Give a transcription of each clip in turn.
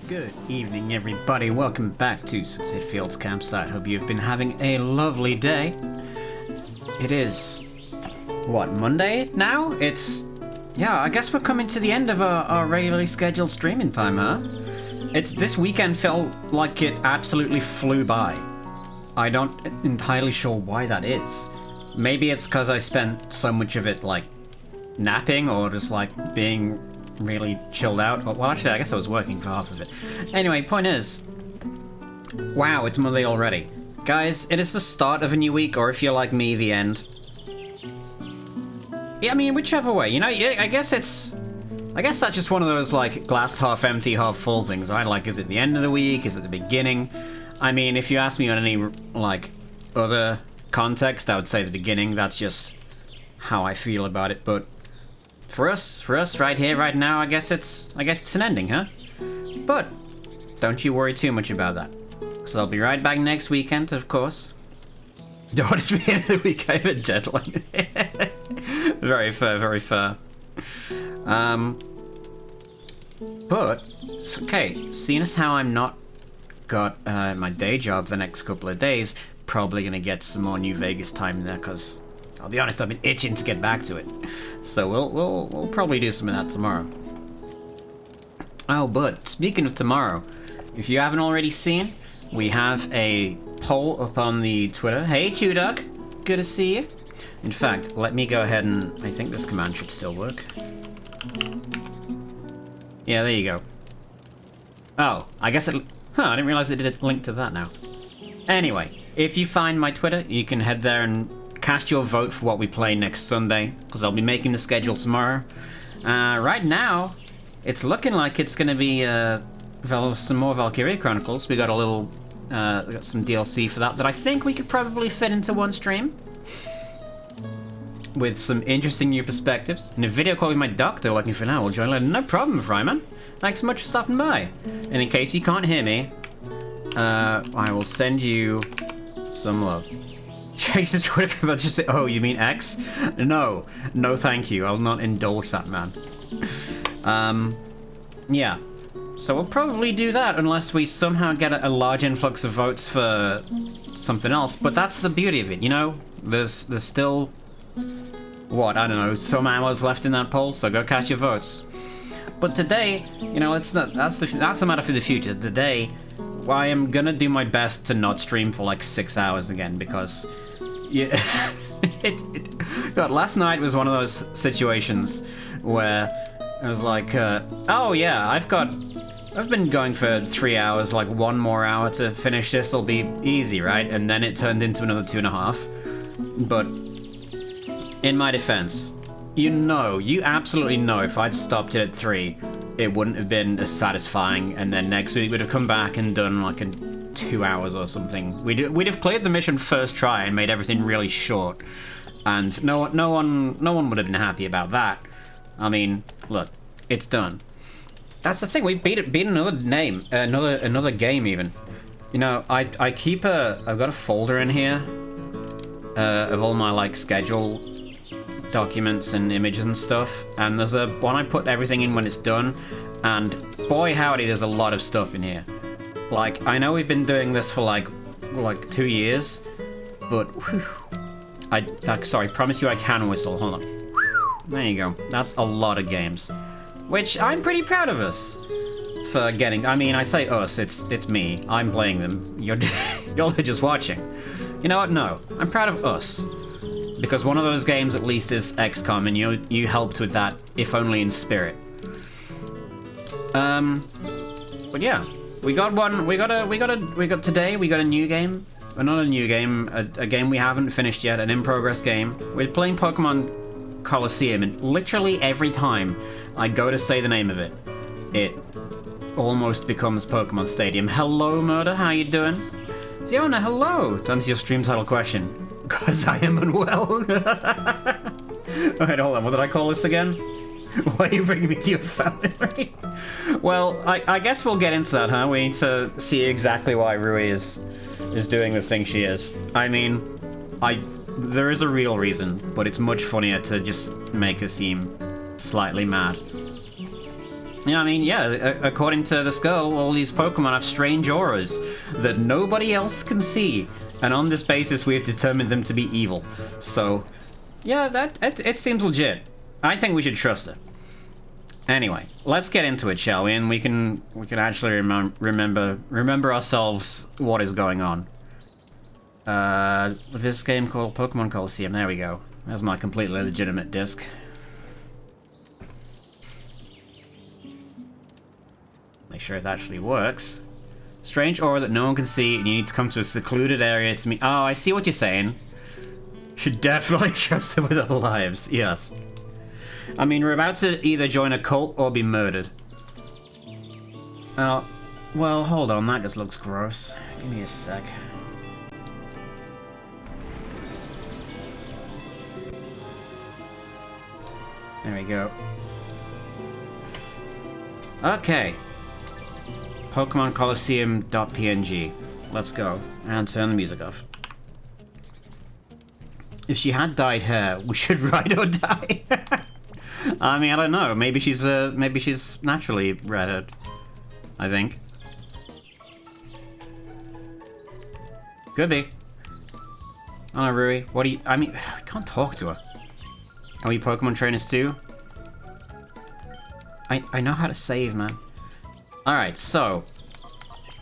Good evening, everybody. Welcome back to Success Fields Campsite. Hope you've been having a lovely day. It is, what, Monday now? Yeah, I guess we're coming to the end of our regularly scheduled streaming time, huh? This weekend felt like it absolutely flew by. I don't entirely sure why that is. Maybe it's because I spent so much of it, like, napping or just, like, being really chilled out. Well, actually, I guess I was working for half of it. Anyway, point is, wow, it's Monday already. Guys, it is the start of a new week, or if you're like me, the end. Yeah, I mean, whichever way, you know, I guess that's just one of those, like, glass half empty, half full things, right? Like, is it the end of the week? Is it the beginning? I mean, if you ask me on any, like, other context, I would say the beginning. That's just how I feel about it, but For us, right here, right now, I guess it's an ending, huh? But don't you worry too much about that, because I'll be right back next weekend, of course. Don't want it to be the end of the week. I have a deadline. Very fair, very fair. But okay, seeing as how I'm not got my day job the next couple of days, probably gonna get some more New Vegas time in there, because I'll be honest, I've been itching to get back to it. So we'll probably do some of that tomorrow. Oh, but speaking of tomorrow, if you haven't already seen, we have a poll up on the Twitter. Hey, Chewdog, good to see you. In fact, let me go ahead and I think this command should still work. Yeah, there you go. Oh, I guess it. I didn't realize it did a link to that now. Anyway, if you find my Twitter, you can head there and cast your vote for what we play next Sunday, because I'll be making the schedule tomorrow. Right now, it's looking like it's going to be some more Valkyria Chronicles. We got we got some DLC for that I think we could probably fit into one stream, with some interesting new perspectives. And a video call with my doctor looking for now will join later. No problem, Fryman. Thanks so much for stopping by. And in case you can't hear me, I will send you some love. Change the Twitter about just say, oh, you mean X? No, thank you. I'll not indulge that, man. Yeah. So we'll probably do that unless we somehow get a large influx of votes for something else. But that's the beauty of it, you know. There's still, what, I don't know, some hours left in that poll. So go cast your votes. But today, you know, that's the matter for the future. Today, I am gonna do my best to not stream for like 6 hours again, because yeah, God, last night was one of those situations where I was like, oh yeah, I've been going for 3 hours, like 1 more hour to finish this will be easy, right? And then it turned into another 2.5. But in my defense, you absolutely know if I'd stopped it at 3, it wouldn't have been as satisfying, and then next week we'd have come back and done like 2 hours or something. We'd have cleared the mission first try and made everything really short, and no one would have been happy about that. I mean, look, it's done. That's the thing. We beat another game even. You know, I've got a folder in here of all my like schedule documents and images and stuff, and there's one I put everything in when it's done, and boy howdy, there's a lot of stuff in here. Like, I know we've been doing this for like 2 years, but whew, sorry, promise you I can whistle. Hold on. There you go. That's a lot of games, which I'm pretty proud of us for getting. I mean, I say us, it's me. I'm playing them. You're just watching. You know what? No, I'm proud of us. Because one of those games at least is XCOM, and you helped with that, if only in spirit. But yeah, we got today. We got a new game, not a new game, a game we haven't finished yet, an in-progress game. We're playing Pokemon Colosseum, and literally every time I go to say the name of it, it almost becomes Pokemon Stadium. Hello, Murder, how you doing? Ziona, hello. To answer your stream title question. Because I am unwell. Alright, hold on. What did I call this again? Why are you bringing me to your family? Well, I guess we'll get into that, huh? We need to see exactly why Rui is doing the thing she is. I mean, there is a real reason, but it's much funnier to just make her seem slightly mad. Yeah, I mean, yeah, according to this girl, all these Pokemon have strange auras that nobody else can see. And on this basis, we have determined them to be evil. So, yeah, it seems legit. I think we should trust it. Anyway, let's get into it, shall we? And we can actually remember ourselves what is going on. This game called Pokemon Colosseum. There we go. That's my completely legitimate disc. Make sure it actually works. Strange aura that no one can see, and you need to come to a secluded area to meet. Oh, I see what you're saying. Should definitely trust them with our lives. Yes. I mean, we're about to either join a cult or be murdered. Oh, well, hold on. That just looks gross. Give me a sec. There we go. Okay. Pokemon Colosseum.png. Let's go. And turn the music off. If she had dyed hair, we should ride or die. I mean, I don't know. Maybe she's naturally redhead. I think. Could be. Oh no, Rui. What do you... I mean, I can't talk to her. Are we Pokemon trainers too? I know how to save, man. Alright, so...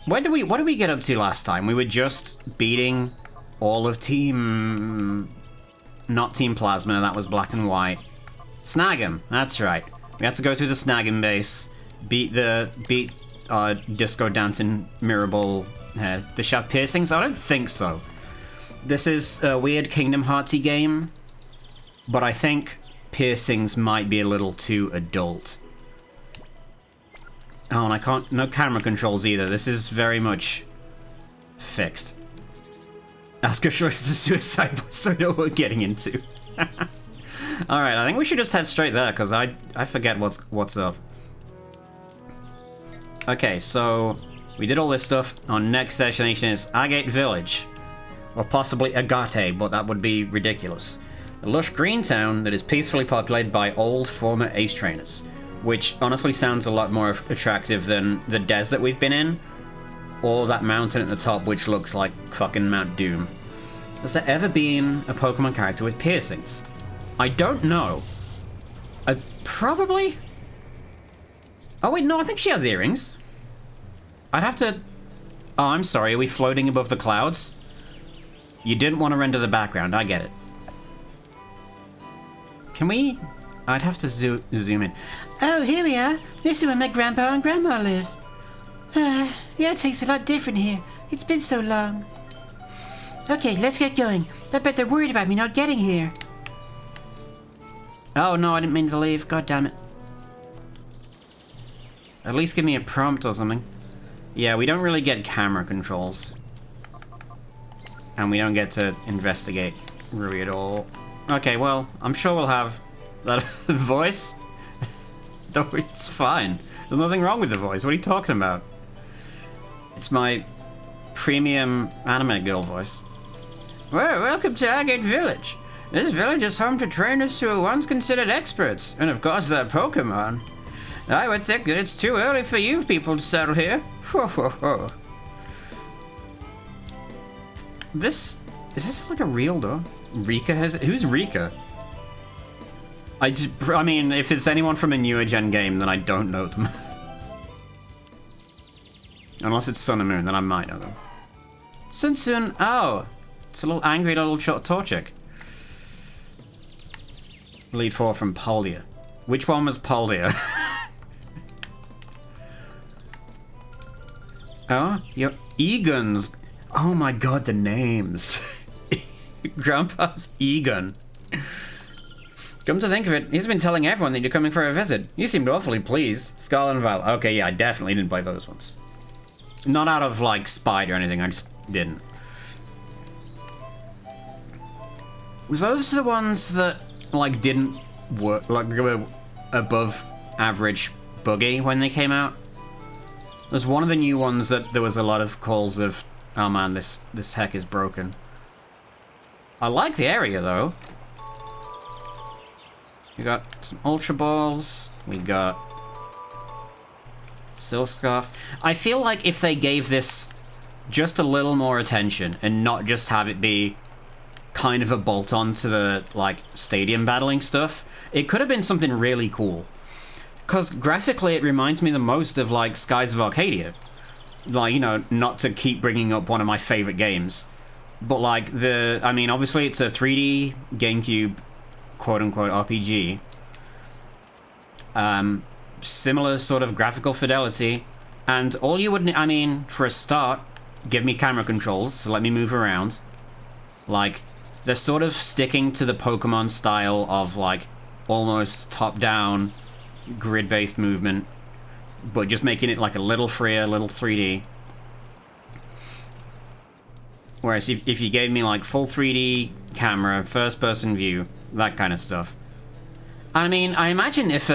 what did we get up to last time? We were just beating all of Team... not Team Plasma, that was Black and White. Snag-'em, that's right. We had to go through the Snag-'em base, beat Disco Dancing Mirror Ball head. Does she have piercings? I don't think so. This is a weird Kingdom Heartsy game, but I think piercings might be a little too adult. Oh, and I can't... no camera controls either. This is very much fixed. Ask a choice to suicide, so I know what we're getting into. Alright, I think we should just head straight there, because I forget what's up. Okay, so we did all this stuff. Our next destination is Agate Village. Or possibly Agate, but that would be ridiculous. A lush green town that is peacefully populated by old former ace trainers. Which honestly sounds a lot more attractive than the desert we've been in. Or that mountain at the top, which looks like fucking Mount Doom. Has there ever been a Pokemon character with piercings? I don't know. Probably? Oh wait, no, I think she has earrings. I'd have to... oh, I'm sorry, are we floating above the clouds? You didn't want to render the background, I get it. Can we... I'd have to zoom in. Oh, here we are. This is where my grandpa and grandma live. Yeah, it tastes a lot different here. It's been so long. Okay, let's get going. I bet they're worried about me not getting here. Oh, no, I didn't mean to leave. God damn it. At least give me a prompt or something. Yeah, we don't really get camera controls. And we don't get to investigate Rui at all. Okay, well, I'm sure we'll have that voice. Though it's fine. There's nothing wrong with the voice. What are you talking about? It's my premium anime girl voice. Well, welcome to Agate Village. This village is home to trainers who were once considered experts, and of course they're Pokemon. I would think that it's too early for you people to settle here. Is this like a real door? Rika has... who's Rika? I mean, if it's anyone from a newer gen game, then I don't know them. Unless it's Sun and Moon, then I might know them. Sun. Oh, it's a little angry little Torchic. Lead 4 from Poldia. Which one was Poldia? Oh, your Egon's. Oh my god, the names. Grandpa's Egon. Come to think of it, he's been telling everyone that you're coming for a visit. You seemed awfully pleased. Scarlet and Violet. Okay, yeah, I definitely didn't play those ones. Not out of, like, spite or anything, I just didn't. Was those the ones that, like, didn't work, like, were above average buggy when they came out? There's one of the new ones that there was a lot of calls of, oh man, this heck is broken. I like the area, though. We got some Ultra Balls. We got Silk Scarf. I feel like if they gave this just a little more attention and not just have it be kind of a bolt-on to the, like, stadium battling stuff, it could have been something really cool. Because graphically it reminds me the most of, like, Skies of Arcadia. Like, you know, not to keep bringing up one of my favorite games. But, like, I mean, obviously it's a 3D GameCube quote-unquote RPG. Similar sort of graphical fidelity. And all you would, I mean, for a start, give me camera controls to let me move around. Like, they're sort of sticking to the Pokemon style of, like, almost top-down, grid-based movement, but just making it, like, a little freer, a little 3D. Whereas if you gave me, like, full 3D camera, first-person view, that kind of stuff. I mean, I imagine if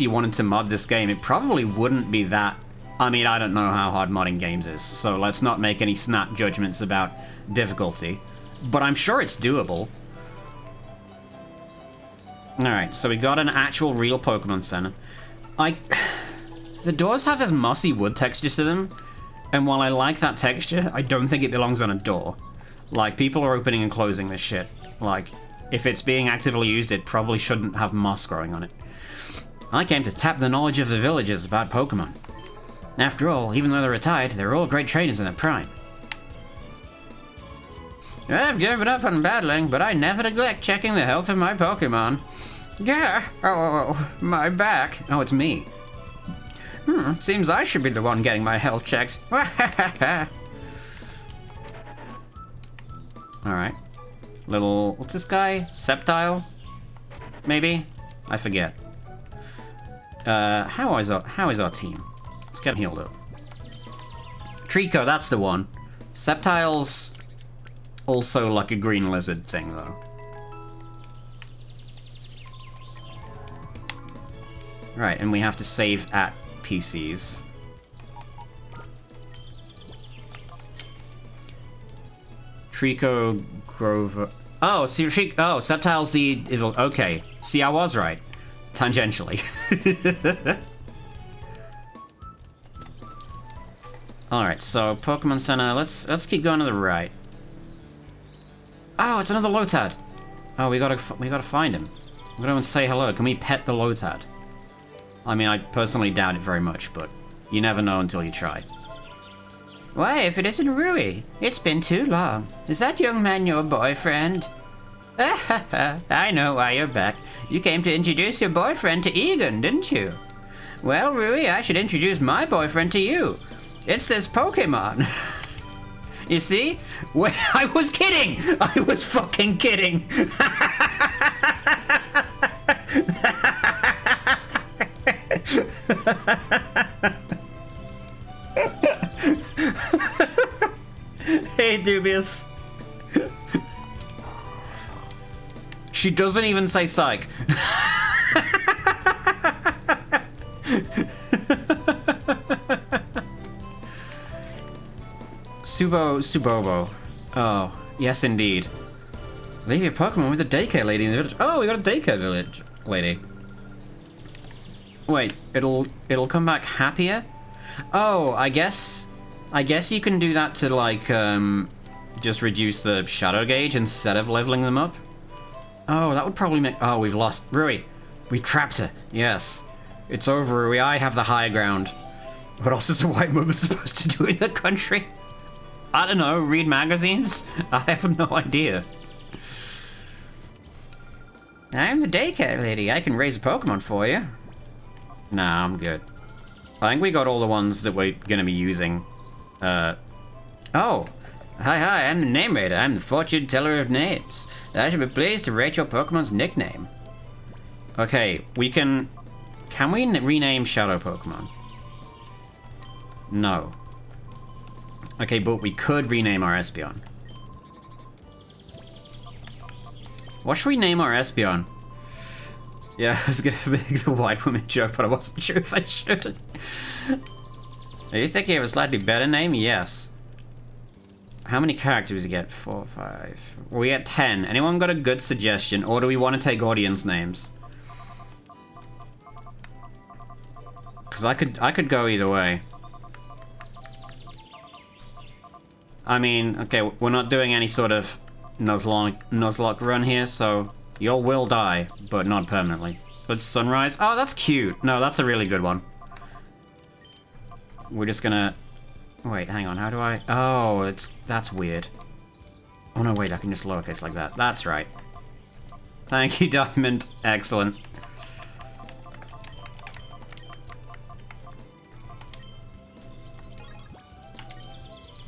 you wanted to mod this game, it probably wouldn't be that... I mean, I don't know how hard modding games is, so let's not make any snap judgments about difficulty. But I'm sure it's doable. Alright, so we got an actual real Pokemon Center. The doors have this mossy wood texture to them, and while I like that texture, I don't think it belongs on a door. Like, people are opening and closing this shit. Like, if it's being actively used, it probably shouldn't have moss growing on it. I came to tap the knowledge of the villagers about Pokemon. After all, even though they're retired, they're all great trainers in their prime. I've given up on battling, but I never neglect checking the health of my Pokemon. Yeah, oh, my back. Oh, it's me. Seems I should be the one getting my health checked. Alright. Little, what's this guy? Sceptile? Maybe? I forget. How is our team? Let's get him healed up. Trico, that's the one. Sceptile's also like a green lizard thing, though. Right, and we have to save at PCs. Trico, Grover... Oh, see, oh, Sceptile's the... Okay, see, I was right. Tangentially. Alright, so Pokemon Center, let's keep going to the right. Oh, it's another Lotad. Oh, we gotta find him. We're gonna say hello. Can we pet the Lotad? I mean, I personally doubt it very much, but you never know until you try. Why, if it isn't Rui, it's been too long. Is that young man your boyfriend? I know why you're back. You came to introduce your boyfriend to Egan, didn't you? Well, Rui, I should introduce my boyfriend to you. It's this Pokemon. You see? Well, I was kidding! I was fucking kidding! Hey, Dubious. She doesn't even say psych. Subobo. Oh, yes indeed. Leave your Pokemon with the daycare lady in the village. Oh, we got a daycare village lady. Wait, it'll come back happier? Oh, I guess you can do that to, like, just reduce the shadow gauge instead of leveling them up. Oh, that would probably make... Oh, we've lost Rui. We trapped her. Yes. It's over, Rui. I have the high ground. What else is a white woman supposed to do in the country? I don't know, read magazines? I have no idea. I'm the daycare lady. I can raise a Pokemon for you. Nah, I'm good. I think we got all the ones that we're gonna be using. Oh. Hi, I'm the name raider. I'm the fortune teller of names. I should be pleased to rate your Pokemon's nickname. Okay, we can... Can we rename Shadow Pokemon? No. Okay, but we could rename our Espeon. What should we name our Espeon? Yeah, I was gonna make the white woman joke, but I wasn't sure if I should. Are you thinking of a slightly better name? Yes. How many characters do we get? 4, 5... We get 10. Anyone got a good suggestion, or do we want to take audience names? Because I could go either way. I mean, okay, we're not doing any sort of Nuzlocke run here, so y'all will die, but not permanently. But sunrise. Oh, that's cute. No, that's a really good one. We're just gonna... Wait, hang on, how do I... Oh, that's weird. Oh no, wait, I can just lowercase like that. That's right. Thank you, Diamond. Excellent.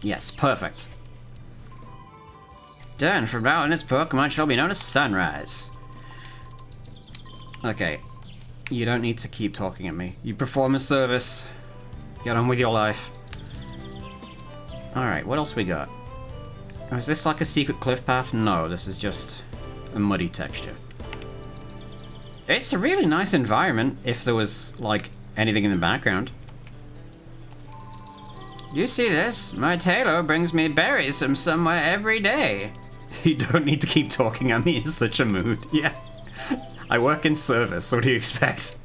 Yes, perfect. Done. From now on, this Pokemon shall be known as Sunrise. Okay. You don't need to keep talking at me. You perform a service. Get on with your life. Alright, what else we got? Oh, is this like a secret cliff path? No, this is just a muddy texture. It's a really nice environment if there was, like, anything in the background. You see this? My tailor brings me berries from somewhere every day. You don't need to keep talking at me in such a mood. Yeah. I work in service, what do you expect?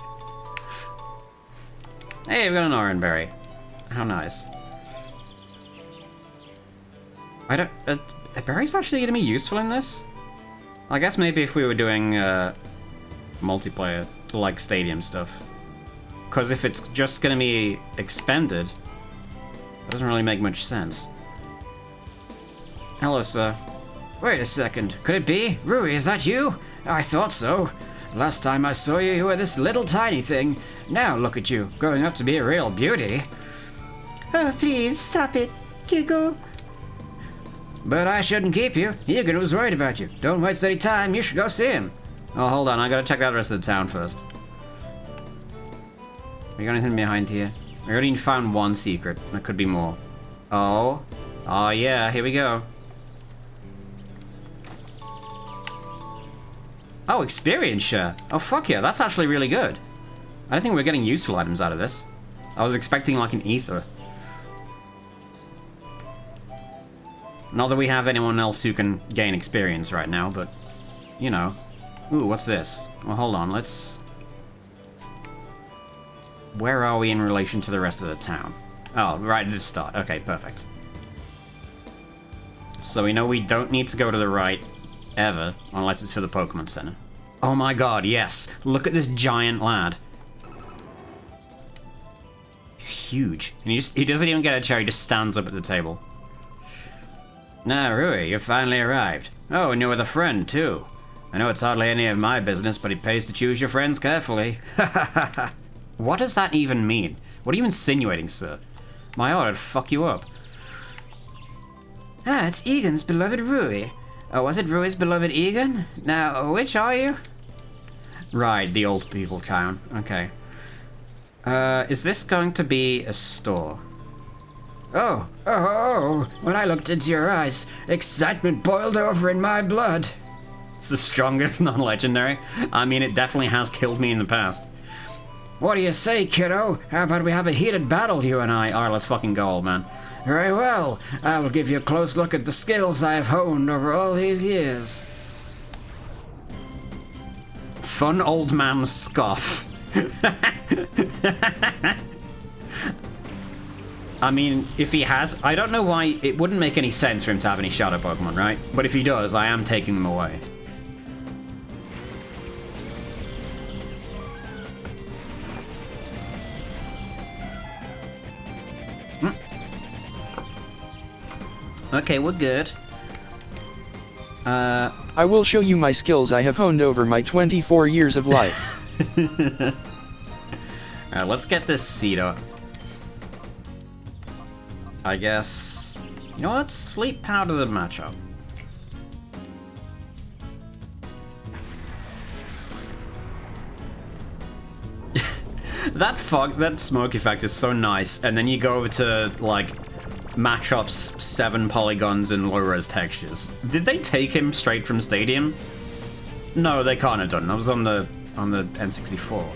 Hey, we've got an orange berry. How nice. I don't... are berries actually going to be useful in this? I guess maybe if we were doing multiplayer, like stadium stuff. Because if it's just going to be expended, it doesn't really make much sense. Hello, sir. Wait a second. Could it be? Rui, is that you? I thought so. Last time I saw you, you were this little tiny thing. Now look at you, growing up to be a real beauty. Oh, please, stop it. Giggle. But I shouldn't keep you. Egan was worried about you. Don't waste any time. You should go see him. Oh, hold on. I gotta check out the rest of the town first. We got anything behind here? We already found one secret. There could be more. Oh. Oh, yeah. Here we go. Oh, experience share. Oh, fuck yeah. That's actually really good. I don't think we're getting useful items out of this. I was expecting like an ether. Not that we have anyone else who can gain experience right now, but, you know. Ooh, what's this? Well, hold on, let's... Where are we in relation to the rest of the town? Oh, right at the start. Okay, perfect. So we know we don't need to go to the right, ever, unless it's for the Pokemon Center. Oh my god, yes! Look at this giant lad. He's huge. And he doesn't even get a chair, he just stands up at the table. Ah, Rui, you finally arrived. Oh, and you're with a friend, too. I know it's hardly any of my business, but it pays to choose your friends carefully. What does that even mean? What are you insinuating, sir? My order'd fuck you up. Ah, it's Egan's beloved Rui. Oh, was it Rui's beloved Egan? Now, which are you? Right, the old people town. Okay. Is this going to be a store? Oh, when I looked into your eyes, excitement boiled over in my blood. It's the strongest non-legendary. I mean, it definitely has killed me in the past. What do you say, kiddo? How about we have a heated battle, you and I? Alright, let's fucking go, old man. Very well. I will give you a close look at the skills I have honed over all these years. Fun old man scoff. I mean, if he has... I don't know why... It wouldn't make any sense for him to have any Shadow Pokemon, right? But if he does, I am taking them away. Okay, we're good. I will show you my skills I have honed over my 24 years of life. Alright, let's get this seat up. I guess... You know what? Sleep powder the matchup. That smoke effect is so nice, and then you go over to, like, Machop's 7 polygons and low-res textures. Did they take him straight from Stadium? No, they can't have done. That was on the N64.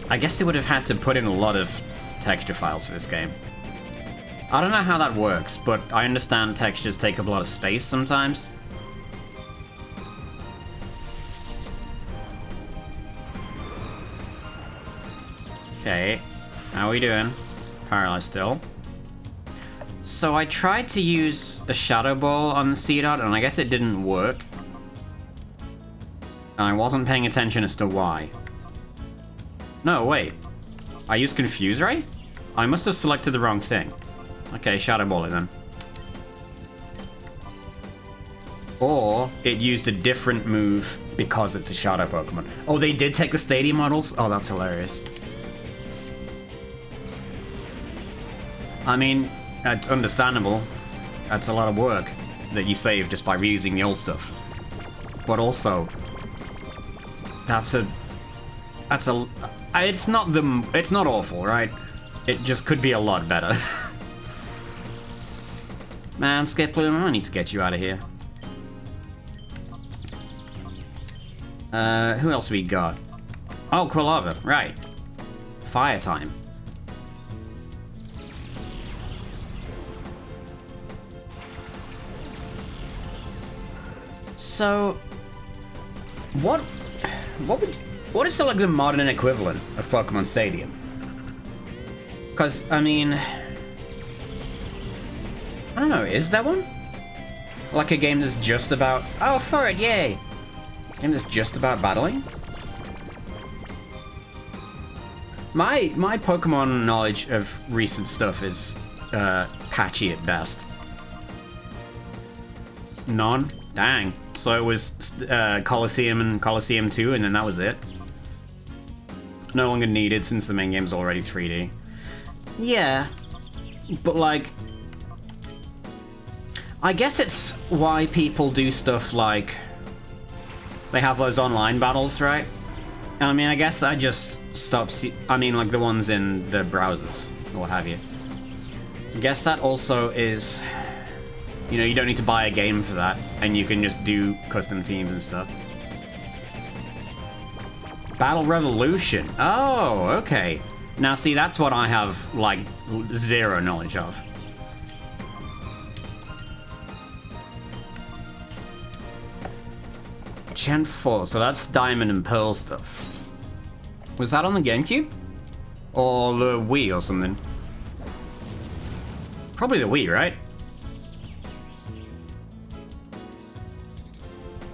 I guess they would have had to put in a lot of texture files for this game. I don't know how that works, but I understand textures take up a lot of space sometimes. Okay. How are we doing? Paralyzed still. So I tried to use a Shadow Ball on the Seedot, and I guess it didn't work. And I wasn't paying attention as to why. No, wait. I used Confuse Ray? I must have selected the wrong thing. Okay, Shadow Ball it then. Or it used a different move because it's a Shadow Pokemon. Oh, they did take the Stadium models? Oh, that's hilarious. I mean, that's understandable. That's a lot of work that you save just by reusing the old stuff. But also, it's not awful, right? It just could be a lot better. Man, Skiploom, I need to get you out of here. Who else we got? Oh, Quilava, right. Fire time. So, what is like the modern equivalent of Pokemon Stadium? Because, I mean, I don't know, is there one? Like a game that's just about, oh, for it, yay! A game that's just about battling? My Pokemon knowledge of recent stuff is patchy at best. None? Dang. So it was Colosseum and Colosseum 2, and then that was it. No longer needed since the main game's already 3D. Yeah. But like, I guess it's why people do stuff like they have those online battles, right? I mean, I guess I just stopped like the ones in the browsers or what have you. I guess that also is, you know, you don't need to buy a game for that, and you can just do custom teams and stuff. Battle Revolution. Oh, okay. Now, see, that's what I have, like, zero knowledge of. Gen 4, so that's Diamond and Pearl stuff. Was that on the GameCube? Or the Wii or something? Probably the Wii, right?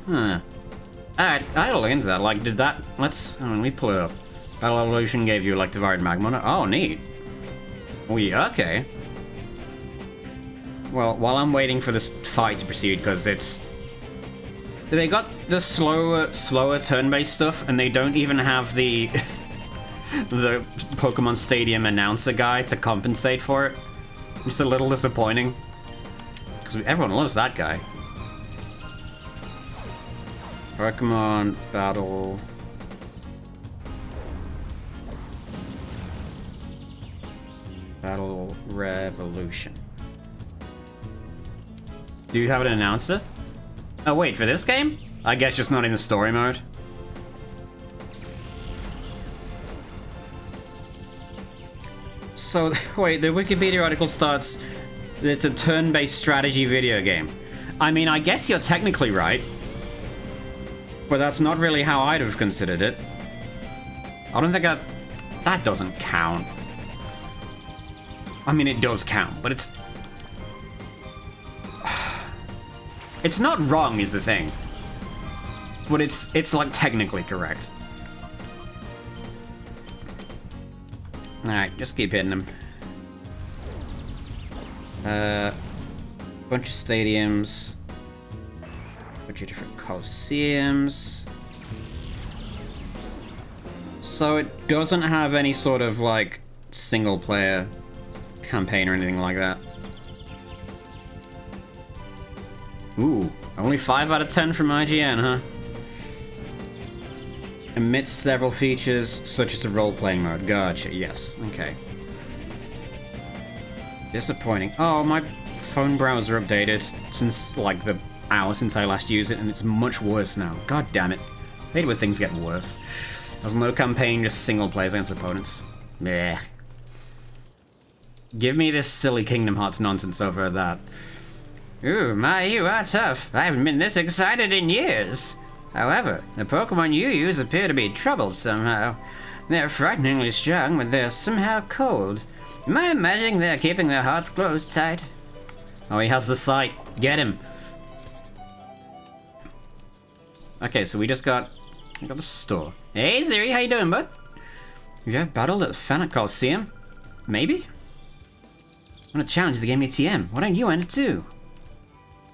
Huh. Alright, I had to look into that. Like, did that... let me pull it up. Battle Evolution gave you Electivire Magmar. Oh, neat. Okay. Well, while I'm waiting for this fight to proceed, because it's... They got the slower turn-based stuff, and they don't even have the... the Pokemon Stadium announcer guy to compensate for it. Just a little disappointing. Because everyone loves that guy. Pokemon Battle... Battle Revolution. Do you have an announcer? Oh wait, for this game? I guess just not in the story mode. So, wait, the Wikipedia article starts, it's a turn-based strategy video game. I mean, I guess you're technically right. But that's not really how I'd have considered it. I don't think that doesn't count. I mean, it does count, but it's... It's not wrong, is the thing. But it's like, technically correct. Alright, just keep hitting them. Bunch of stadiums. Bunch of different Colosseums. So it doesn't have any sort of, like, single-player campaign or anything like that. Ooh, only 5 out of 10 from IGN, huh? Emits several features, such as a role-playing mode. Gotcha, yes, okay. Disappointing. Oh, my phone browser updated since, like, the hour since I last used it, and it's much worse now. God damn it. I hate it when things get worse. There's no campaign, just single players against opponents. Meh. Give me this silly Kingdom Hearts nonsense over that. Ooh, my, you are tough. I haven't been this excited in years. However, the Pokemon you use appear to be troubled somehow. They're frighteningly strong, but they're somehow cold. Am I imagining they're keeping their hearts closed tight? Oh, he has the sight. Get him. Okay, so we got the store. Hey, Ziri, how you doing, bud? You have battled at the fan at Colosseum? Maybe? I want to challenge the game ATM. Why don't you enter too?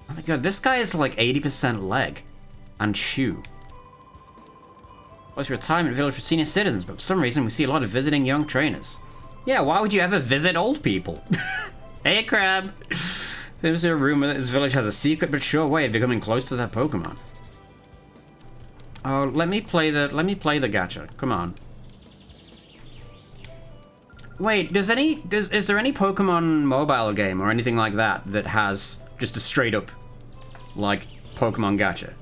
Oh my god, this guy is like 80% leg and shoe. Well, it's a retirement village for senior citizens, but for some reason we see a lot of visiting young trainers. Yeah, why would you ever visit old people? Hey, Crab! There's a rumor that this village has a secret but sure way of becoming close to their Pokemon. Oh, let me play the gacha. Come on. Wait, is there any Pokemon mobile game or anything like that that has just a straight up, like, Pokemon gacha?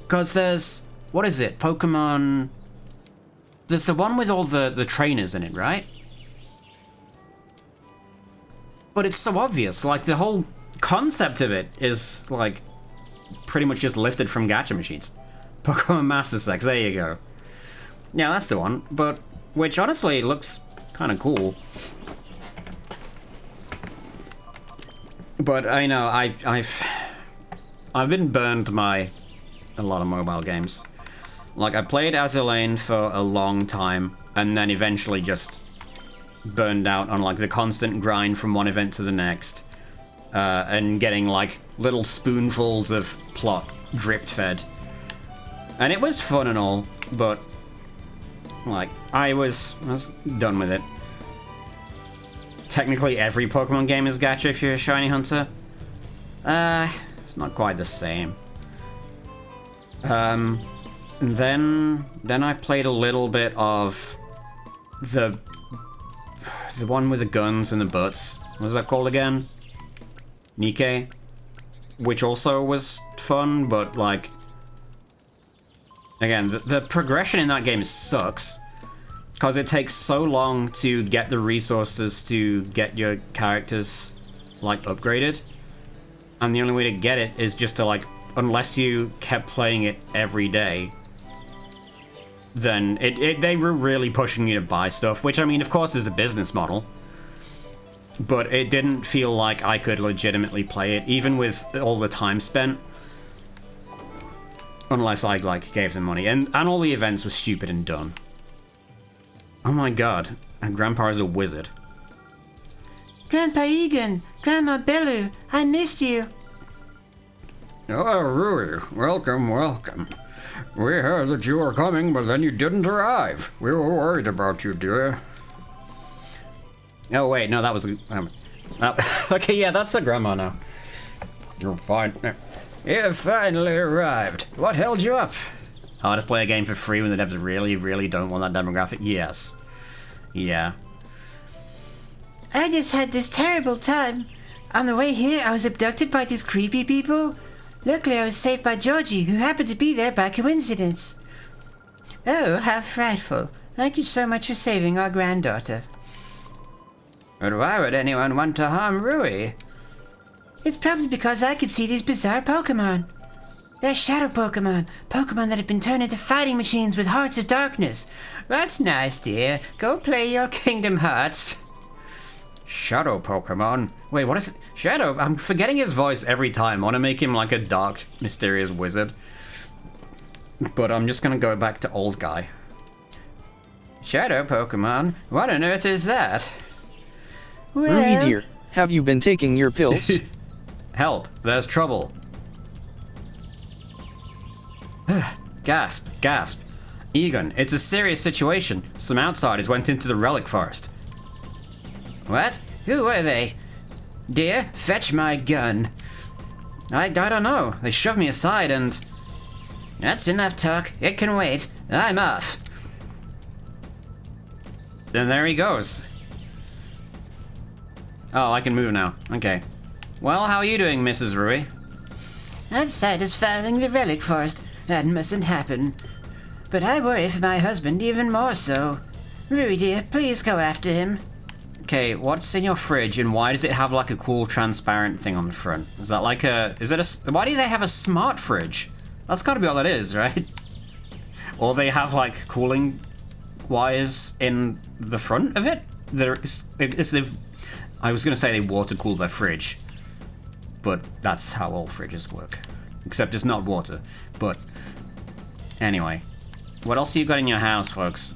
Because there's, what is it? Pokemon... There's the one with all the trainers in it, right? But it's so obvious, like, the whole concept of it is, like, pretty much just lifted from gacha machines. Pokemon Master Sex, there you go. Yeah, that's the one, but, which honestly looks kind of cool. But I know I've been burned by a lot of mobile games. Like, I played Azur for a long time, and then eventually just burned out on like the constant grind from one event to the next, and getting like little spoonfuls of plot drip fed. And it was fun and all, but like I was done with it. Technically, every Pokemon game is gacha if you're a shiny hunter. It's not quite the same. And then I played a little bit of the one with the guns and the butts. What was that called again? Nikke? Which also was fun, but like... Again, the progression in that game sucks. Because it takes so long to get the resources to get your characters, like, upgraded. And the only way to get it is just to, like, unless you kept playing it every day, then they were really pushing you to buy stuff, which, I mean, of course is a business model. But it didn't feel like I could legitimately play it, even with all the time spent. Unless I, like, gave them money. And all the events were stupid and dumb. Oh my god, and Grandpa is a wizard. Grandpa Egan, Grandma Bellu, I missed you. Oh, Rui, welcome, welcome. We heard that you were coming, but then you didn't arrive. We were worried about you, dear. Oh wait, no, that was okay, yeah, that's a grandma now. You're fine. You finally arrived. What held you up? Hard to play a game for free when the devs really, really don't want that demographic? Yes. Yeah. I just had this terrible time. On the way here, I was abducted by these creepy people. Luckily, I was saved by Georgie, who happened to be there by coincidence. Oh, how frightful. Thank you so much for saving our granddaughter. But why would anyone want to harm Rui? It's probably because I could see these bizarre Pokemon. They're shadow Pokemon. Pokemon that have been turned into fighting machines with hearts of darkness. That's nice, dear. Go play your Kingdom Hearts. Shadow Pokemon? Wait, what is it? Shadow? I'm forgetting his voice every time. I want to make him like a dark, mysterious wizard. But I'm just gonna go back to old guy. Shadow Pokemon? What on earth is that? Well, Rui dear, have you been taking your pills? Help, there's trouble. Gasp, gasp. Egon, it's a serious situation. Some outsiders went into the relic forest. What? Who were they? Dear, fetch my gun. I don't know. They shoved me aside and... That's enough talk. It can wait. I'm off. Then there he goes. Oh, I can move now. Okay. Well, how are you doing, Mrs. Rui? outsiders fouling the relic forest. That mustn't happen. But I worry for my husband even more so. Rui dear, please go after him. Okay, what's in your fridge and why does it have like a cool transparent thing on the front? Is that like a... why do they have a smart fridge? That's gotta be what that is, right? Or they have like cooling wires in the front of it. It's if I was gonna say they water cool their fridge, but that's how all fridges work. Except it's not water. But anyway, what else have you got in your house, folks?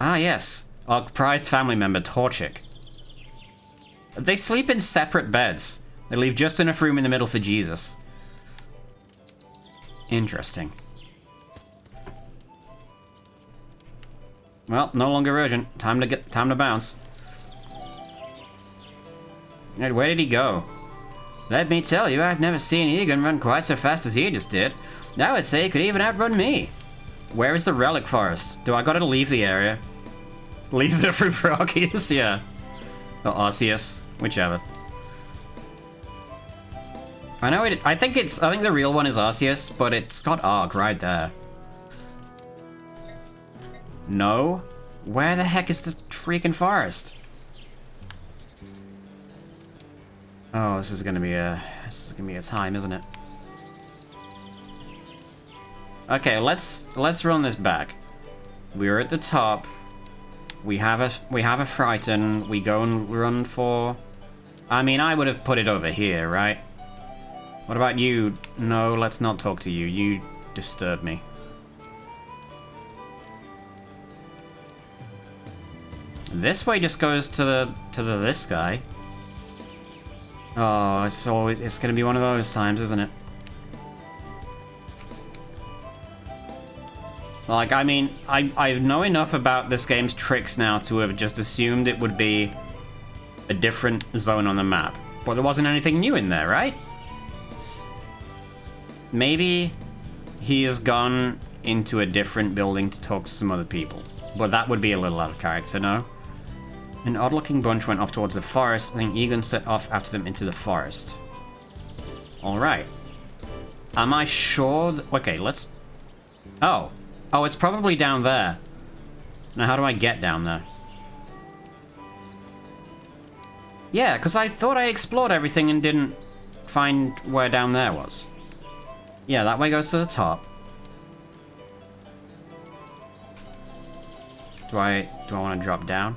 Ah, yes, our prized family member, Torchic. They sleep in separate beds. They leave just enough room in the middle for Jesus. Interesting. Well, no longer urgent. Time to bounce. Where did he go? Let me tell you, I've never seen Egan run quite so fast as he just did. I would say he could even outrun me. Where is the relic forest? Do I gotta leave the area? Leave it for Arceus? Yeah. Or Arceus, whichever. I know it. I think the real one is Arceus, but it's got Arc right there. No? Where the heck is the freaking forest? Oh, this is gonna be a time, isn't it? Okay, let's run this back. We're at the top. We have a Frighten. We go and run for. I mean, I would have put it over here, right? What about you? No, let's not talk to you. You disturb me. This way just goes to this guy. Oh, it's gonna be one of those times, isn't it? Like, I mean, I know enough about this game's tricks now to have just assumed it would be a different zone on the map. But there wasn't anything new in there, right? Maybe he has gone into a different building to talk to some other people. But that would be a little out of character, no? An odd-looking bunch went off towards the forest, and Egan set off after them into the forest. Alright. Am I sure okay, let's... Oh, it's probably down there. Now, how do I get down there? Yeah, because I thought I explored everything and didn't find where down there was. Yeah, that way goes to the top. Do I want to drop down?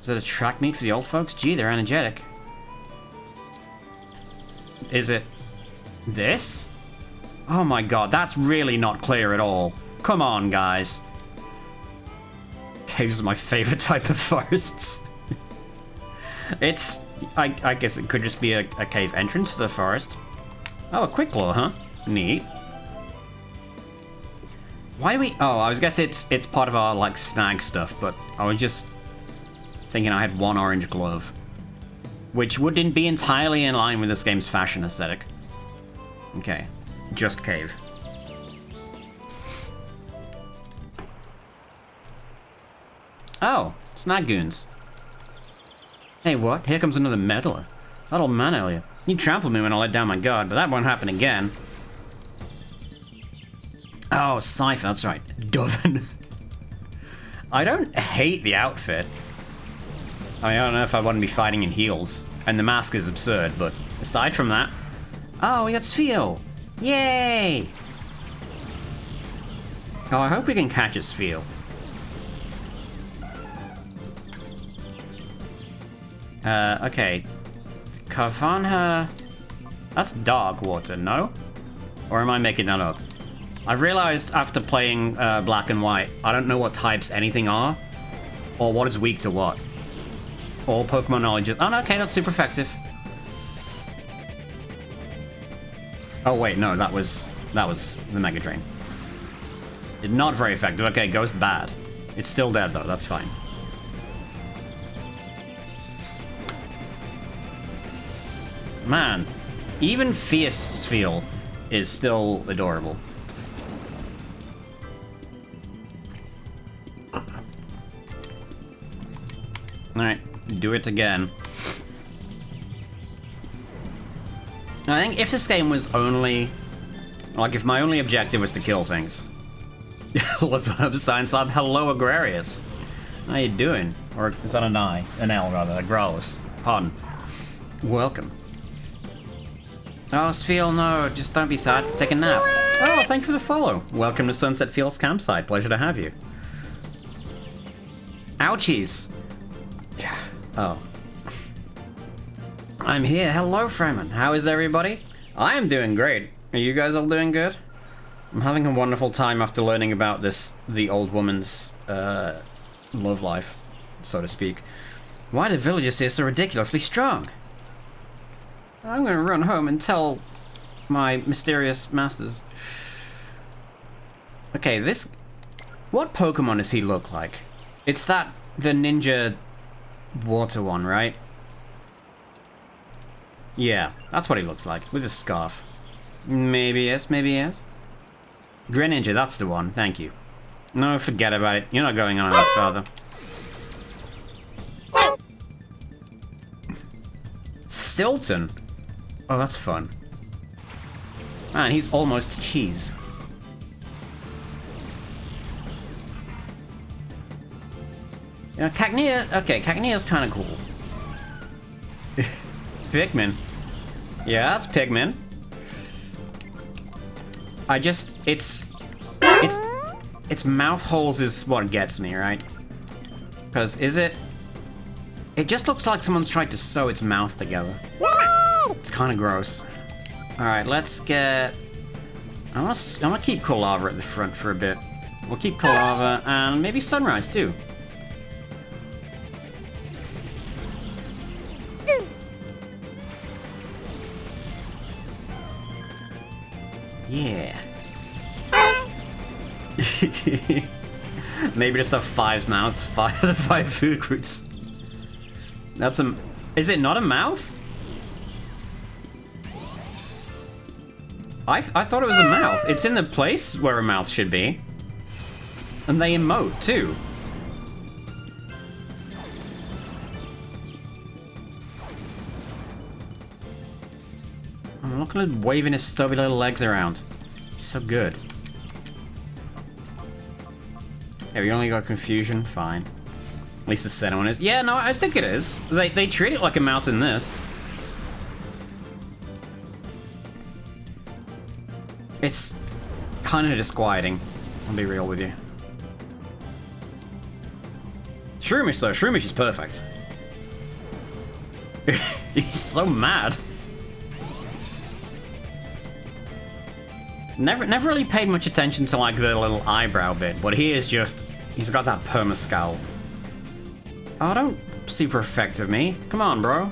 Is it a track meet for the old folks? Gee, they're energetic. Is it this? Oh my god, that's really not clear at all. Come on, guys. Caves are my favorite type of forests. I guess it could just be a cave entrance to the forest. Oh, a quick claw, huh? Neat. Why do we... Oh, I was guess it's part of our, like, snag stuff, but I was just thinking I had one orange glove. Which wouldn't be entirely in line with this game's fashion aesthetic. Okay. Just cave. Oh, snag goons. Hey, what? Here comes another meddler. That old man earlier. He trampled me when I let down my guard, but that won't happen again. Oh, Cypher, that's right. Doven. I don't hate the outfit. I mean, I don't know if I want to be fighting in heels. And the mask is absurd, but aside from that... Oh, we got Spheal! Yay! Oh, I hope we can catch a Spheal. Okay. Carvanha... That's dark water, no? Or am I making that up? I've realized after playing Black and White, I don't know what types anything are. Or what is weak to what. All Pokemon knowledge is... Oh, no, okay, that's super effective. Oh, wait, no, that was the Mega Drain. Not very effective. Okay, Ghost bad. It's still dead, though, that's fine. Man, even Fierce Spheal is still adorable. Alright, do it again. I think if this game was only... Like, if my only objective was to kill things. Love Science Lab, hello Agrarius. How you doing? Or is that an I? An L, rather. Agralus. Pardon. Welcome. Oh, Spheal, no, just don't be sad. Take a nap. Oh, thank you for the follow. Welcome to Sunset Fields Campsite. Pleasure to have you. Ouchies. Yeah. Oh. I'm here. Hello, Freeman. How is everybody? I am doing great. Are you guys all doing good? I'm having a wonderful time after learning about the old woman's, love life, so to speak. Why do villagers here so ridiculously strong? I'm gonna run home and tell my mysterious masters. Okay, what Pokemon does he look like? It's the ninja water one, right? Yeah, that's what he looks like, with a scarf. Maybe yes, maybe yes. Greninja, that's the one, thank you. No, forget about it. You're not going on any further. Stilton? Oh, that's fun. Man, he's almost cheese. You know, Cacnea... Okay, Cacnea's kind of cool. Pikmin. Yeah, that's Pikmin. Its mouth holes is what gets me, right? Because it just looks like someone's tried to sew its mouth together. It's kind of gross. All right, let's get. I want to keep Kolava at the front for a bit. We'll keep Kolava and maybe Sunrise too. Yeah. Maybe just have 5 mouths, 5 food roots. That's a... Is it not a mouth? I thought it was a mouth. It's in the place where a mouth should be. And they emote, too. Look at him waving his stubby little legs around. He's so good. Yeah, we only got confusion. Fine. At least the center one is. Yeah, no, I think it is. They treat it like a mouth in this. It's kind of disquieting. I'll be real with you. Shroomish, though. Shroomish is perfect. He's so mad. Never really paid much attention to like the little eyebrow bit, but he is just, he's got that perma scowl. Oh, don't super effective me. Come on, bro.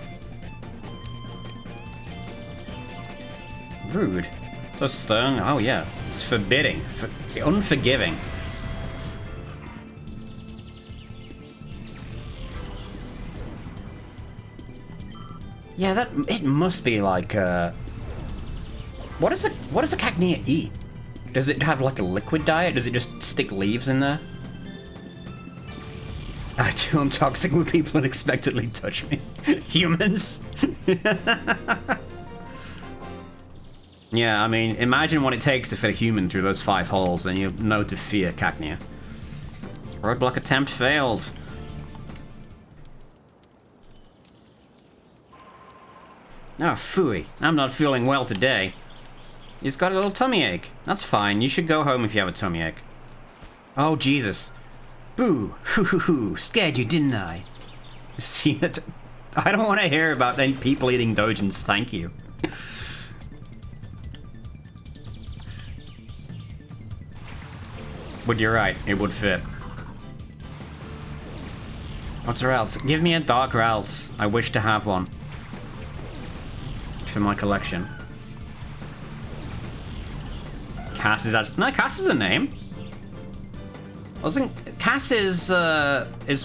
Rude. So stern. Oh yeah, it's forbidding, unforgiving. Yeah, it must be like What does a Cacnea eat? Does it have like a liquid diet? Does it just stick leaves in there? I do, I'm toxic when people unexpectedly touch me. Humans. Yeah, I mean, imagine what it takes to fit a human through those 5 holes, and you know to fear Cacnea. Roadblock attempt failed. Oh, phooey. I'm not feeling well today. He's got a little tummy ache. That's fine. You should go home if you have a tummy ache. Oh, Jesus. Boo. Hoo hoo hoo. Scared you, didn't I? See that? I don't want to hear about any people eating dojins. Thank you. But you're right. It would fit. What's a Ralts? Give me a dark Ralts. I wish to have one. For my collection. Cass is actually... No, Cass is a name. Cass is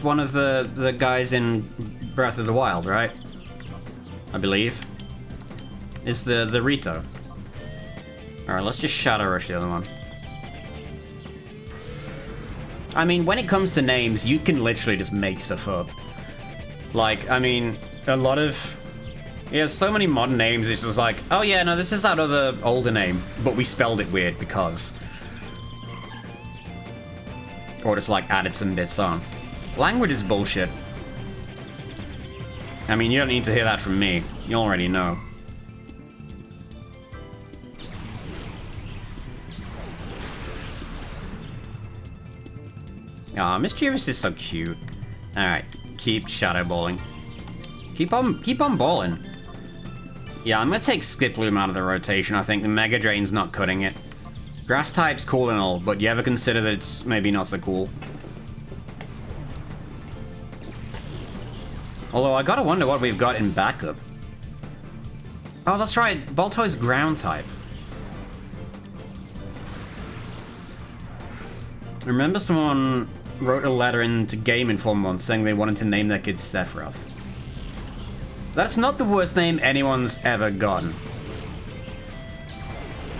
one of the guys in Breath of the Wild, right? I believe. Is the Rito. Alright, let's just Shadow Rush the other one. I mean, when it comes to names, you can literally just make stuff up. Like, I mean, a lot of... Yeah, so many modern names, it's just like, oh yeah, no, this is that other older name, but we spelled it weird because... Or just like added some bits on. Language is bullshit. I mean, you don't need to hear that from me. You already know. Aw, Mischievous is so cute. Alright, keep shadow balling. Keep on balling. Yeah, I'm gonna take Skiploom out of the rotation. I think the Mega Drain's not cutting it. Grass type's cool and all, but you ever consider that it's maybe not so cool? Although I gotta wonder what we've got in backup. Oh, that's right. Baltoy's ground type. Remember someone wrote a letter into Game Informer once saying they wanted to name their kid Sephiroth. That's not the worst name anyone's ever gotten.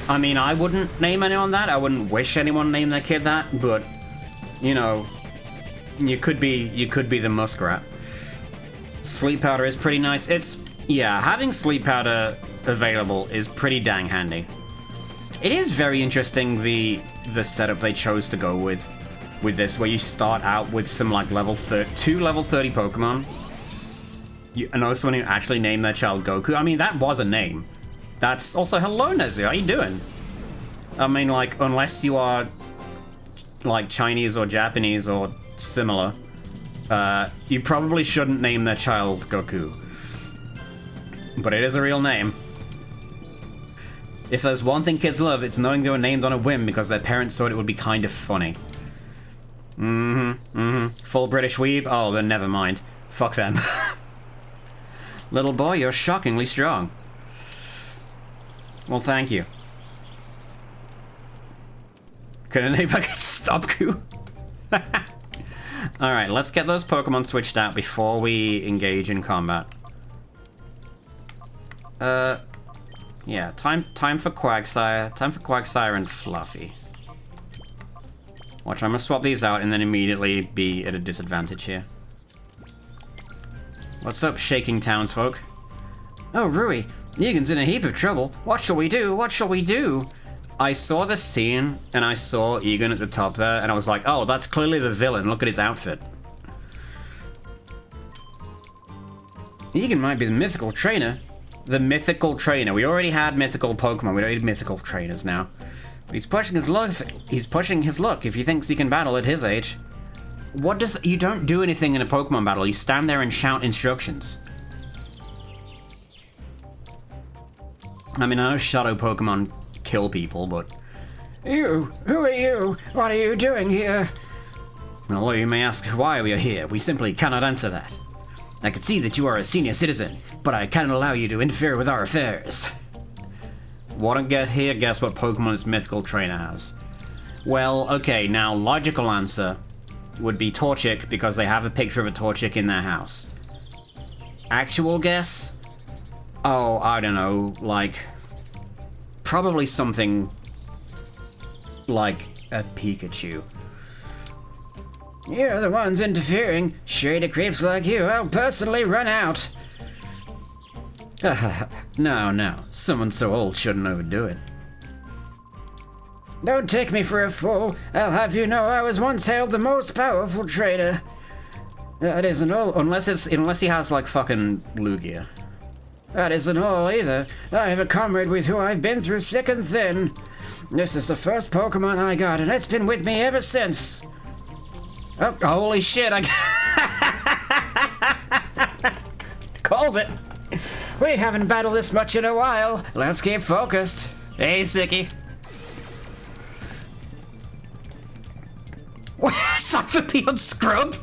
I mean, I wouldn't name anyone that. I wouldn't wish anyone named their kid that, but you know, you could be the muskrat. Sleep powder is pretty nice. Yeah, having sleep powder available is pretty dang handy. It is very interesting the setup they chose to go with this, where you start out with some like two level 30 Pokemon. And know someone who actually named their child Goku. I mean, that was a name. That's also hello Nezu, how you doing? I mean, like, unless you are like Chinese or Japanese or similar, you probably shouldn't name their child Goku. But it is a real name. If there's one thing kids love, it's knowing they were named on a whim because their parents thought it would be kind of funny. Full British weeb? Oh, then never mind. Fuck them. Little boy, you're shockingly strong. Well, thank you. Could anybody stop Ku? Alright, let's get those Pokemon switched out before we engage in combat. Yeah, time for Quagsire. Time for Quagsire and Fluffy. Watch, I'm gonna swap these out and then immediately be at a disadvantage here. What's up, shaking townsfolk? Oh, Rui, Negan's in a heap of trouble. What shall we do? What shall we do? I saw the scene, and I saw Egan at the top there, and I was like, oh, that's clearly the villain. Look at his outfit. Egan might be the mythical trainer. The mythical trainer. We already had mythical Pokemon. We don't need mythical trainers now. He's pushing his luck. He's pushing his luck if he thinks he can battle at his age. What does... You don't do anything in a Pokemon battle. You stand there and shout instructions. I mean, I know Shadow Pokemon kill people, but... You! Who are you? What are you doing here? Although you may ask why we are here, we simply cannot answer that. I can see that you are a senior citizen, but I cannot allow you to interfere with our affairs. Want to get here? Guess what Pokemon's mythical trainer has? Well, okay, now logical answer would be Torchic, because they have a picture of a Torchic in their house. Actual guess? Oh, I don't know, like... Probably something... like a Pikachu. You're the ones interfering. Shady creeps like you, I'll personally run out. No. Someone so old shouldn't overdo it. Don't take me for a fool. I'll have you know I was once hailed the most powerful trainer. That isn't all, unless he has like fucking Lugia. That isn't all either. I have a comrade with who I've been through thick and thin. This is the first Pokemon I got, and it's been with me ever since. Oh, holy shit, called it. We haven't battled this much in a while. Let's keep focused. Hey, Sicky. What? Cypherpeon Scrub?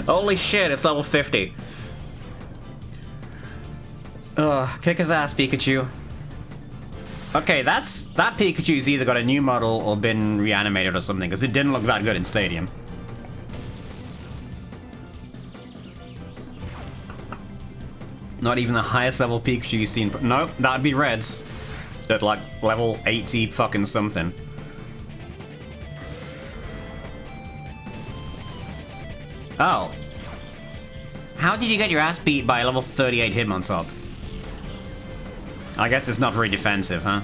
Holy shit, it's level 50. Ugh, kick his ass, Pikachu. Okay, that Pikachu's either got a new model or been reanimated or something, because it didn't look that good in Stadium. Not even the highest level Pikachu you've seen. Nope, that'd be Reds. At like level 80 fucking something. Oh. How did you get your ass beat by a level 38 Hitmontop? I guess it's not very defensive, huh?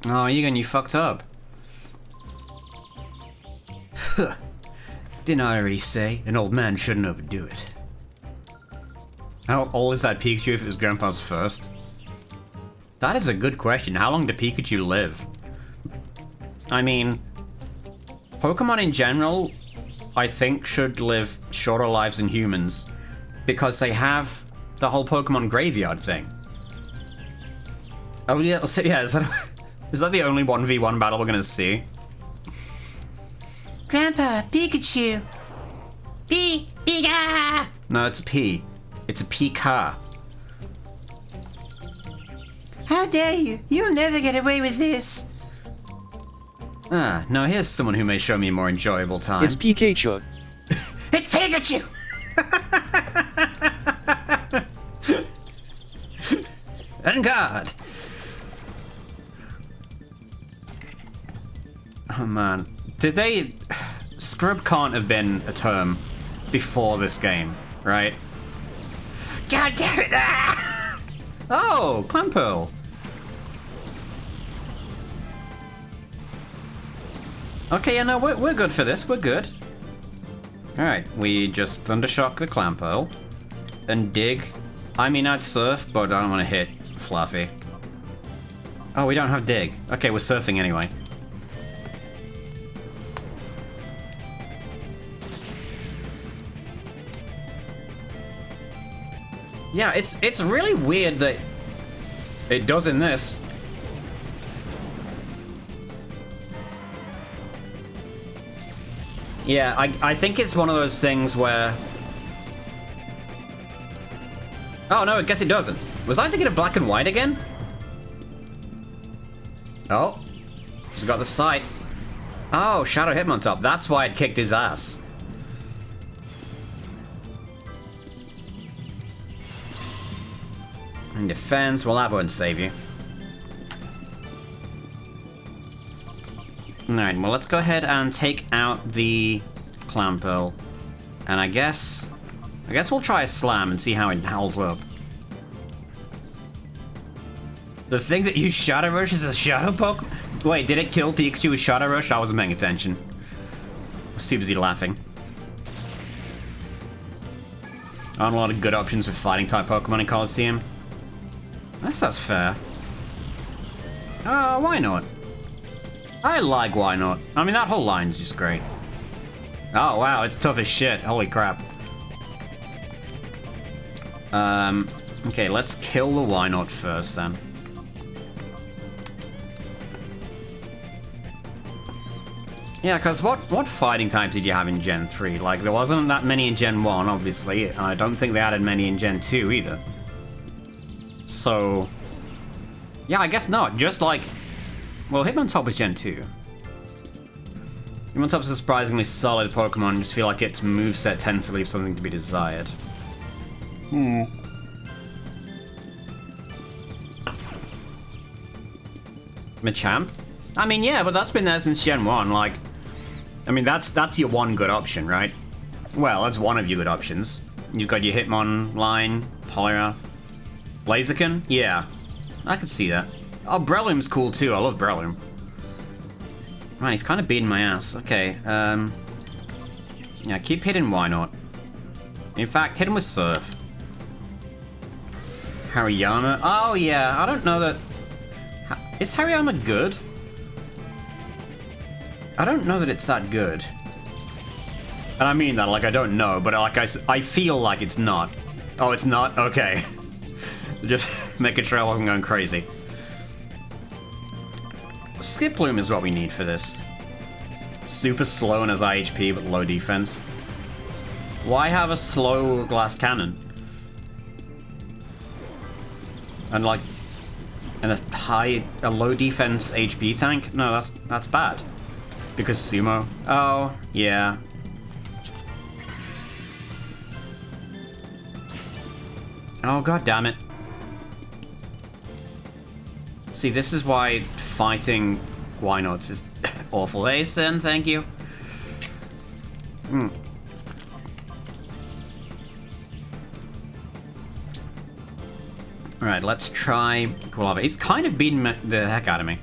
Oh, Egan, you fucked up. didn't I already say an old man shouldn't overdo it? How old is that Pikachu if it was Grandpa's first? That is a good question. How long did Pikachu live? I mean, Pokemon in general, I think, should live shorter lives than humans because they have the whole Pokemon graveyard thing. Oh yeah, so yeah, is that the only 1v1 battle we're gonna see? Grandpa, Pikachu. Pika! No, it's a P. It's a Pika. How dare you? You'll never get away with this. Ah, now here's someone who may show me a more enjoyable time. It's Pikachu. It's Pikachu! And God! Oh man. Did they... Scrub can't have been a term before this game, right? God damn it! Ah! Oh, Clampearl. Okay, yeah, no, we're good for this. We're good. Alright, we just Thundershock the Clampearl. And dig. I mean, I'd surf, but I don't want to hit Fluffy. Oh, we don't have dig. Okay, we're surfing anyway. Yeah, it's really weird that it does in this. Yeah, I think it's one of those things where... Oh no, I guess it doesn't. Was I thinking of black and white again? Oh, she's got the sight. Oh, Shadow Hitmontop, that's why it kicked his ass. In defense, well, that won't save you. Alright, well, let's go ahead and take out the Clampearl. And I guess we'll try a Slam and see how it holds up. The thing that used Shadow Rush is a Shadow Pokemon? Wait, did it kill Pikachu with Shadow Rush? I wasn't paying attention. I was too busy laughing. Aren't a lot of good options with fighting type Pokemon in Colosseum. I guess that's fair. Why not? I like why not. I mean, that whole line's just great. Oh, wow, it's tough as shit. Holy crap. Okay, let's kill the why not first, then. Yeah, because what fighting types did you have in Gen 3? Like, there wasn't that many in Gen 1, obviously. I don't think they added many in Gen 2, either. So... yeah, I guess not. Just like... well, Hitmontop was Gen 2. Hitmontop's a surprisingly solid Pokemon. I just feel like its moveset tends to leave something to be desired. Machamp? I mean, yeah, but that's been there since Gen 1, like... I mean, that's your one good option, right? Well, that's one of your good options. You've got your Hitmonline, Poliwrath... Blaziken? Yeah. I could see that. Oh, Breloom's cool too, I love Breloom. Man, he's kind of beating my ass. Okay, yeah, keep hitting why not. In fact, hit him with Surf. Hariyama? Oh yeah, I don't know that... is Hariyama good? I don't know that it's that good. And I mean that, like, I don't know, but like I feel like it's not. Oh, it's not? Okay. Just making sure I wasn't going crazy. Skiploom is what we need for this. Super slow and has IHP but low defense. Why have a slow glass cannon? And like... and a low defense HP tank? No, that's bad. Because Sumo. Oh, yeah. Oh, god damn it. See, this is why fighting why nots is awful. Hey, Sen, thank you. Alright, let's try Quilava. He's kind of beating the heck out of me.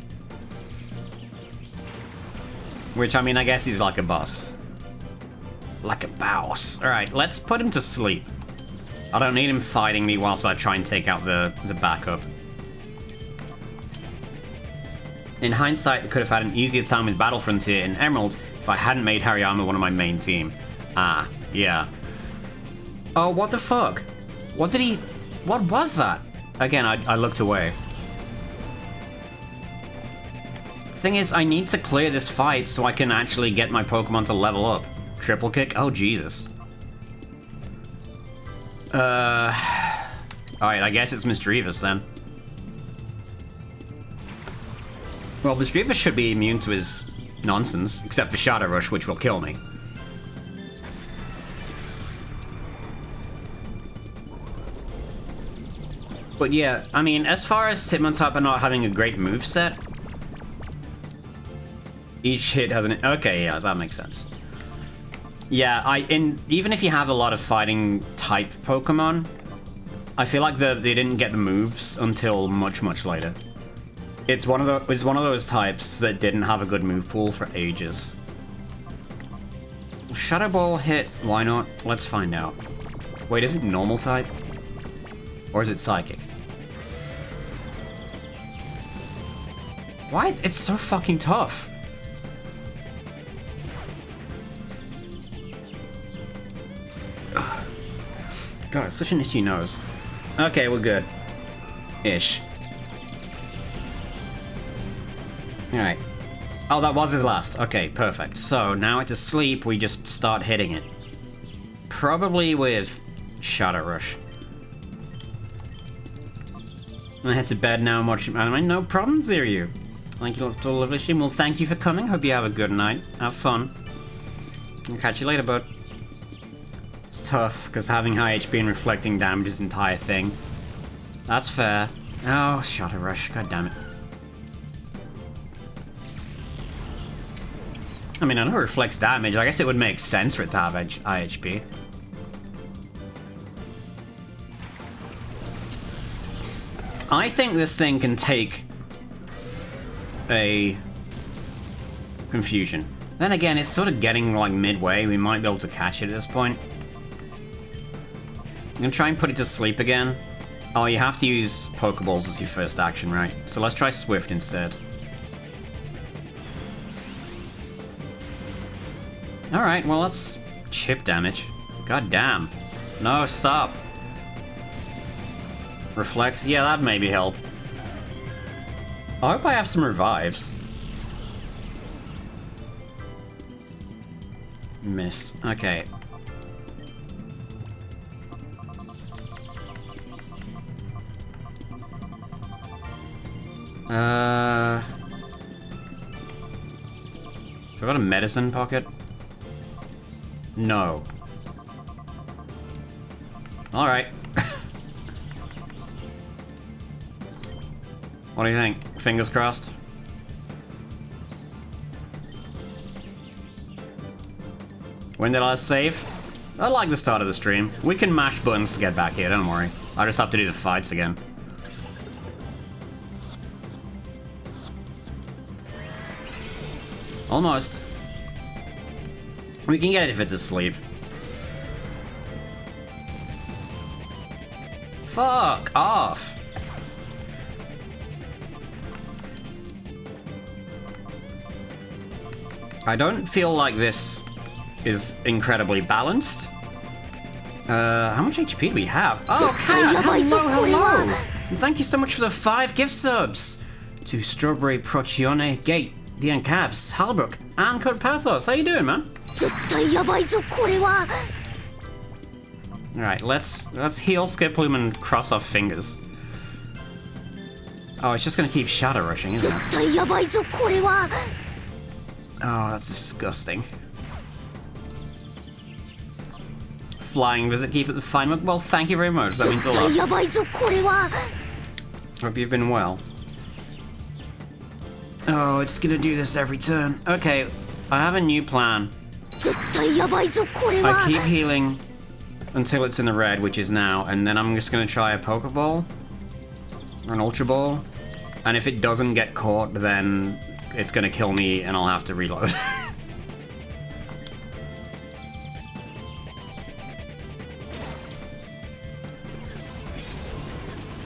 Which, I mean, I guess he's like a boss. Like a boss. Alright, let's put him to sleep. I don't need him fighting me whilst I try and take out the backup. In hindsight, I could have had an easier time with Battle Frontier and Emerald if I hadn't made Hariyama one of my main team. Ah, yeah. Oh, what the fuck? What was that? Again, I looked away. Thing is, I need to clear this fight so I can actually get my Pokemon to level up. Triple kick? Oh, Jesus. Alright, I guess it's Misdreavus then. Well, Misdreavus should be immune to his nonsense, except for Shadow Rush, which will kill me. But yeah, I mean, as far as Hitmontop not having a great moveset, each hit has an... Okay, yeah, that makes sense. Yeah, even if you have a lot of fighting type Pokemon, I feel like they didn't get the moves until much, much later. It's one of those types that didn't have a good move pool for ages. Shadow Ball hit, why not? Let's find out. Wait, is it normal type? Or is it psychic? Why? It's so fucking tough. God, it's such an itchy nose. Okay, we're good. Ish. Alright. Oh, that was his last. Okay, perfect. So, now it's asleep, we just start hitting it. Probably with Shadow Rush. I head to bed now and watch anime. No problem, Ziryu. Thank you to lovely stream. Well, thank you for coming. Hope you have a good night. Have fun. I'll catch you later, bud. It's tough, because having high HP and reflecting damage is an entire thing. That's fair. Oh, Shadow Rush. God damn it. I mean, I know it reflects damage. I guess it would make sense for it to have high HP. I think this thing can take a confusion. Then again, it's sort of getting like midway. We might be able to catch it at this point. I'm gonna try and put it to sleep again. Oh, you have to use Pokeballs as your first action, right? So let's try Swift instead. Alright, well, that's chip damage. God damn. No, stop. Reflect? Yeah, that'd maybe help. I hope I have some revives. Miss. Okay. Have I got a medicine pocket? No. Alright. What do you think? Fingers crossed? When did I save? I like the start of the stream. We can mash buttons to get back here, don't worry. I just have to do the fights again. Almost. We can get it if it's asleep. Fuck off. I don't feel like this is incredibly balanced. How much HP do we have? Oh, Cat! Hello, hello! And thank you so much for the 5 gift subs! To Strawberry Procione, Gate, Dian Cabs, Halbrook, and Code Pathos. How you doing, man? Alright, let's heal, skip plume, and cross our fingers. Oh, it's just gonna keep shadow rushing, isn't it? Oh, that's disgusting. Flying visit, keep it the fine. Well, thank you very much. That means a lot. Hope you've been well. Oh, it's gonna do this every turn. Okay, I have a new plan. I keep healing until it's in the red, which is now, and then I'm just gonna try a Pokeball or an Ultra Ball, and if it doesn't get caught, then it's gonna kill me and I'll have to reload.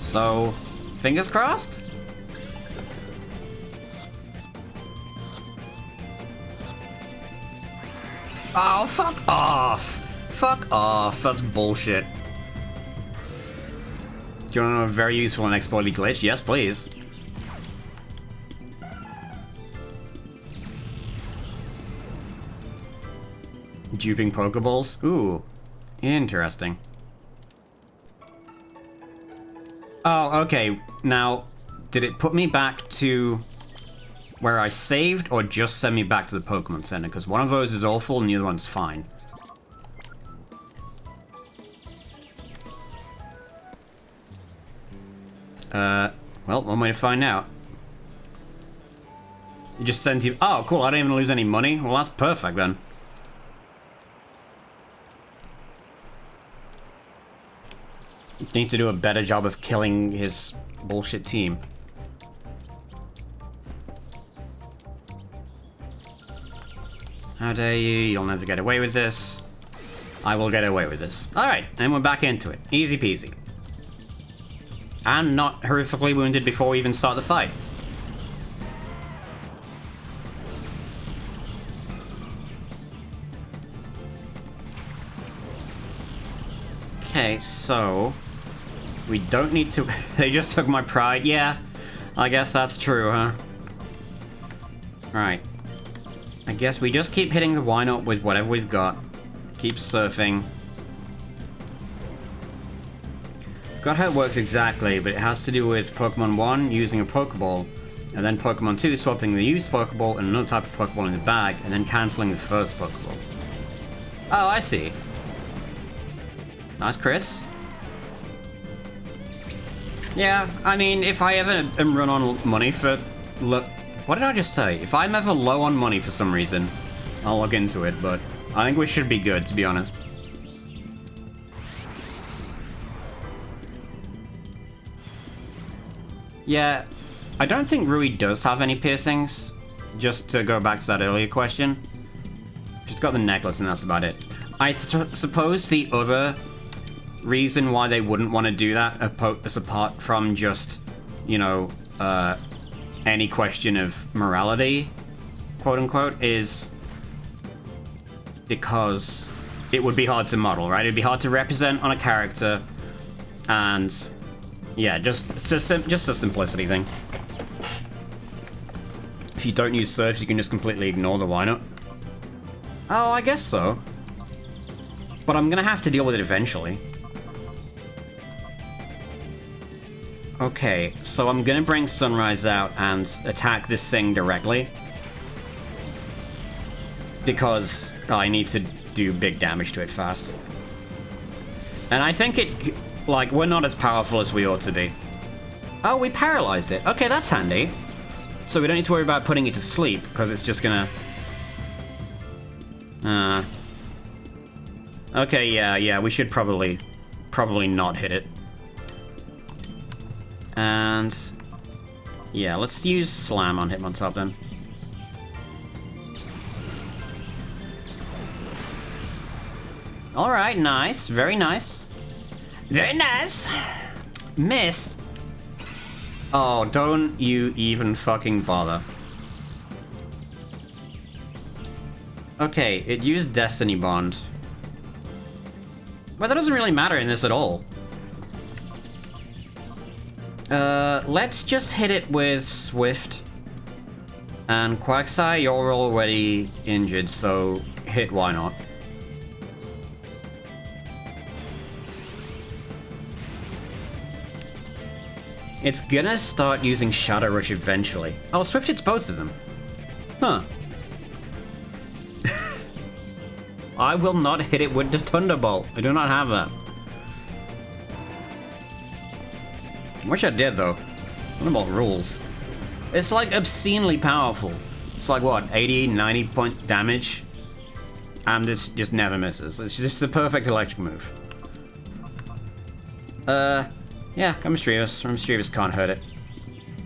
So, fingers crossed? Oh, fuck off! Fuck off, that's bullshit. Do you want to know a very useful and exploited glitch? Yes, please. Duping Pokeballs? Ooh, interesting. Oh, okay. Now, did it put me back to where I saved, or just send me back to the Pokemon Center? Because one of those is awful and the other one's fine. Well, one way to find out. It just sends you... Oh, cool, I didn't even lose any money. Well, that's perfect, then. You need to do a better job of killing his bullshit team. How dare you? You'll never get away with this. I will get away with this. Alright, and we're back into it. Easy peasy. And not horrifically wounded before we even start the fight. Okay, so... we don't need to... They just took my pride. Yeah, I guess that's true, huh? Right. I guess we just keep hitting the Why-Not with whatever we've got. Keep surfing. Forgot how it works exactly, but it has to do with Pokemon 1 using a Pokeball, and then Pokemon 2 swapping the used Pokeball and another type of Pokeball in the bag, and then cancelling the first Pokeball. Oh, I see. Nice, Chris. Yeah, I mean, if I ever am run on money for... What did I just say? If I'm ever low on money for some reason, I'll look into it, but I think we should be good, to be honest. Yeah, I don't think Rui does have any piercings. Just to go back to that earlier question. She's got the necklace and that's about it. I suppose the other reason why they wouldn't want to do that, apart from just, you know, any question of morality, quote unquote, is because it would be hard to model, right? It'd be hard to represent on a character, and yeah, just a simplicity thing. If you don't use Surf, you can just completely ignore the Why-Not. Oh, I guess so. But I'm gonna have to deal with it eventually. Okay, so I'm gonna bring Sunrise out and attack this thing directly. Because I need to do big damage to it fast. And I think it... like, we're not as powerful as we ought to be. Oh, we paralyzed it. Okay, that's handy. So we don't need to worry about putting it to sleep, because it's just gonna... Okay, yeah, we should probably not hit it. And... yeah, let's use Slam on Hitmontop then. Alright, nice. Very nice. Very nice! Missed! Oh, don't you even fucking bother. Okay, it used Destiny Bond. But that doesn't really matter in this at all. Let's just hit it with Swift. And Quagsire, you're already injured, so hit Why-Not. It's gonna start using Shadow Rush eventually. Oh, Swift hits both of them. Huh. I will not hit it with the Thunderbolt. I do not have that. Wish I did, though. Thunderbolt rules. It's like obscenely powerful. It's like, what, 80, 90 point damage? And it just never misses. It's just the perfect electric move. Yeah, come Mischievous. Mischievous can't hurt it.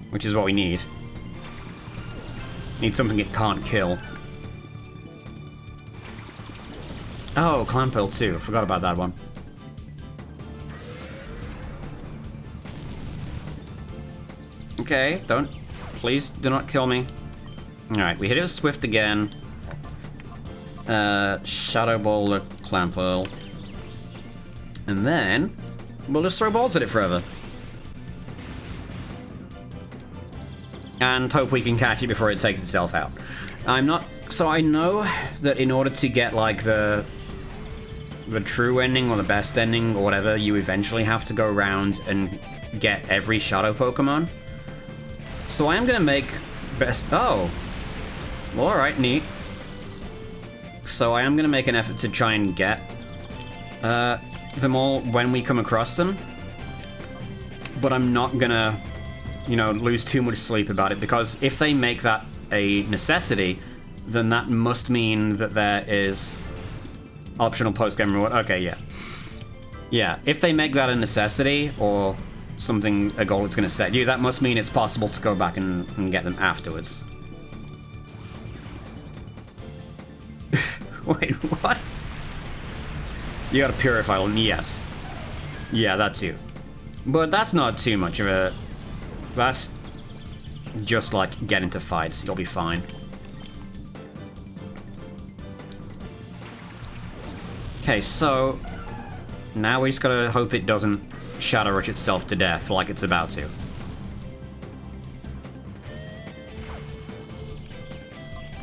Which is what we need. Need something it can't kill. Oh, Clampill too. Forgot about that one. Okay, don't. Please do not kill me. Alright, we hit it with Swift again. Shadow Ball the Clamperl. And then we'll just throw balls at it forever. And hope we can catch it before it takes itself out. So I know that in order to get like the true ending or the best ending or whatever, you eventually have to go around and get every Shadow Pokemon. So I am gonna make best. Oh, well, all right, neat. So I am gonna make an effort to try and get them all when we come across them. But I'm not gonna, you know, lose too much sleep about it, because if they make that a necessity, then that must mean that there is optional post-game reward. Okay, yeah. Yeah, if they make that a necessity or something, a goal it's going to set you, that must mean it's possible to go back and get them afterwards. Wait, what? You gotta purify them, yes. Yeah, that's you. But that's not too much of a... That's just like get into fights, you'll be fine. Okay, so now we just gotta hope it doesn't Shadow Rush itself to death like it's about to.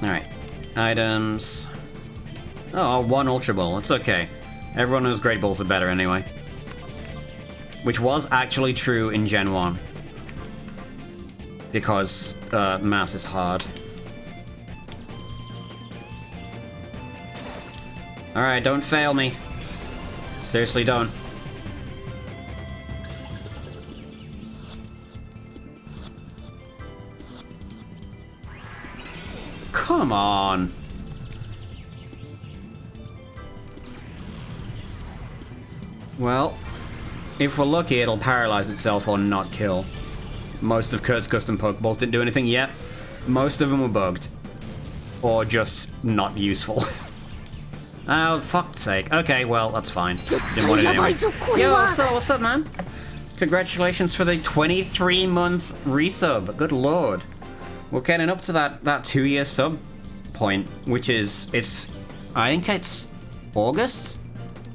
Alright. Items. Oh, one Ultra Ball. It's okay. Everyone knows Great Balls are better anyway. Which was actually true in Gen 1. Because math is hard. Alright, don't fail me. Seriously, don't. Come on. Well, if we're lucky, it'll paralyze itself or not kill. Most of Kurt's custom Pokeballs didn't do anything yet. Most of them were bugged. Or just not useful. Oh, fuck's sake. Okay, well, that's fine. Didn't want it anyway. Yo, what's up, man? Congratulations for the 23-month resub. Good lord. We're getting up to that 2-year sub point, which is, I think it's August?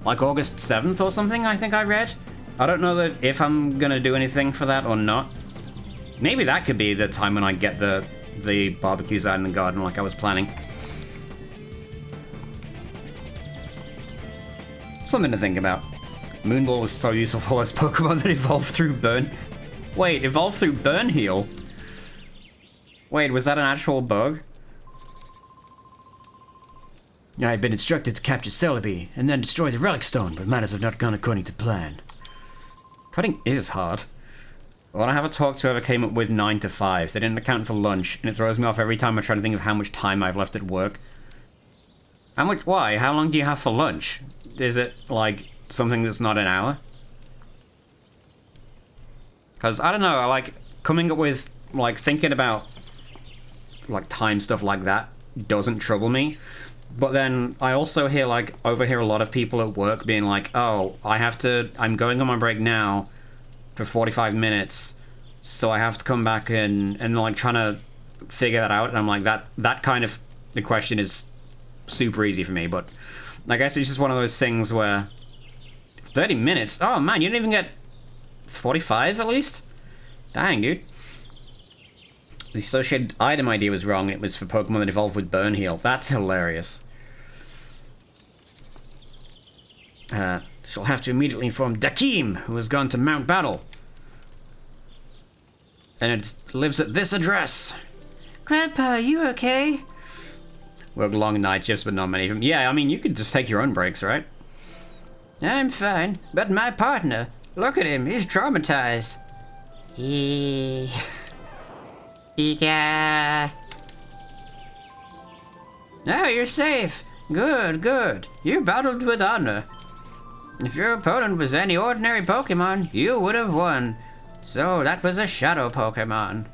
Like August 7th or something, I think I read. I don't know that if I'm gonna do anything for that or not. Maybe that could be the time when I get the barbecues out in the garden like I was planning. Something to think about. Moonball was so useful for those Pokemon that evolved through Burn... Wait, evolved through Burn Heal? Wait, was that an actual bug? I had been instructed to capture Celebi and then destroy the Relic Stone, but matters have not gone according to plan. Cutting is hard. I want to have a talk to whoever came up with 9 to 5. They didn't account for lunch, and it throws me off every time I try to think of how much time I've left at work. How much? Why? How long do you have for lunch? Is it, like, something that's not an hour? Because, I don't know, I like, coming up with, like, thinking about, like, time stuff like that doesn't trouble me. But then I also hear, like, overhear a lot of people at work being like, oh, I'm going on my break now for 45 minutes, so I have to come back and like, trying to figure that out. And I'm like, that kind of, the question is super easy for me, but I guess it's just one of those things where 30 minutes? Oh man, you didn't even get 45 at least? Dang, dude. The associated item ID was wrong, and it was for Pokemon that evolved with Burn Heal. That's hilarious. She'll have to immediately inform Dakeem, who has gone to Mount Battle. And it lives at this address. Grandpa, are you okay? Work long night shifts, but not many of them. Yeah, I mean, you could just take your own breaks, right? I'm fine, but my partner, look at him, he's traumatized. Yeah. Now you're safe. Good, good. You battled with honor. If your opponent was any ordinary Pokemon, you would have won. So that was a Shadow Pokemon.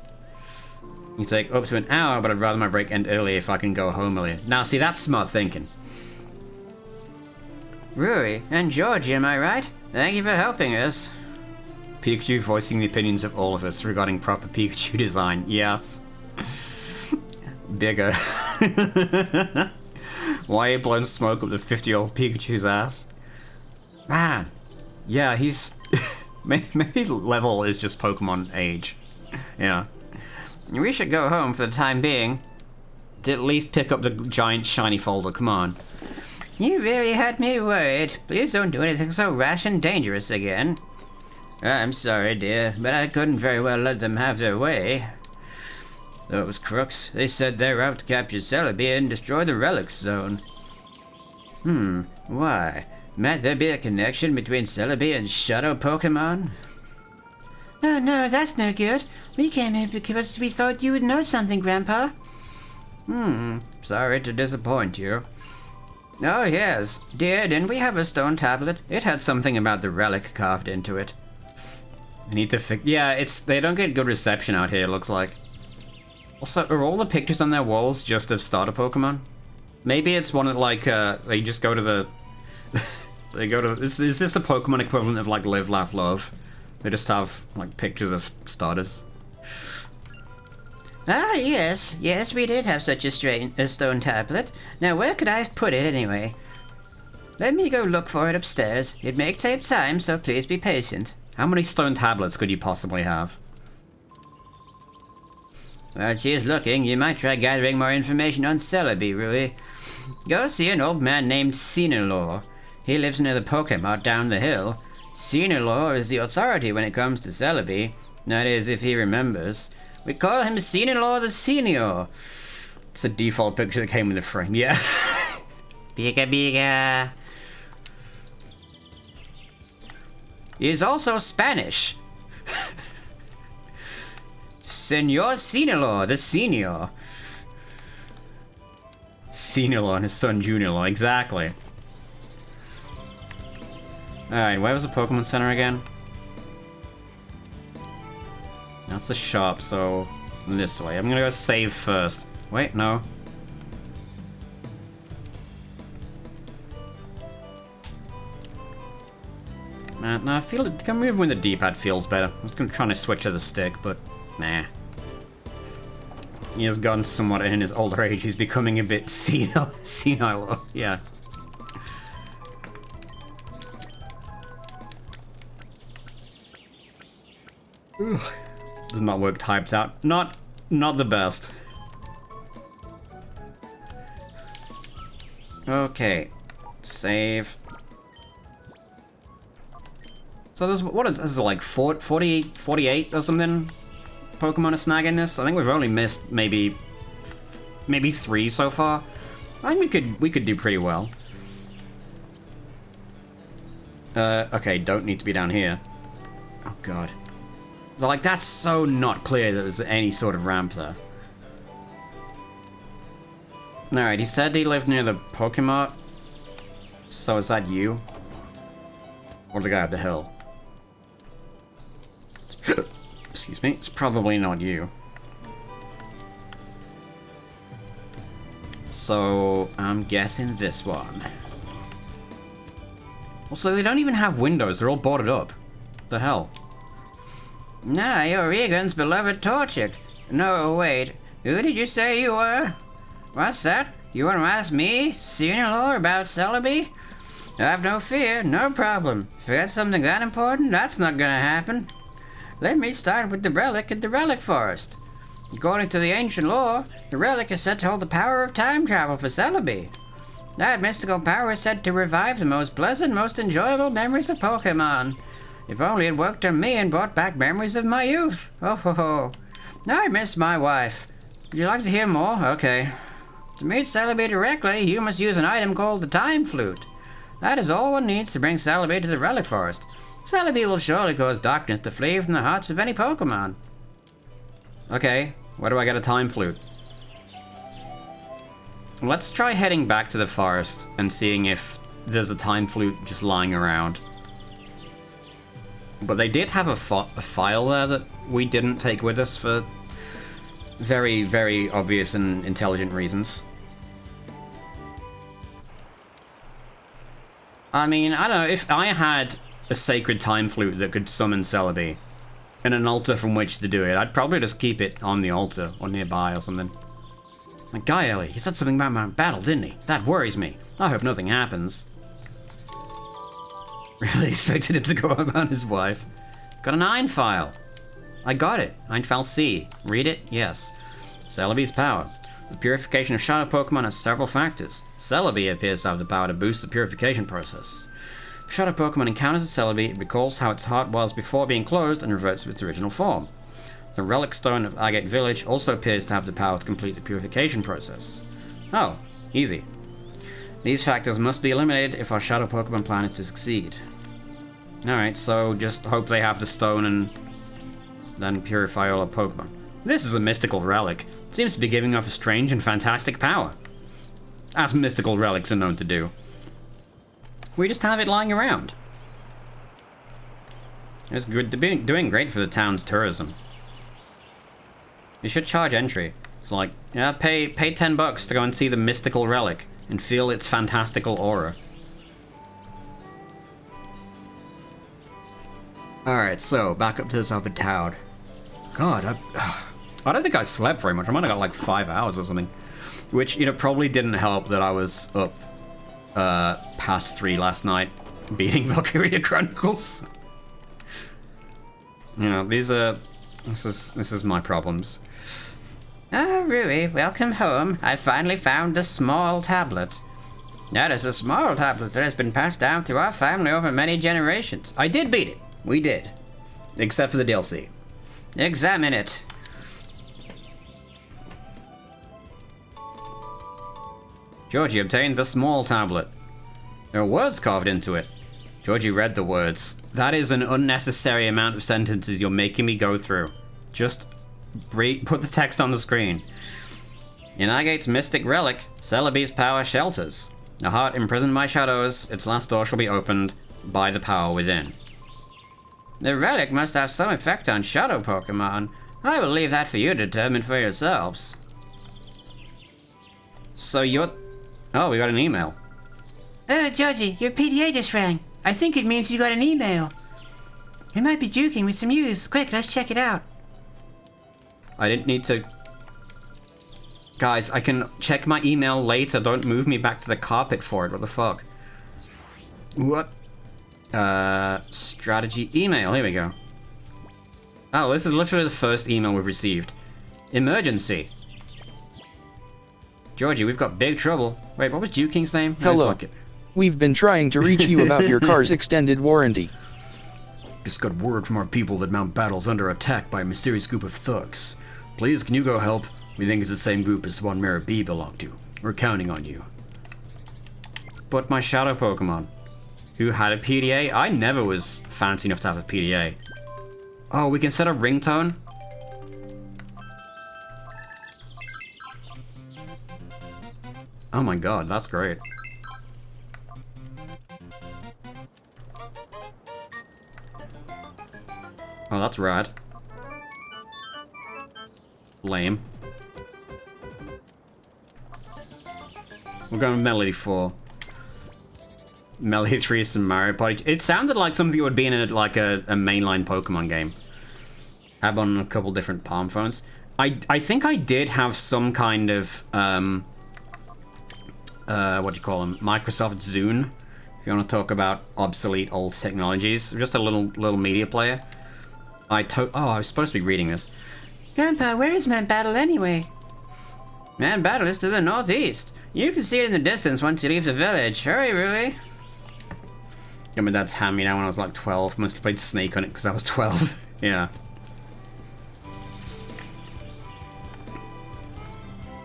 You take up to an hour, but I'd rather my break end early if I can go home earlier. Now, see, that's smart thinking. Ruri and Georgie, am I right? Thank you for helping us. Pikachu voicing the opinions of all of us regarding proper Pikachu design. Yes. Bigger. Why are you blowing smoke up the 50-year-old Pikachu's ass? Man. Yeah, he's... maybe level is just Pokemon age. Yeah. We should go home for the time being. To at least pick up the giant shiny folder, come on. You really had me worried. Please don't do anything so rash and dangerous again. I'm sorry, dear, but I couldn't very well let them have their way. Those crooks, they said they were out to capture Celebi and destroy the Relic Stone. Why? Might there be a connection between Celebi and Shadow Pokémon? Oh no, that's no good. We came here because we thought you would know something, Grandpa. Sorry to disappoint you. Oh yes, dear, didn't we have a stone tablet? It had something about the relic carved into it. I need to fix... Yeah, they don't get good reception out here, it looks like. Also, are all the pictures on their walls just of starter Pokemon? Maybe it's one of, like, they just go to the... they go to... Is this the Pokemon equivalent of, like, Live, Laugh, Love? They just have, like, pictures of starters. Ah, yes, we did have such a stone tablet. Now, where could I have put it, anyway? Let me go look for it upstairs. It may take time, so please be patient. How many stone tablets could you possibly have? While she is looking, you might try gathering more information on Celebi, Rui. Go see an old man named Sinalor. He lives near the Pokemart down the hill. Sinalor is the authority when it comes to Celebi. That is, if he remembers. We call him Sinalor the Senior. It's a default picture that came with the frame, yeah. Pika. He is also Spanish. Senor Sinalor the Senior. Sinalor and his son Junior, exactly. Alright, where was the Pokemon Center again? That's the shop, so this way. I'm gonna go save first. Wait, no. No, I feel it. Can move when the D-pad feels better. I was gonna try to switch to the stick, but nah. He has gotten somewhat in his older age. He's becoming a bit senile. Yeah. Ugh. Does not work typed out. Not the best. Okay. Save. So there's, what is this, like 48 or something? Pokemon are snagging this? I think we've only missed maybe 3 so far. I think we could do pretty well. Okay, don't need to be down here. Oh god. Like, that's so not clear that there's any sort of ramp there. Alright, he said he lived near the Pokemart. So is that you? Or the guy up the hill? Excuse me, it's probably not you. So, I'm guessing this one. Also, they don't even have windows, they're all boarded up. The hell? Nah, you're Egan's beloved Torchic. No, wait. Who did you say you were? What's that? You want to ask me, Sinalor, about Celebi? Have no fear, no problem. If that's something that important, that's not gonna happen. Let me start with the relic in the Relic Forest. According to the ancient lore, the relic is said to hold the power of time travel for Celebi. That mystical power is said to revive the most pleasant, most enjoyable memories of Pokémon. If only it worked on me and brought back memories of my youth. Oh ho ho. I miss my wife. Would you like to hear more? Okay. To meet Celebi directly, you must use an item called the Time Flute. That is all one needs to bring Celebi to the Relic Forest. Celebi will surely cause darkness to flee from the hearts of any Pokemon. Okay, where do I get a Time Flute? Let's try heading back to the forest and seeing if there's a Time Flute just lying around. But they did have a file there that we didn't take with us for very, very obvious and intelligent reasons. I mean, I don't know, if I had a sacred time flute that could summon Celebi, and an altar from which to do it, I'd probably just keep it on the altar or nearby or something. My guy, Ellie, he said something about Mount Battle, didn't he? That worries me. I hope nothing happens. Really expected him to go about his wife. Got an iron file. I got it. Iron file C. Read it? Yes. Celebi's power. The purification of shadow Pokemon has several factors. Celebi appears to have the power to boost the purification process. If shadow Pokemon encounters a Celebi, it recalls how its heart was before being closed and reverts to its original form. The Relic Stone of Agate Village also appears to have the power to complete the purification process. Oh, easy. These factors must be eliminated if our shadow Pokemon plan is to succeed. Alright, so just hope they have the stone and then purify all our Pokemon. This is a mystical relic. It seems to be giving off a strange and fantastic power. As mystical relics are known to do. We just have it lying around. It's good to be doing great for the town's tourism. You should charge entry. It's like, yeah, pay $10 to go and see the mystical relic and feel its fantastical aura. Alright, so back up to the top of town. God, I don't think I slept very much. I might have got like 5 hours or something. Which, you know, probably didn't help that I was up past 3 last night beating Valkyria Chronicles. You know, this is my problems. Ah, Rui, welcome home. I finally found the small tablet. That is a small tablet that has been passed down to our family over many generations. I did beat it. We did. Except for the DLC. Examine it. Georgie obtained the small tablet. There are words carved into it. Georgie read the words. That is an unnecessary amount of sentences you're making me go through. Just put the text on the screen. In Agate's mystic relic, Celebi's power shelters. A heart imprisoned by shadows, its last door shall be opened by the power within. The relic must have some effect on shadow Pokemon. I will leave that for you to determine for yourselves. So you're... Oh, we got an email. Georgie, your PDA just rang. I think it means you got an email. It might be juking with some news. Quick, let's check it out. I didn't need to... Guys, I can check my email later. Don't move me back to the carpet for it. What the fuck? What? Strategy email. Here we go. Oh, this is literally the first email we've received. Emergency. Georgie, we've got big trouble. Wait, what was Juking's name? Hello. We've been trying to reach you about your car's extended warranty. Just got word from our people that Mount Battle's under attack by a mysterious group of thugs. Please, can you go help? We think it's the same group as one Mara B belonged to. We're counting on you. But my shadow Pokemon, who had a PDA? I never was fancy enough to have a PDA. Oh, we can set a ringtone? Oh my god, that's great. Oh, that's rad. Lame. We're going with Melody 4. Melody 3 is some Mario Party. It sounded like something that would be in a mainline Pokemon game. I have on a couple different Palm phones. I think I did have some kind of what do you call them? Microsoft Zune. If you want to talk about obsolete old technologies, just a little media player. I was supposed to be reading this. Grandpa, where is Mount Battle anyway? Mount Battle is to the northeast. You can see it in the distance once you leave the village. Hurry, Rui. Got my dad's hand me down when I was like 12. Must have played Snake on it because I was 12. Yeah.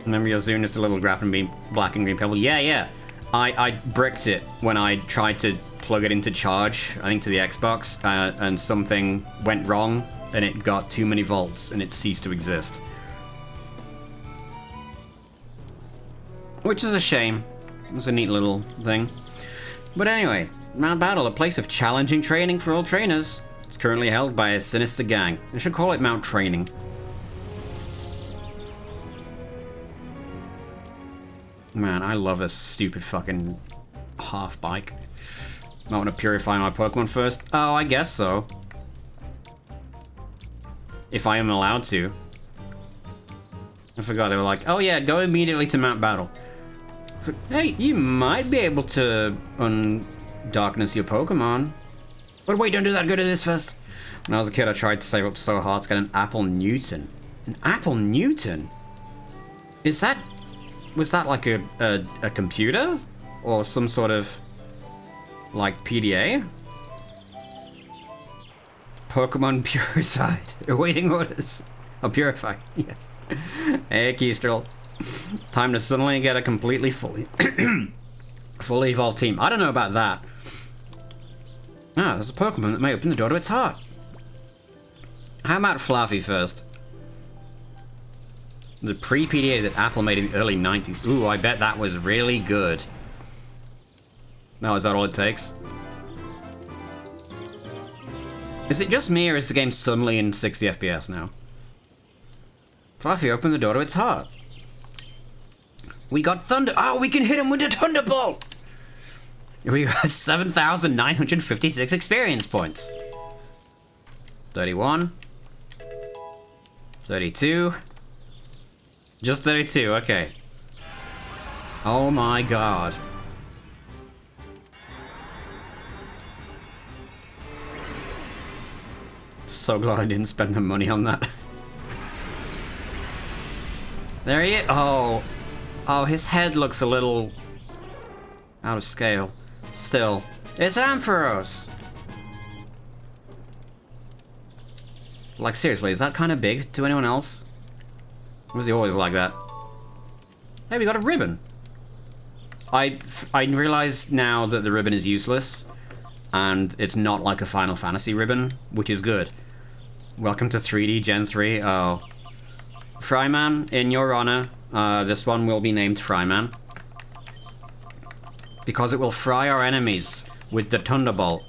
Remember your Zune is a little graph and being black and green pebble? Yeah. I bricked it when I tried to plug it into charge, I think to the Xbox, and something went wrong and it got too many volts and it ceased to exist. Which is a shame. It's a neat little thing. But anyway, Mount Battle, a place of challenging training for all trainers. It's currently held by a sinister gang. I should call it Mount Training. Man, I love this stupid fucking half bike. Might want to purify my Pokemon first. Oh, I guess so. If I am allowed to. I forgot they were like, oh yeah, go immediately to Mount Battle. So, hey, you might be able to undarkness your Pokemon. But wait, don't do that, go to this first. When I was a kid, I tried to save up so hard to get an Apple Newton. An Apple Newton? Was that like a computer? Or some sort of, like, PDA? Pokemon Purified. Awaiting orders. Oh, Purified, yes. Hey, Kestrel. Time to suddenly get a completely fully evolved team. I don't know about that. Ah, there's a Pokemon that may open the door to its heart. How about Fluffy first? The pre-PDA that Apple made in the early 90s. Ooh, I bet that was really good. Now, is that all it takes? Is it just me, or is the game suddenly in 60 FPS now? Fluffy opened the door to its heart. We got Thunder. Oh, we can hit him with a Thunderbolt! We got 7,956 experience points. 31. 32. Just 32, okay. Oh my god. So glad I didn't spend the money on that. There he is. Oh. Oh, his head looks a little out of scale. Still. It's Ampharos! Like, seriously, is that kind of big to anyone else? Or was he always like that? Hey, we got a ribbon! I realize now that the ribbon is useless, and it's not like a Final Fantasy ribbon, which is good. Welcome to 3D Gen 3. Oh. Fryman, in your honor, this one will be named Fryman. Because it will fry our enemies with the Thunderbolt.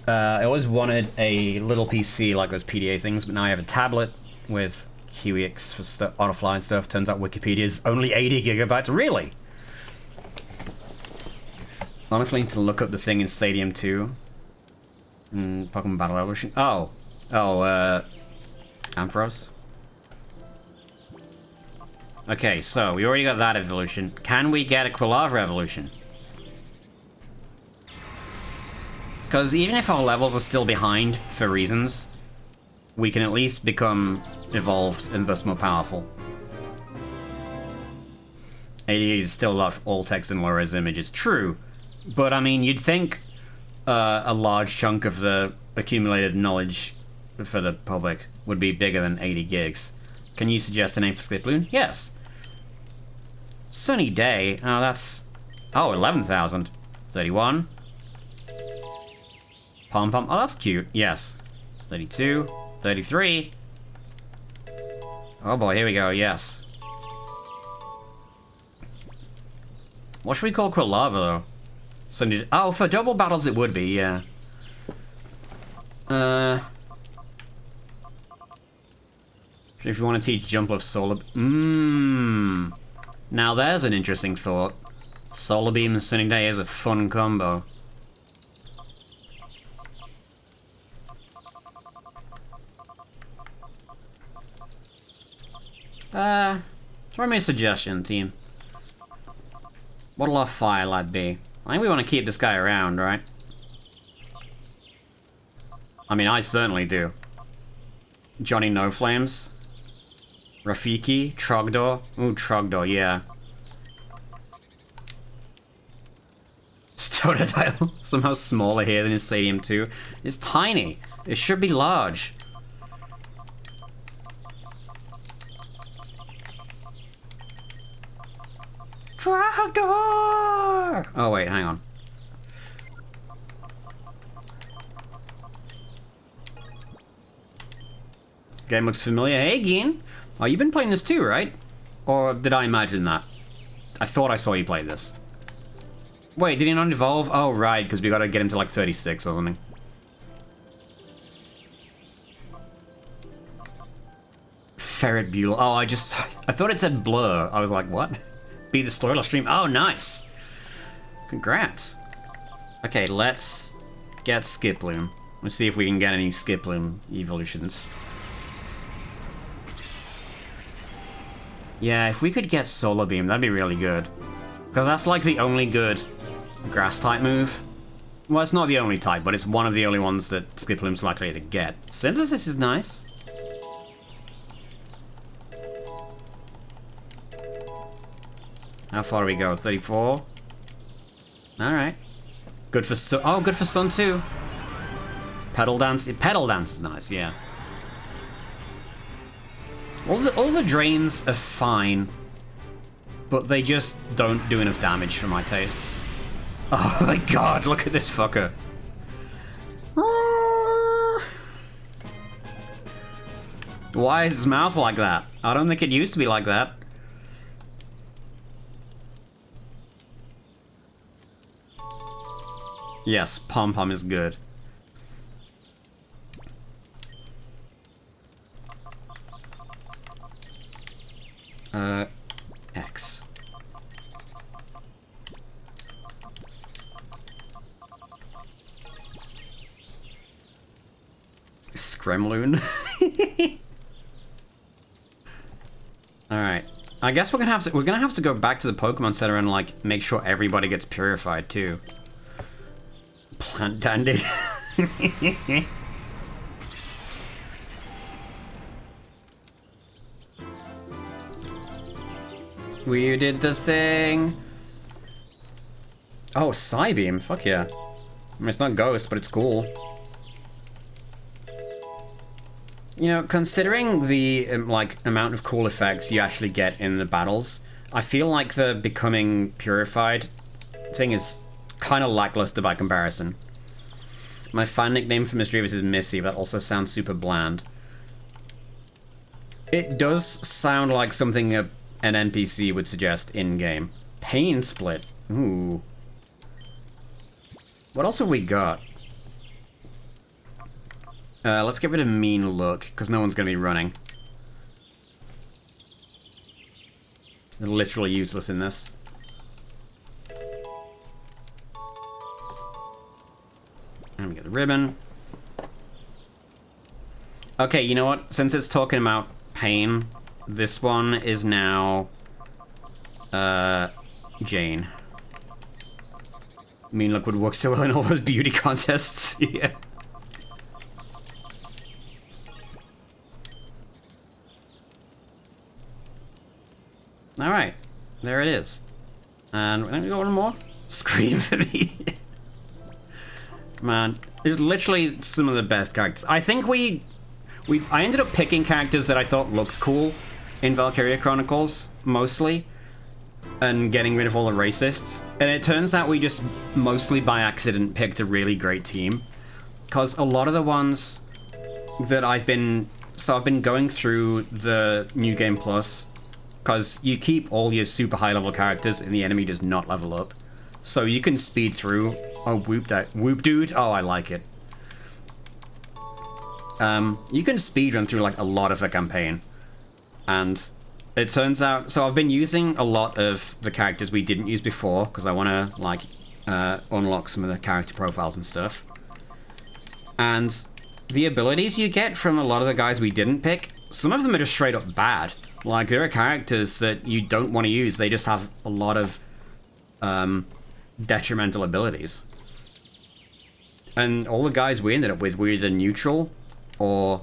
I always wanted a little PC like those PDA things, but now I have a tablet with QEX for on-fly and stuff. Turns out Wikipedia is only 80 gigabytes. Really? Honestly, I need to look up the thing in Stadium 2. Pokemon Battle Evolution. Oh. Oh, Ampharos. Okay, so we already got that evolution. Can we get a Quilava evolution? Because even if our levels are still behind for reasons, we can at least become evolved and thus more powerful. 80 is still a lot of all text and low-res images. True, but I mean, you'd think a large chunk of the accumulated knowledge for the public would be bigger than 80 gigs. Can you suggest a name for Skiploon? Yes. Sunny Day. Oh, that's... Oh, 11,000. 31. Pom Pom. Oh, that's cute. Yes. 32. 33. Oh boy, here we go. Yes. What should we call Quilava, though? Sunny Day. Oh, for double battles it would be, yeah. If you want to teach Jump of Solar... Now there's an interesting thought. Solar Beam and Sunny Day is a fun combo. Throw me a suggestion, team. What'll our fire lad be? I think we want to keep this guy around, right? I mean, I certainly do. Johnny No Flames. Rafiki, Trogdor. Ooh, Trogdor, yeah. Totodile, somehow smaller here than in Stadium 2. It's tiny. It should be large. Trogdor! Oh, wait, hang on. Game looks familiar. Hey, Gin. Oh, you've been playing this too, right? Or did I imagine that? I thought I saw you play this. Wait, did he not evolve? Oh, right, because we gotta get him to like 36 or something. Ferret Buell. Oh, I thought it said Blur. I was like, what? Be the Storyler stream. Oh, nice. Congrats. Okay, let's get Skiploom. Let's see if we can get any Skiploom evolutions. Yeah, if we could get Solar Beam, that'd be really good. Because that's like the only good grass type move. Well, it's not the only type, but it's one of the only ones that Skiploom's likely to get. Synthesis is nice. How far do we go? 34? Alright. Good for Sun. Oh, good for Sun too. Pedal Dance. Pedal Dance is nice, yeah. All the drains are fine, but they just don't do enough damage for my tastes. Oh my god, look at this fucker. Why is his mouth like that? I don't think it used to be like that. Yes, Pom Pom is good. X. Scremloon. Alright. I guess we're gonna have to go back to the Pokemon Center and like make sure everybody gets purified too. Plant Dandy. We did the thing. Oh, Psybeam. Fuck yeah. I mean, it's not Ghost, but it's cool. You know, considering the like amount of cool effects you actually get in the battles, I feel like the becoming purified thing is kind of lackluster by comparison. My fan nickname for Misdreavus is Missy, but that also sounds super bland. It does sound like something an NPC would suggest in-game. Pain Split. Ooh. What else have we got? Let's get rid of Mean Look, because no one's going to be running. They're literally useless in this. And we get the ribbon. Okay, you know what? Since it's talking about pain, this one is now Jane. Mean Look would work so well in all those beauty contests. Yeah. Alright, there it is. And let me go one more. Scream for me. Man, there's literally some of the best characters. I think I ended up picking characters that I thought looked cool in Valkyria Chronicles, mostly, and getting rid of all the racists. And it turns out we just mostly by accident picked a really great team. Because a lot of the ones that I've been going through the New Game Plus, because you keep all your super high level characters and the enemy does not level up. So you can speed through. Oh, Whoop Dude. Oh, I like it. You can speedrun through like a lot of the campaign. And it turns out, so I've been using a lot of the characters we didn't use before, because I want to like unlock some of the character profiles and stuff. And the abilities you get from a lot of the guys we didn't pick, some of them are just straight up bad. Like, there are characters that you don't want to use, they just have a lot of detrimental abilities. And all the guys we ended up with were either neutral or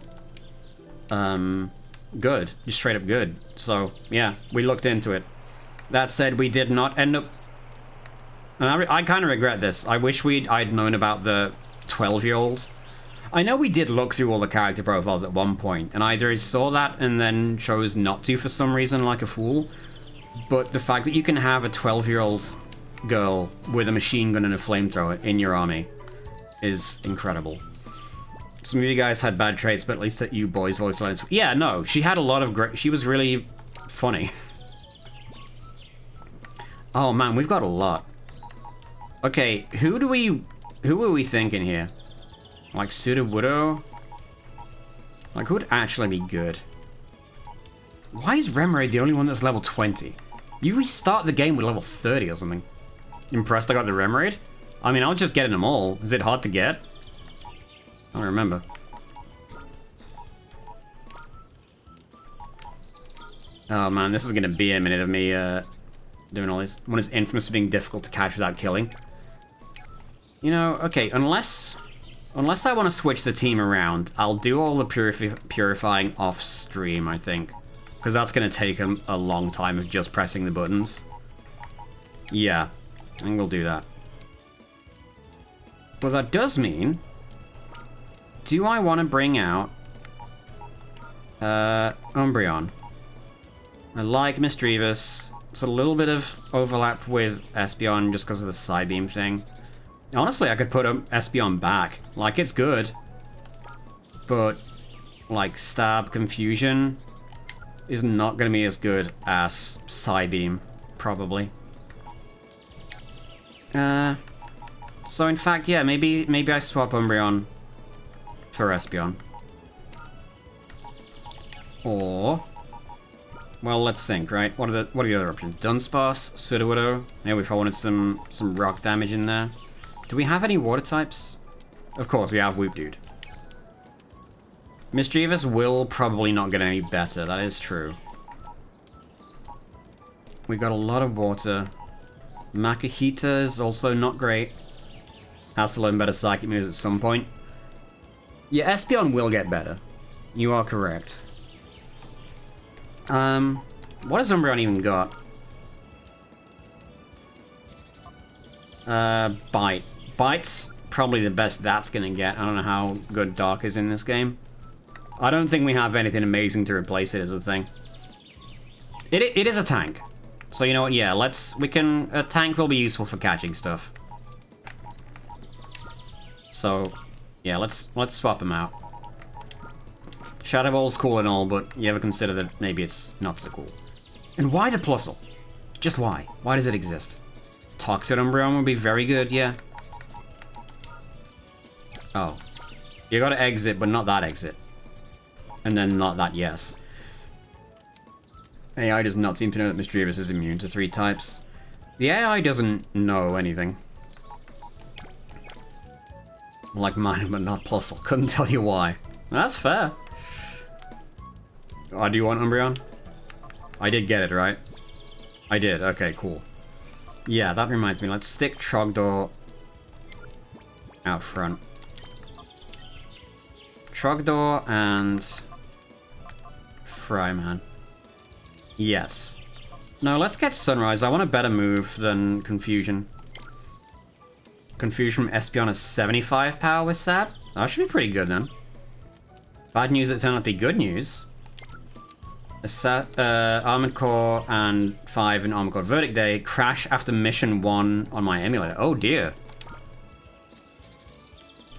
good, just straight up good. So yeah, we looked into it. That said, we did not end up, and I kind of regret this. I wish I'd known about the 12-year-old. I know we did look through all the character profiles at one point, and either saw that and then chose not to for some reason, like a fool. But the fact that you can have a 12-year-old girl with a machine gun and a flamethrower in your army is incredible. Some of you guys had bad traits, but at least at you boys' voice lines. Yeah, no, she had a lot of great. She was really funny. Oh man, we've got a lot. Okay, who are we thinking here? Like Sudowoodo? Like, who would actually be good? Why is Remoraid the only one that's level 20? You restart the game with level 30 or something. Impressed I got the Remoraid? I mean, I was just getting them all. Is it hard to get? I don't remember. Oh man, this is gonna be a minute of me doing all this. One is infamous for being difficult to catch without killing. You know, okay, unless I want to switch the team around, I'll do all the purifying off stream, I think. Because that's gonna take a long time of just pressing the buttons. Yeah, I think we'll do that. But that does mean... Do I want to bring out... Umbreon? I like Misdreavus. It's a little bit of overlap with Espeon just because of the Psybeam thing. Honestly, I could put Espeon back. Like, it's good. But, like, Stab Confusion is not going to be as good as Psybeam, probably. So in fact, yeah, maybe I swap Umbreon for Espeon. Or... Well, let's think, right? What are the other options? Dunsparce, Sudowoodo. Maybe if I wanted some rock damage in there. Do we have any water types? Of course, we have Whoop Dude. Misdreavus will probably not get any better, that is true. We got a lot of water. Makuhita is also not great. Has to learn better psychic moves at some point. Yeah, Espeon will get better. You are correct. What has Umbreon even got? Bite. Bite's probably the best that's gonna get. I don't know how good Dark is in this game. I don't think we have anything amazing to replace it as a thing. It is a tank. So you know what, yeah, a tank will be useful for catching stuff. So, yeah, let's swap them out. Shadow Ball's cool and all, but you ever consider that maybe it's not so cool? And why the Plusle? Just why? Why does it exist? Toxic Umbreon would be very good, yeah. Oh. You gotta exit, but not that exit. And then not that yes. AI does not seem to know that Misdreavus is immune to 3 types. The AI doesn't know anything. Like mine, but not Plusle. Couldn't tell you why. That's fair. Oh, do you want Umbreon? I did get it, right? I did, okay, cool. Yeah, that reminds me, let's stick Trogdor out front. Trogdor and Fryman. Yes. No, let's get Sunrise. I want a better move than Confusion. Confusion from Espeon is 75 power with Sab. That should be pretty good then. Bad news, it turned out to be good news. Armored Core and 5 in Armored Core Verdict Day crash after mission 1 on my emulator. Oh dear.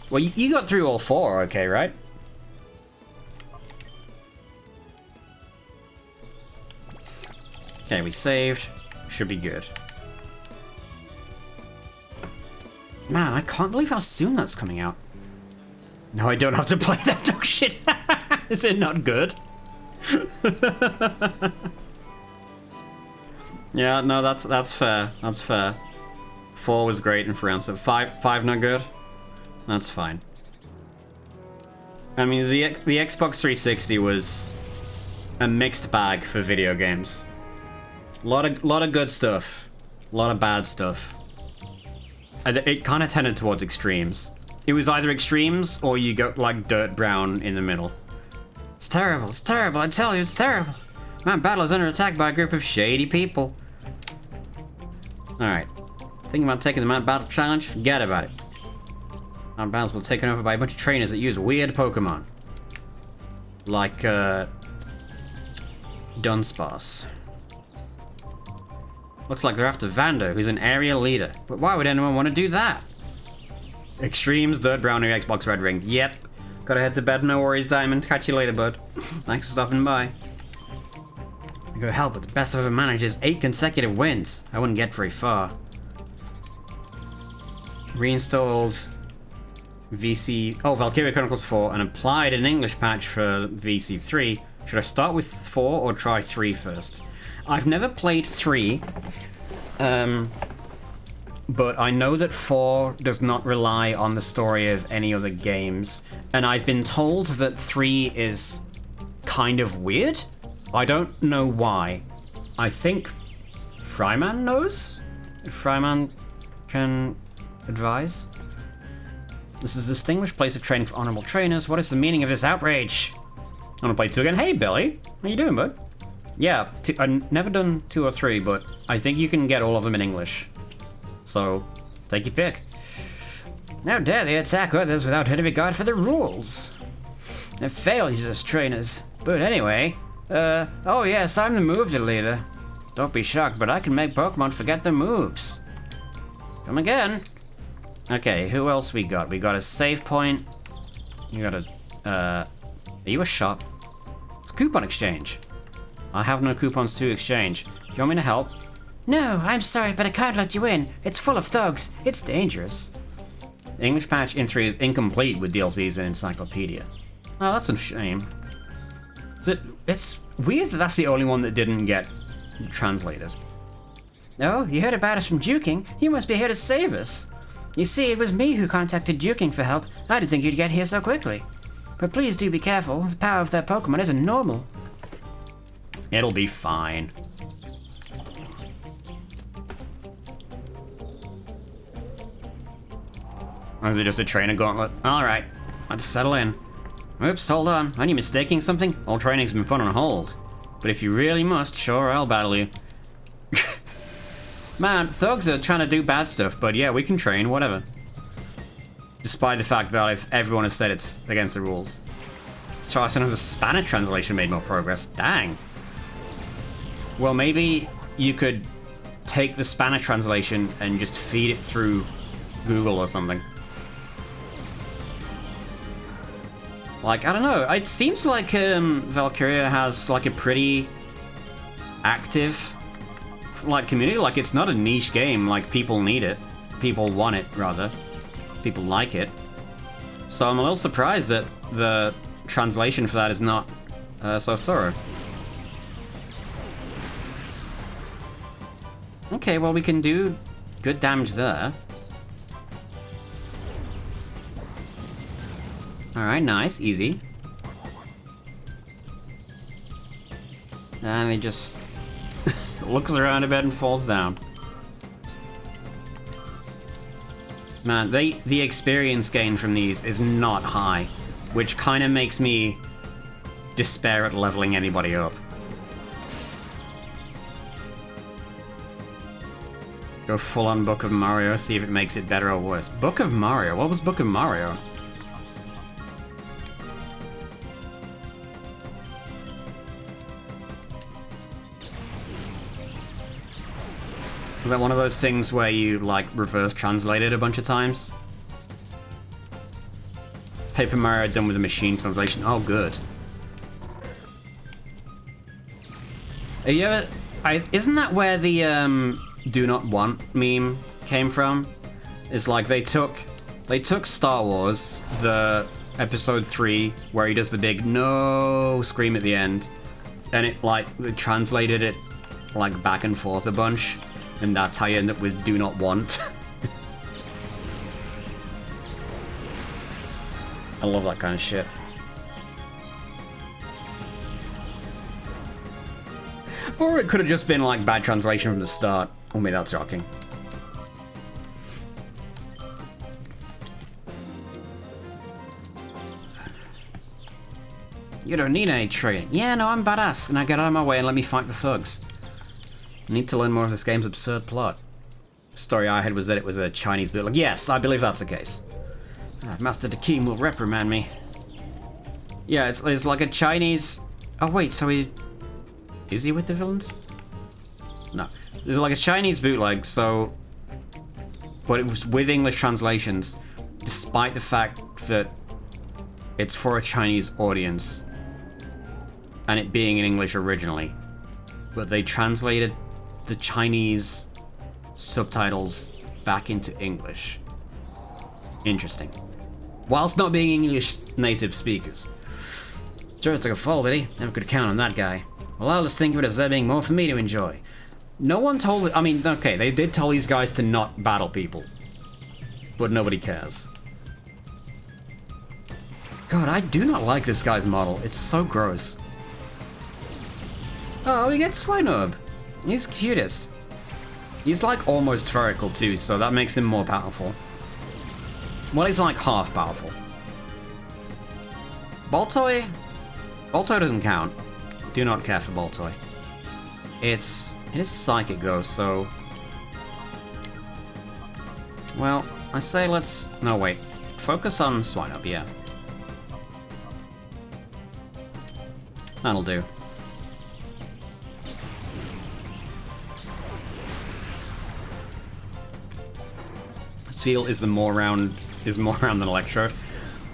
Well, you got through all 4, okay, right? Okay, we saved. Should be good. Man, I can't believe how soon that's coming out. No, I don't have to play that dog shit. Is it not good? Yeah, no, that's fair. That's fair. 4 was great in Firenze. 5 not good. That's fine. I mean, the Xbox 360 was a mixed bag for video games. A lot of good stuff, a lot of bad stuff. It kind of tended towards extremes. It was either extremes or you got like dirt brown in the middle. It's terrible, I tell you, it's terrible. Mount Battle is under attack by a group of shady people. Alright. Thinking about taking the Mount Battle challenge? Forget about it. Mount Battle's been taken over by a bunch of trainers that use weird Pokemon. Like, Dunsparce. Looks like they're after Vando, who's an area leader. But why would anyone want to do that? Extremes, Dirt Brown, or Xbox Red Ring. Yep. Gotta head to bed, no worries, Diamond. Catch you later, bud. Thanks for stopping by. I go help, but the best ever manages 8 consecutive wins. I wouldn't get very far. Reinstalled VC... Oh, Valkyria Chronicles 4 and applied an English patch for VC3. Should I start with 4 or try 3 first? I've never played 3. but I know that 4 does not rely on the story of any other games, and I've been told that 3 is kind of weird. I don't know why. I think Fryman knows? If Fryman can advise? This is a distinguished place of training for honorable trainers. What is the meaning of this outrage? I want to play 2 again. Hey, Billy. How you doing, bud? Yeah, I've never done 2 or 3, but I think you can get all of them in English. So, take your pick. How dare they attack others without any regard for the rules? They're failures as trainers. But anyway, oh yes, I'm the move leader. Don't be shocked, but I can make Pokemon forget their moves. Come again. Okay, who else we got? We got a save point. You got a, are you a shop? It's a coupon exchange. I have no coupons to exchange. Do you want me to help? No, I'm sorry, but I can't let you in. It's full of thugs. It's dangerous. The English patch in 3 is incomplete with DLCs and encyclopedia. Oh, that's a shame. It's weird that that's the only one that didn't get translated. Oh, you heard about us from Juking? You must be here to save us. You see, it was me who contacted Juking for help. I didn't think you'd get here so quickly. But please do be careful. The power of their Pokemon isn't normal. It'll be fine. Or is it just a trainer gauntlet? Alright, let's settle in. Oops, hold on. Are you mistaking something? All training's been put on hold. But if you really must, sure, I'll battle you. Man, thugs are trying to do bad stuff, but yeah, we can train, whatever. Despite the fact that everyone has said it's against the rules. As far as I know, the Spanish translation made more progress. Dang. Well, maybe you could take the Spanish translation and just feed it through Google or something. Like, I don't know, it seems like Valkyria has like a pretty active like community. Like, it's not a niche game, like people need it. People want it, rather. People like it. So I'm a little surprised that the translation for that is not so thorough. Okay, well, we can do good damage there. Alright, nice, easy. And he just looks around a bit and falls down. Man, the experience gain from these is not high, which kind of makes me despair at leveling anybody up. Go full on Book of Mario, see if it makes it better or worse. Book of Mario? What was Book of Mario? Was that one of those things where you, like, reverse translate it a bunch of times? Paper Mario done with a machine translation. Oh, good. Have you ever... isn't that where the, do not want meme came from? It's like they took Star Wars, the episode 3, where he does the big no scream at the end, and it, like, they translated it, like, back and forth a bunch. And that's how you end up with do not want. I love that kind of shit. Or it could have just been like bad translation from the start. Or maybe that's shocking. You don't need any training. Yeah, no, I'm badass. Now get out of my way and let me fight the thugs. I need to learn more of this game's absurd plot. The story I had was that it was a Chinese bootleg. Yes, I believe that's the case. Master Dakeem will reprimand me. Yeah, it's like a Chinese... Oh wait, so he... Is he with the villains? No. It's like a Chinese bootleg, so... But it was with English translations, despite the fact that it's for a Chinese audience, and it being in English originally. But they translated the Chinese subtitles back into English. Interesting. Whilst not being English native speakers. Sure took a fall, did he? Never could count on that guy. Well, I'll just think of it as there being more for me to enjoy. No one told... I mean, okay, they did tell these guys to not battle people. But nobody cares. God, I do not like this guy's model. It's so gross. Oh, we get Swinub. He's cutest. He's like almost spherical too, so that makes him more powerful. Well, he's like half powerful. Baltoy? Baltoy doesn't count. Do not care for Baltoy. It is psychic though, so... Well, I say let's... No, wait. Focus on Swinub, yeah. That'll do. Spheal is more round than Electrode.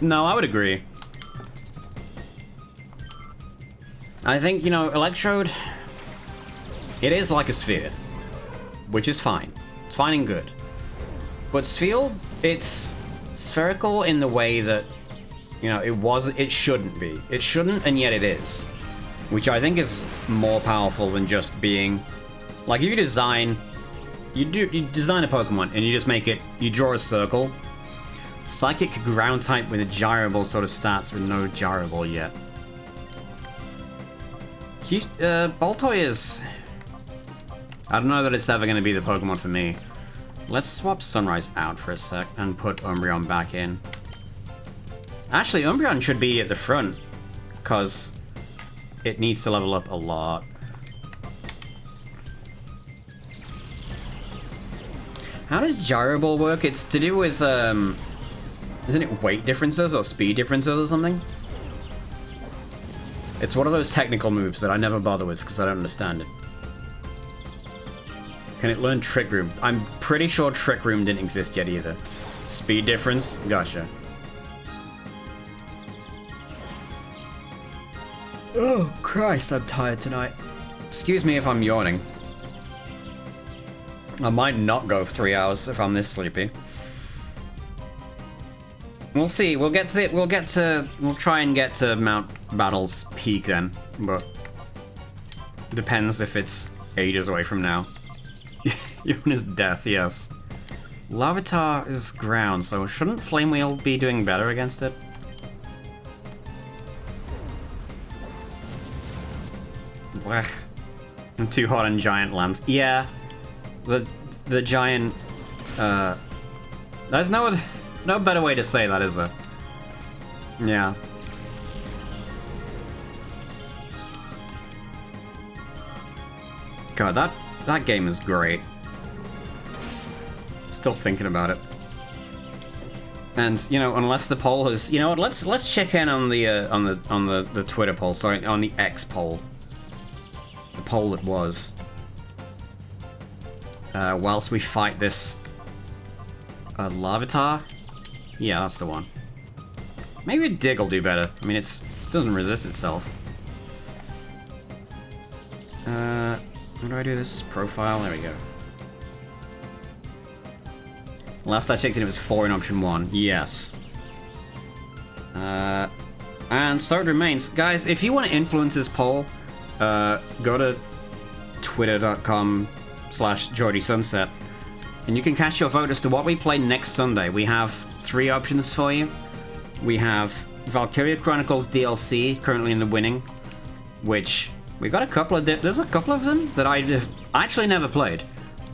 No, I would agree. I think, you know, Electrode, it is like a sphere, which is fine. It's fine and good. But Spheal, it's spherical in the way that, you know, it shouldn't be. It shouldn't, and yet it is. Which I think is more powerful than just being... Like, if you design... You design a Pokemon, and you just make it... You draw a circle. Psychic ground type with a gyrable sort of stats with no gyrable yet. Baltoy is... I don't know that it's ever going to be the Pokemon for me. Let's swap Sunrise out for a sec and put Umbreon back in. Actually, Umbreon should be at the front, because it needs to level up a lot. How does gyrable work? It's to do with, isn't it weight differences or speed differences or something? It's one of those technical moves that I never bother with because I don't understand it. Can it learn Trick Room? I'm pretty sure Trick Room didn't exist yet either. Speed difference? Gotcha. Oh, Christ, I'm tired tonight. Excuse me if I'm yawning. I might not go 3 hours if I'm this sleepy. We'll see. We'll try and get to Mount Battle's peak then, but depends if it's ages away from now. Even his death, yes. Larvitar is ground, so shouldn't Flamewheel be doing better against it? Blech. I'm too hot on giant lands. Yeah. The giant there's no better way to say that, is there? Yeah. God, that game is great. Still thinking about it. And you know, unless the poll has, you know what? Let's check in on the Twitter poll. Sorry, on the X poll. The poll that was. Whilst we fight this Larvitar. Yeah, that's the one. Maybe a Dig will do better. I mean, it doesn't resist itself. How do I do this? Profile? There we go. Last I checked it was 4 in option 1. Yes. And so it remains. Guys, if you want to influence this poll, go to twitter.com/GeordieSunset and you can cast your vote as to what we play next Sunday. We have 3 options for you. We have Valkyria Chronicles DLC currently in the winning, which we got a couple of there's a couple of them that I've actually never played.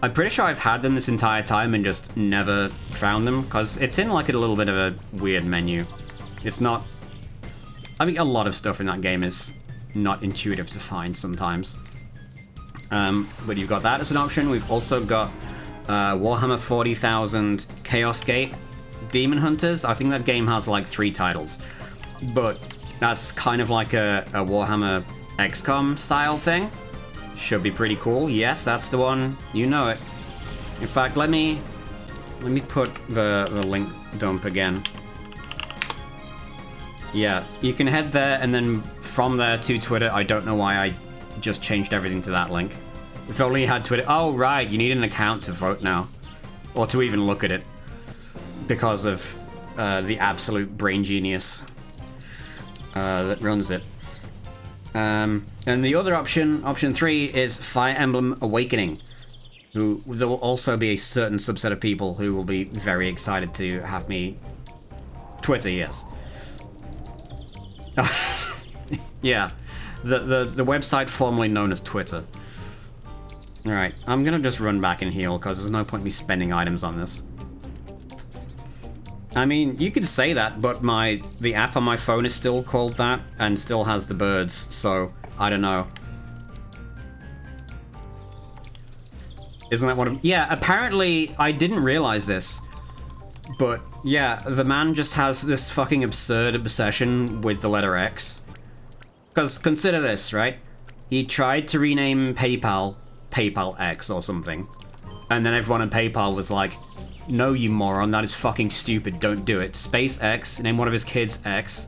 I'm pretty sure I've had them this entire time and just never found them, because it's in like a little bit of a weird menu. It's not... I mean, a lot of stuff in that game is not intuitive to find sometimes. But you've got that as an option. We've also got Warhammer 40,000 Chaos Gate Demon Hunters. I think that game has like 3 titles. But that's kind of like a Warhammer XCOM style thing. Should be pretty cool. Yes, that's the one. You know it. In fact, let me put the link dump again. Yeah, you can head there and then from there to Twitter. I don't know why I just changed everything to that link. If only you had Twitter. Oh, right, you need an account to vote now. Or to even look at it. Because of the absolute brain genius that runs it. And the other option, option 3, is Fire Emblem Awakening. There will also be a certain subset of people who will be very excited to have me... Twitter, yes. Yeah. The website formerly known as Twitter. Alright, I'm gonna just run back and heal, because there's no point in me spending items on this. I mean, you could say that, but the app on my phone is still called that, and still has the birds, so I don't know. Isn't that one of... Yeah, apparently, I didn't realize this, but yeah, the man just has this fucking absurd obsession with the letter X. Because consider this, right? He tried to rename PayPal X or something, and then everyone at PayPal was like, no, you moron, that is fucking stupid, don't do it. Space X, name one of his kids X.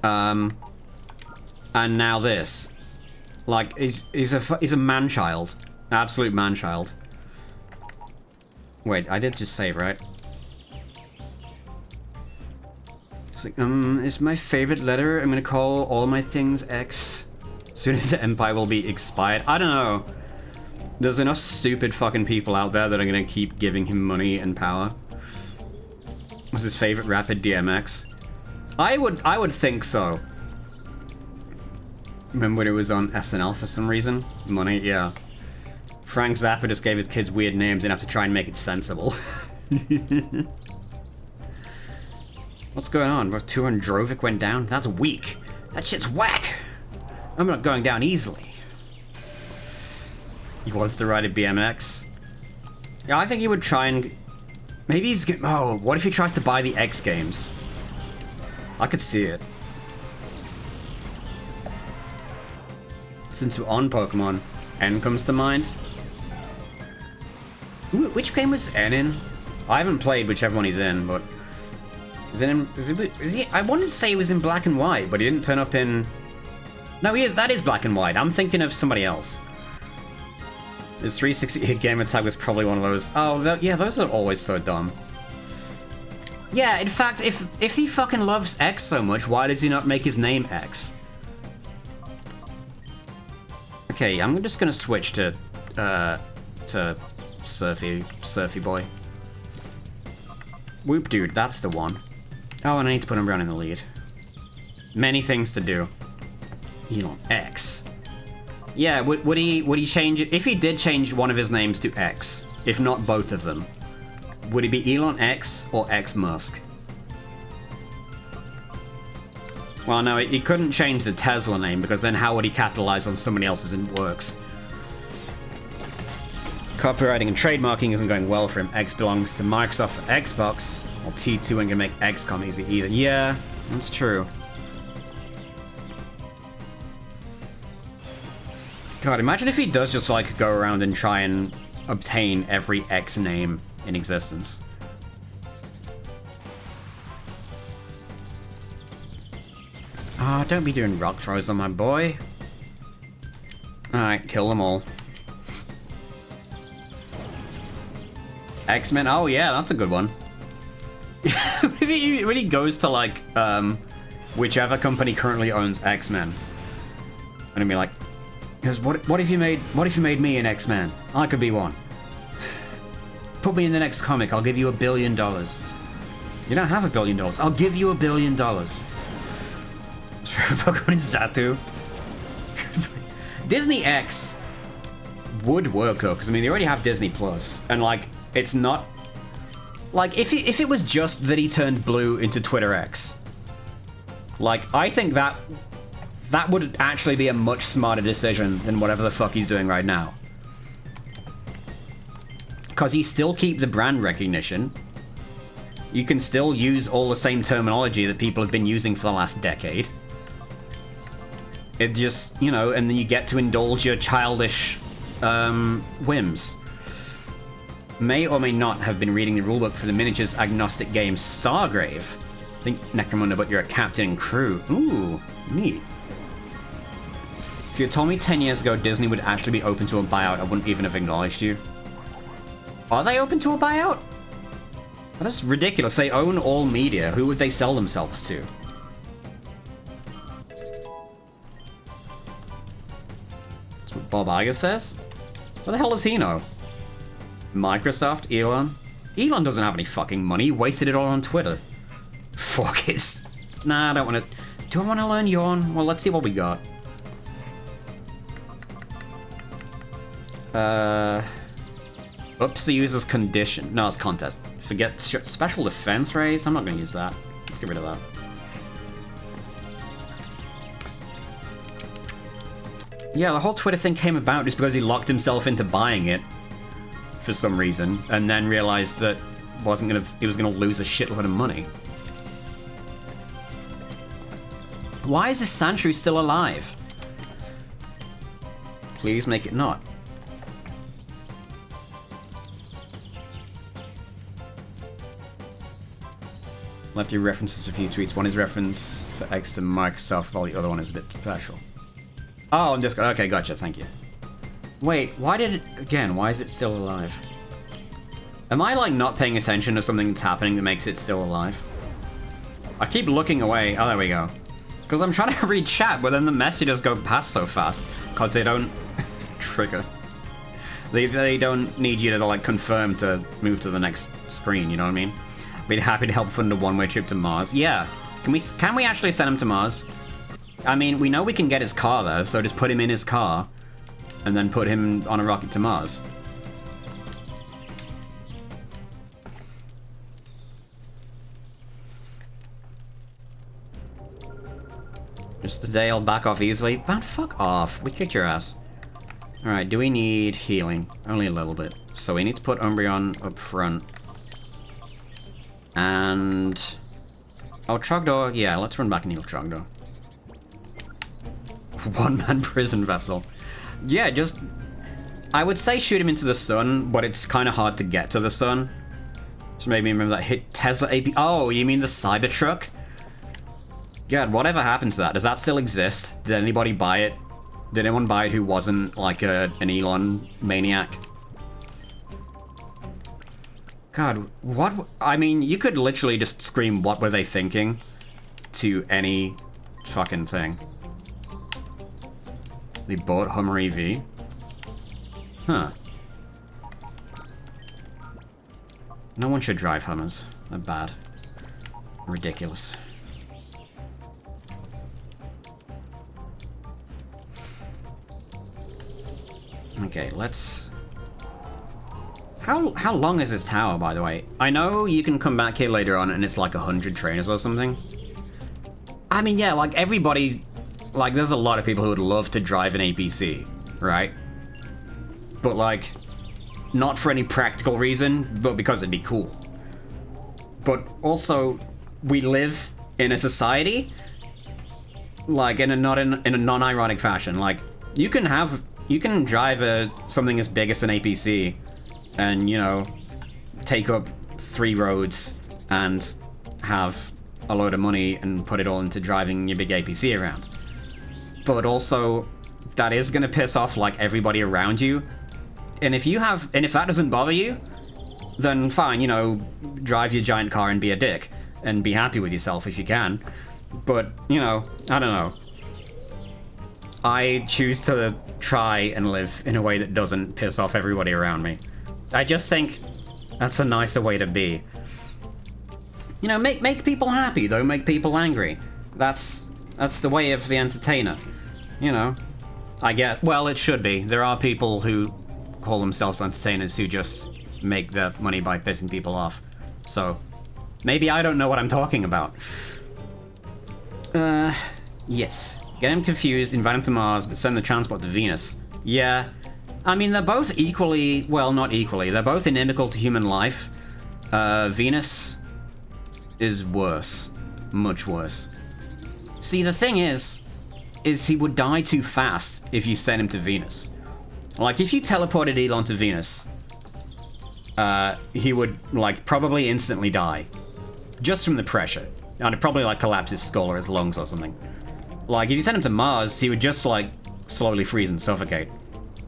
And now this. Like, he's a man-child. Absolute man-child. Wait, I did just save, right? It's like, it's my favorite letter. I'm gonna call all my things X. As soon as the Empire will be expired. I don't know. There's enough stupid fucking people out there that are gonna keep giving him money and power. What's his favorite rapper? DMX? I would think so. Remember when it was on SNL for some reason? Money, yeah. Frank Zappa just gave his kids weird names and have to try and make it sensible. What's going on? Turan Drovic went down? That's weak. That shit's whack. I'm not going down easily. He wants to ride a BMX. Yeah, I think he would try and... Maybe he's... Oh, what if he tries to buy the X Games? I could see it. Since we're on Pokemon, N comes to mind. Ooh, which game was N in? I haven't played whichever one he's in, but... Is he... I wanted to say he was in Black and White, but he didn't turn up in... No, he is. That is Black and White. I'm thinking of somebody else. His 360 gamer tag was probably one of those. Oh, yeah, those are always so dumb. Yeah, in fact, if he fucking loves X so much, why does he not make his name X? Okay, I'm just gonna switch to Surfy Boy. Whoop Dude, that's the one. Oh, and I need to put him around in the lead. Many things to do. Elon X. Yeah, would he change it? If he did change one of his names to X, if not both of them, would it be Elon X or X Musk? Well, no, he couldn't change the Tesla name, because then how would he capitalize on somebody else's works? Copywriting and trademarking isn't going well for him. X belongs to Microsoft for Xbox, while T2 ain't gonna make XCOM easy either. Yeah, that's true. God, imagine if he does just, like, go around and try and obtain every X name in existence. Ah, don't be doing rock throws on my boy. Alright, kill them all. X-Men, oh yeah, that's a good one. when he goes to, like, whichever company currently owns X-Men, and he'll be like, because what if you made me an X-Man? I could be one. Put me in the next comic, I'll give you $1 billion. You don't have $1 billion. I'll give you $1 billion. Pokemon is Zatu. Disney X would work though, because I mean they already have Disney Plus, and like it's not like if it was just that he turned blue into Twitter X, like I think that would actually be a much smarter decision than whatever the fuck he's doing right now. Because you still keep the brand recognition. You can still use all the same terminology that people have been using for the last decade. It just, you know, and then you get to indulge your childish whims. May or may not have been reading the rulebook for the miniatures agnostic game Stargrave. Think Necromunda, but you're a captain and crew. Ooh, neat. If you had told me 10 years ago Disney would actually be open to a buyout, I wouldn't even have acknowledged you. Are they open to a buyout? That's ridiculous. They own all media. Who would they sell themselves to? Bob Iger says? What the hell does he know? Microsoft? Elon? Elon doesn't have any fucking money. He wasted it all on Twitter. Fuck it. Nah, I don't want to... Do I want to learn Yawn? Well, let's see what we got. Ups the user's condition. No, it's contest. Forget special defense raise. I'm not going to use that. Let's get rid of that. Yeah, the whole Twitter thing came about just because he locked himself into buying it for some reason, and then realized that he was gonna lose a shitload of money. Why is this Sandshrew still alive? Please make it not. Left your references to a few tweets. One is reference for X to Microsoft, while the other one is a bit special. Oh, I'm just... Okay, gotcha, thank you. Wait, why did it... Again, why is it still alive? Am I, like, not paying attention to something that's happening that makes it still alive? I keep looking away. Oh, there we go. Because I'm trying to read chat, but then the messages go past so fast. Because they don't... trigger. They don't need you to, like, confirm to move to the next screen, you know what I mean? Be happy to help fund a one-way trip to Mars. Yeah. Can we actually send him to Mars? I mean, we know we can get his car, though, so just put him in his car, and then put him on a rocket to Mars. Just today, I'll back off easily. Man, fuck off. We kicked your ass. Alright, do we need healing? Only a little bit. So we need to put Umbreon up front. And... Oh, Trogdor. Yeah, let's run back and heal Trogdor. One-man prison vessel. Yeah, just... I would say shoot him into the sun, but it's kind of hard to get to the sun. Just made me remember that hit Tesla AP... Oh, you mean the Cybertruck? God, whatever happened to that? Does that still exist? Did anybody buy it? Did anyone buy it who wasn't, like, an Elon maniac? God, what... I mean, you could literally just scream, what were they thinking? To any fucking thing. They bought Hummer EV? Huh. No one should drive Hummers. They're bad. Ridiculous. Okay, let's... How long is this tower, by the way? I know you can come back here later on and it's like 100 trainers or something. I mean, yeah, like everybody... Like, there's a lot of people who would love to drive an APC, right? But like, not for any practical reason, but because it'd be cool. But also, we live in a society, like in a non-ironic fashion. Like, you can drive something as big as an APC, and you know, take up 3 roads and have a load of money and put it all into driving your big APC around. But also, that is gonna piss off like everybody around you. And if that doesn't bother you, then fine, you know, drive your giant car and be a dick. And be happy with yourself if you can. But, you know, I don't know. I choose to try and live in a way that doesn't piss off everybody around me. I just think that's a nicer way to be. You know, make people happy, don't make people angry. That's the way of the entertainer. You know, I get, well, it should be. There are people who call themselves entertainers who just make their money by pissing people off. So, maybe I don't know what I'm talking about. Yes. Get him confused, invite him to Mars, but send the transport to Venus. Yeah. I mean, they're both equally, well, not equally, they're both inimical to human life. Venus is worse. Much worse. See, the thing is he would die too fast if you sent him to Venus. Like, if you teleported Elon to Venus, he would, like, probably instantly die. Just from the pressure. And it'd probably, like, collapse his skull or his lungs or something. Like, if you sent him to Mars, he would just, like, slowly freeze and suffocate.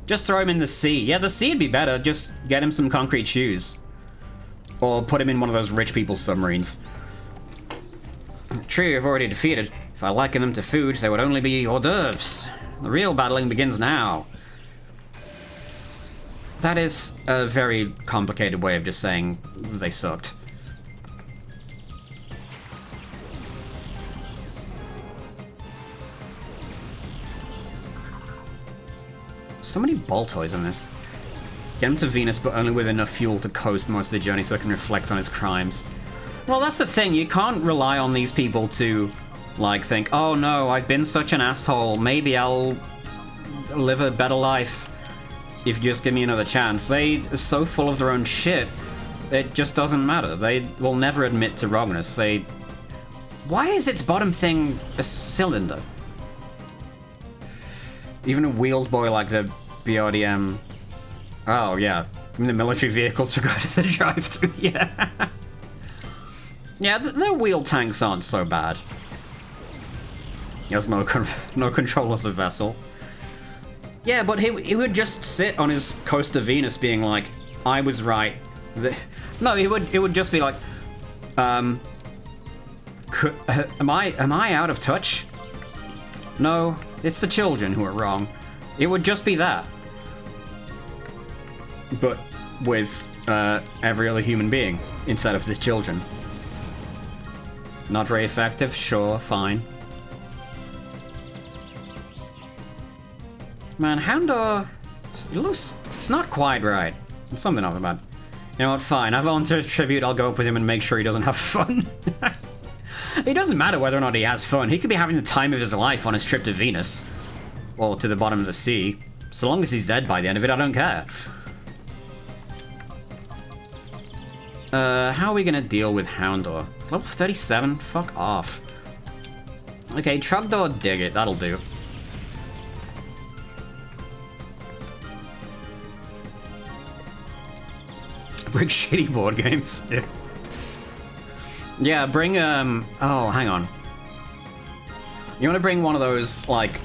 Just throw him in the sea. Yeah, the sea would be better. Just get him some concrete shoes. Or put him in one of those rich people's submarines. True, you've already defeated. If I liken them to food, they would only be hors d'oeuvres. The real battling begins now. that is a very complicated way of just saying they sucked. So many ball toys in this. Get him to Venus, but only with enough fuel to coast most of the journey so I can reflect on his crimes. Well, that's the thing. You can't rely on these people to, like, think, oh no, I've been such an asshole. Maybe I'll live a better life if you just give me another chance. They are so full of their own shit, it just doesn't matter. They will never admit to wrongness. They... Why is its bottom thing a cylinder? Even a wheeled boy like the BRDM... Oh, yeah. I mean, the military vehicles forgot the drive-thru, yeah. Yeah, the wheeled tanks aren't so bad. He has no control of the vessel. Yeah, but he would just sit on his coast to Venus being like, I was right. No, it would just be like, am I out of touch? No, it's the children who are wrong. It would just be that. But with every other human being instead of the children. Not very effective? Sure, fine. Man, Houndor... It's not quite right. There's something off about it. You know what, fine. I volunteer tribute, I'll go up with him and make sure he doesn't have fun. It doesn't matter whether or not he has fun. He could be having the time of his life on his trip to Venus. Or to the bottom of the sea. So long as he's dead by the end of it, I don't care. How are we gonna deal with Houndor? Level 37? Fuck off. Okay, Trogdor, dig it. That'll do. Bring shitty board games. Yeah. Yeah, bring, oh, hang on. You wanna bring one of those, like,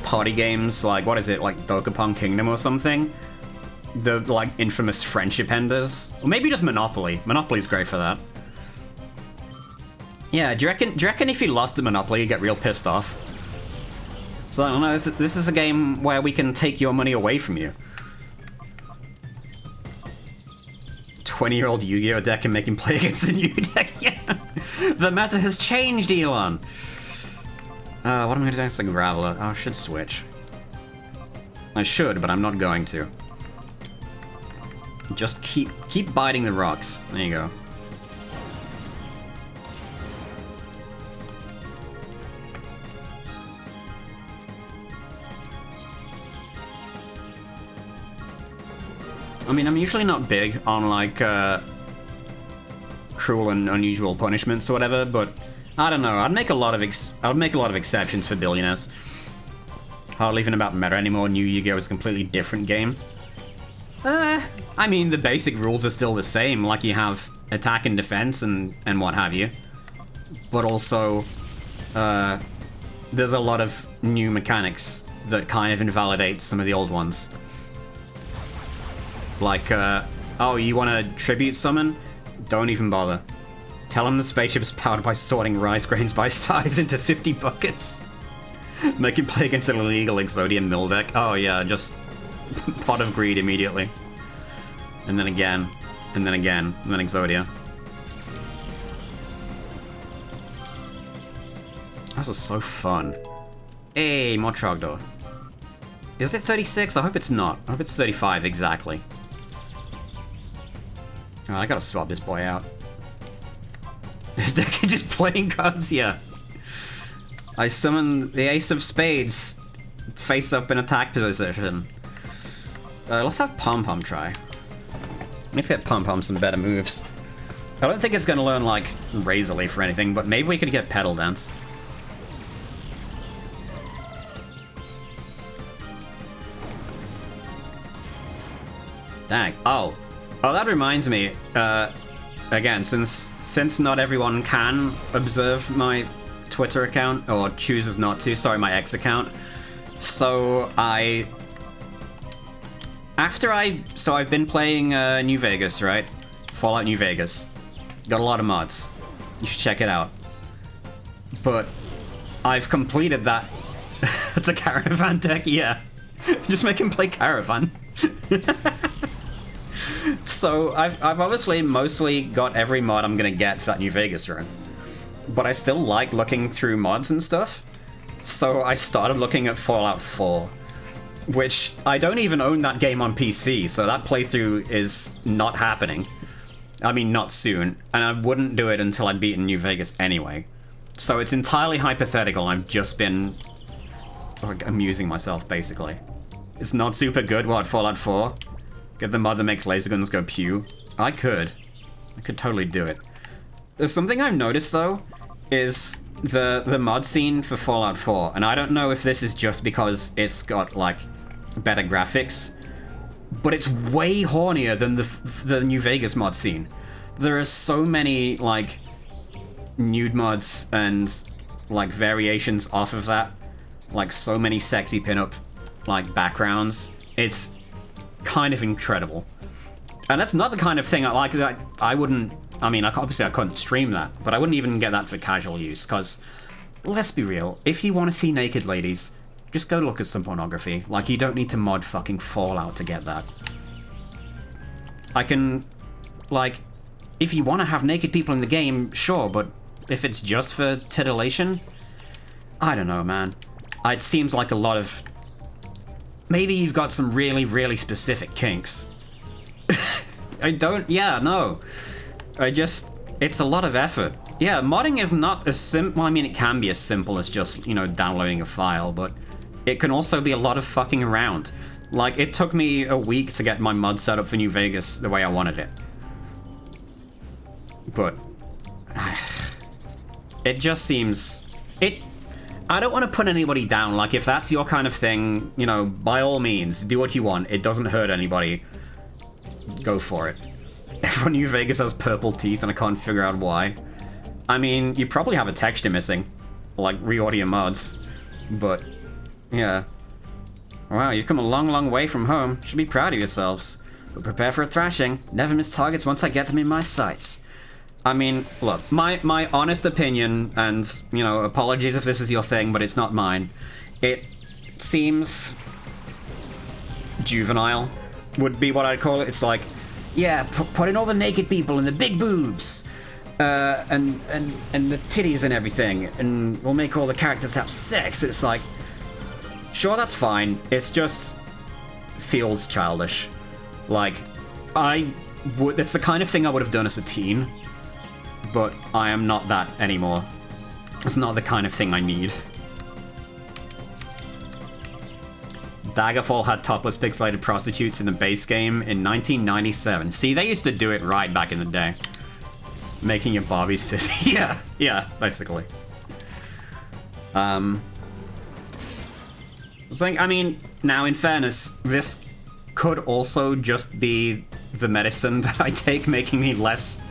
party games? Like, what is it? Like, Dokapon Kingdom or something? The, like, infamous friendship enders? Or maybe just Monopoly. Monopoly's great for that. Yeah, do you reckon if you lost at Monopoly, you'd get real pissed off? So, I don't know, this is a game where we can take your money away from you. 20-year-old Yu-Gi-Oh deck and make him play against the new deck. Yeah. The meta has changed, Elon. What am I gonna do against the Graveler? Oh, I should switch. I should, but I'm not going to. Just keep biting the rocks. There you go. I mean, I'm usually not big on, like, cruel and unusual punishments or whatever, but I don't know. I'd make a lot of exceptions for billionaires. Hardly even about meta anymore. New Yu-Gi-Oh is a completely different game. I mean, the basic rules are still the same, like you have attack and defense and what have you. But also, there's a lot of new mechanics that kind of invalidate some of the old ones. Like, oh, you want to tribute summon? Don't even bother. Tell him the spaceship is powered by sorting rice grains by size into 50 buckets. Make him play against an illegal Exodia mill deck. Oh yeah, just pot of greed immediately. And then again, and then again, and then Exodia. This is so fun. Hey, more Trogdor. Is it 36? I hope it's not. I hope it's 35 exactly. Oh, I gotta swap this boy out. This deck is just playing cards here. I summon the Ace of Spades face up in attack position. Let's have Pom Pom try. Let's get Pom Pom some better moves. I don't think it's gonna learn, like, Razor Leaf or anything, but maybe we could get Petal Dance. Dang. Oh, that reminds me, again, since not everyone can observe my Twitter account, or chooses not to, sorry, my X account, so I've been playing New Vegas, right? Fallout New Vegas. Got a lot of mods. You should check it out. But I've completed that. It's a Caravan deck, yeah. Just make him play Caravan. So I've obviously mostly got every mod I'm gonna get for that New Vegas run. But I still like looking through mods and stuff. So I started looking at Fallout 4. Which, I don't even own that game on PC, so that playthrough is not happening. I mean, not soon. And I wouldn't do it until I'd beaten New Vegas anyway. So it's entirely hypothetical. I've just been like, amusing myself, basically. It's not super good, what, Fallout 4? Get the mod that makes laser guns go pew? I could totally do it. There's something I've noticed, though, is the mod scene for Fallout 4. And I don't know if this is just because it's got, like, better graphics, but it's way hornier than the New Vegas mod scene. There are so many, like, nude mods and, like, variations off of that. Like, so many sexy pinup, like, backgrounds. It's kind of incredible. And that's not the kind of thing I like. I wouldn't... I mean, obviously I couldn't stream that, but I wouldn't even get that for casual use, because, let's be real, if you want to see naked ladies, just go look at some pornography. Like, you don't need to mod fucking Fallout to get that. I can... Like, if you want to have naked people in the game, sure, but if it's just for titillation, I don't know, man. It seems like a lot of... Maybe you've got some really, really specific kinks. Yeah, no. It's a lot of effort. Yeah, modding is not as simple... I mean, it can be as simple as just, you know, downloading a file, but it can also be a lot of fucking around. Like, it took me a week to get my mod set up for New Vegas the way I wanted it. But... it just seems... I don't want to put anybody down. Like, if that's your kind of thing, you know, by all means, do what you want. It doesn't hurt anybody. Go for it. Everyone in New Vegas has purple teeth and I can't figure out why. I mean, you probably have a texture missing. Like, reorder your mods. But, yeah. Wow, you've come a long, long way from home. Should be proud of yourselves. But prepare for a thrashing. Never miss targets once I get them in my sights. I mean, look, my honest opinion, and, you know, apologies if this is your thing, but it's not mine. It seems juvenile, would be what I'd call it. It's like, yeah, put in all the naked people and the big boobs, and the titties and everything, and we'll make all the characters have sex. It's like, sure, that's fine. It's just feels childish. Like, it's the kind of thing I would have done as a teen. But I am not that anymore. It's not the kind of thing I need. Daggerfall had topless pixelated prostitutes in the base game in 1997. See, they used to do it right back in the day. Making your Barbie city. yeah, basically. I mean, now in fairness, this could also just be the medicine that I take, making me less,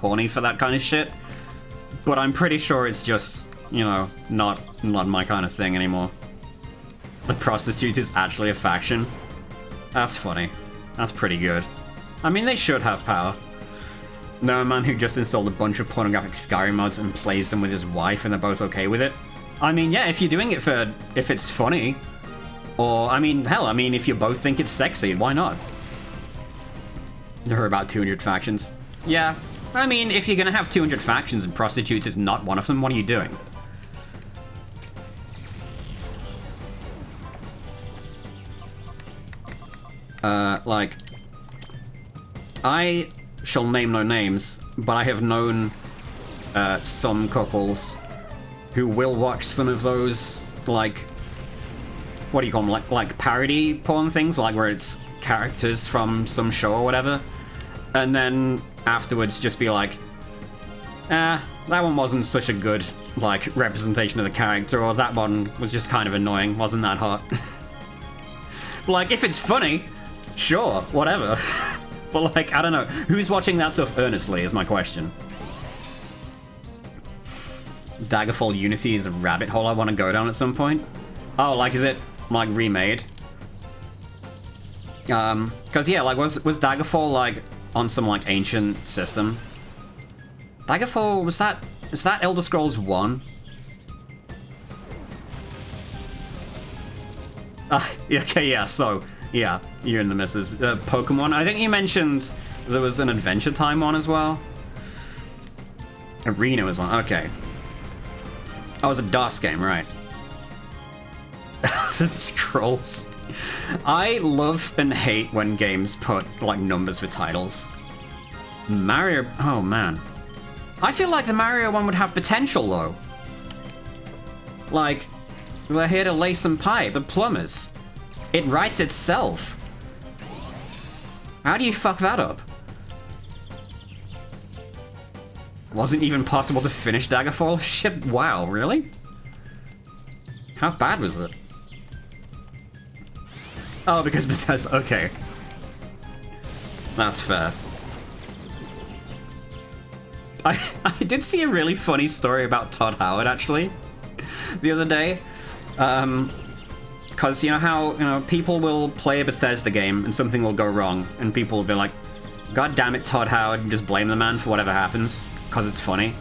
horny for that kind of shit, but I'm pretty sure it's just, you know, not my kind of thing anymore. The prostitute is actually a faction. That's funny. That's pretty good. I mean, they should have power. No, a man who just installed a bunch of pornographic Skyrim mods and plays them with his wife and they're both okay with it. I mean, yeah, if you're doing it for, if it's funny, or, I mean, hell, I mean, if you both think it's sexy, why not? There are about 200 factions. Yeah. I mean, if you're gonna have 200 factions and prostitutes is not one of them, what are you doing? Like... I shall name no names, but I have known, some couples who will watch some of those, like... What do you call them? Like parody porn things? Like where it's characters from some show or whatever? And then afterwards just be like, that one wasn't such a good, like, representation of the character, or that one was just kind of annoying, wasn't that hot? Like, if it's funny, sure, whatever. But, like, I don't know. Who's watching that stuff earnestly is my question. Daggerfall Unity is a rabbit hole I want to go down at some point. Oh, like, is it, like, remade? Because, yeah, like, was Daggerfall, like, on some, like, ancient system? Daggerfall, was that Elder Scrolls 1? Okay, yeah, so, Yeah, you and the missus. Pokemon. I think you mentioned there was an Adventure Time one as well. Arena was one. Okay. Oh, it was a DOS game, right? Scrolls. I love and hate when games put, like, numbers for titles. Mario... Oh, man. I feel like the Mario one would have potential, though. Like, we're here to lay some pipe, the plumbers. It writes itself. How do you fuck that up? Wasn't even possible to finish Daggerfall? Shit, wow, really? How bad was it? Oh, because Bethesda, okay. That's fair. I did see a really funny story about Todd Howard, actually, the other day. Because you know how, people will play a Bethesda game and something will go wrong, and people will be like, God damn it, Todd Howard, and just blame the man for whatever happens, because it's funny.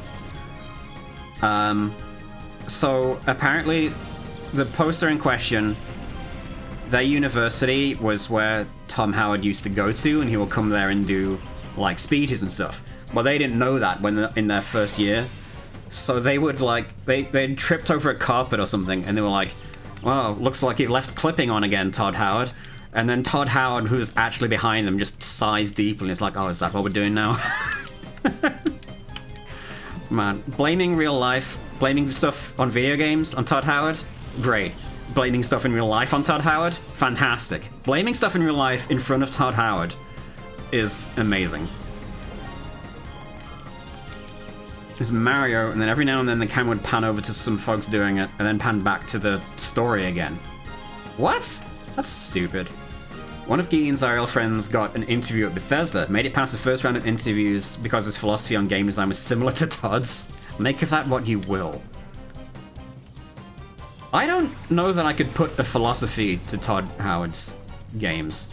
So, apparently, the poster in question, their university was where Tom Howard used to go to, and he will come there and do, like, speeches and stuff. Well, they didn't know that when in their first year. So they would, like, they'd tripped over a carpet or something, and they were like, well, looks like he left clipping on again, Todd Howard. And then Todd Howard, who's actually behind them, just sighs deeply and is like, oh, is that what we're doing now? Man, blaming real life, blaming stuff on video games on Todd Howard, great. Blaming stuff in real life on Todd Howard, fantastic. Blaming stuff in real life in front of Todd Howard is amazing. There's Mario, and then every now and then the camera would pan over to some folks doing it, and then pan back to the story again. What? That's stupid. One of Gideon's IRL friends got an interview at Bethesda, made it past the first round of interviews because his philosophy on game design was similar to Todd's. Make of that what you will. I don't know that I could put a philosophy to Todd Howard's games.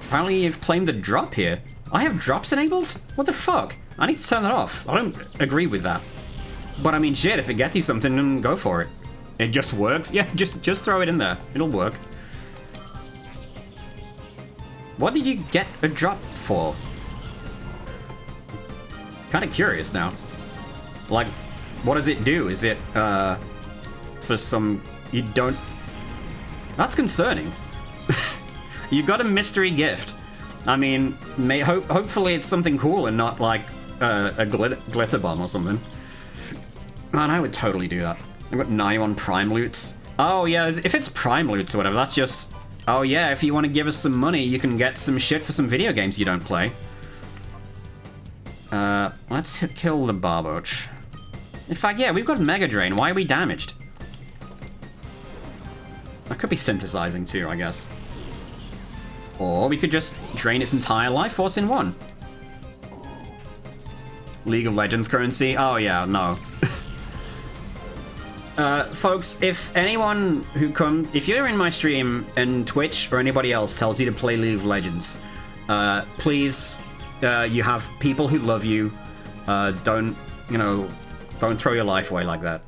Apparently you've claimed a drop here. I have drops enabled? What the fuck? I need to turn that off. I don't agree with that. But I mean, shit, if it gets you something, then go for it. It just works. Yeah, just throw it in there. It'll work. What did you get a drop for? Kind of curious now. Like, what does it do? Is it, for some... You don't... That's concerning. You got a mystery gift. I mean, hopefully it's something cool and not like a glitter bomb or something. Man, I would totally do that. I've got 91 prime loots. Oh yeah, if it's prime loots or whatever, that's just... Oh yeah, if you want to give us some money, you can get some shit for some video games you don't play. Let's kill the Barboach. In fact, yeah, we've got Mega Drain. Why are we damaged? That could be synthesizing too, I guess. Or we could just drain its entire life force in one. League of Legends currency? Oh yeah, no. Folks, if anyone if you're in my stream and Twitch or anybody else tells you to play League of Legends, please, you have people who love you. Don't throw your life away like that.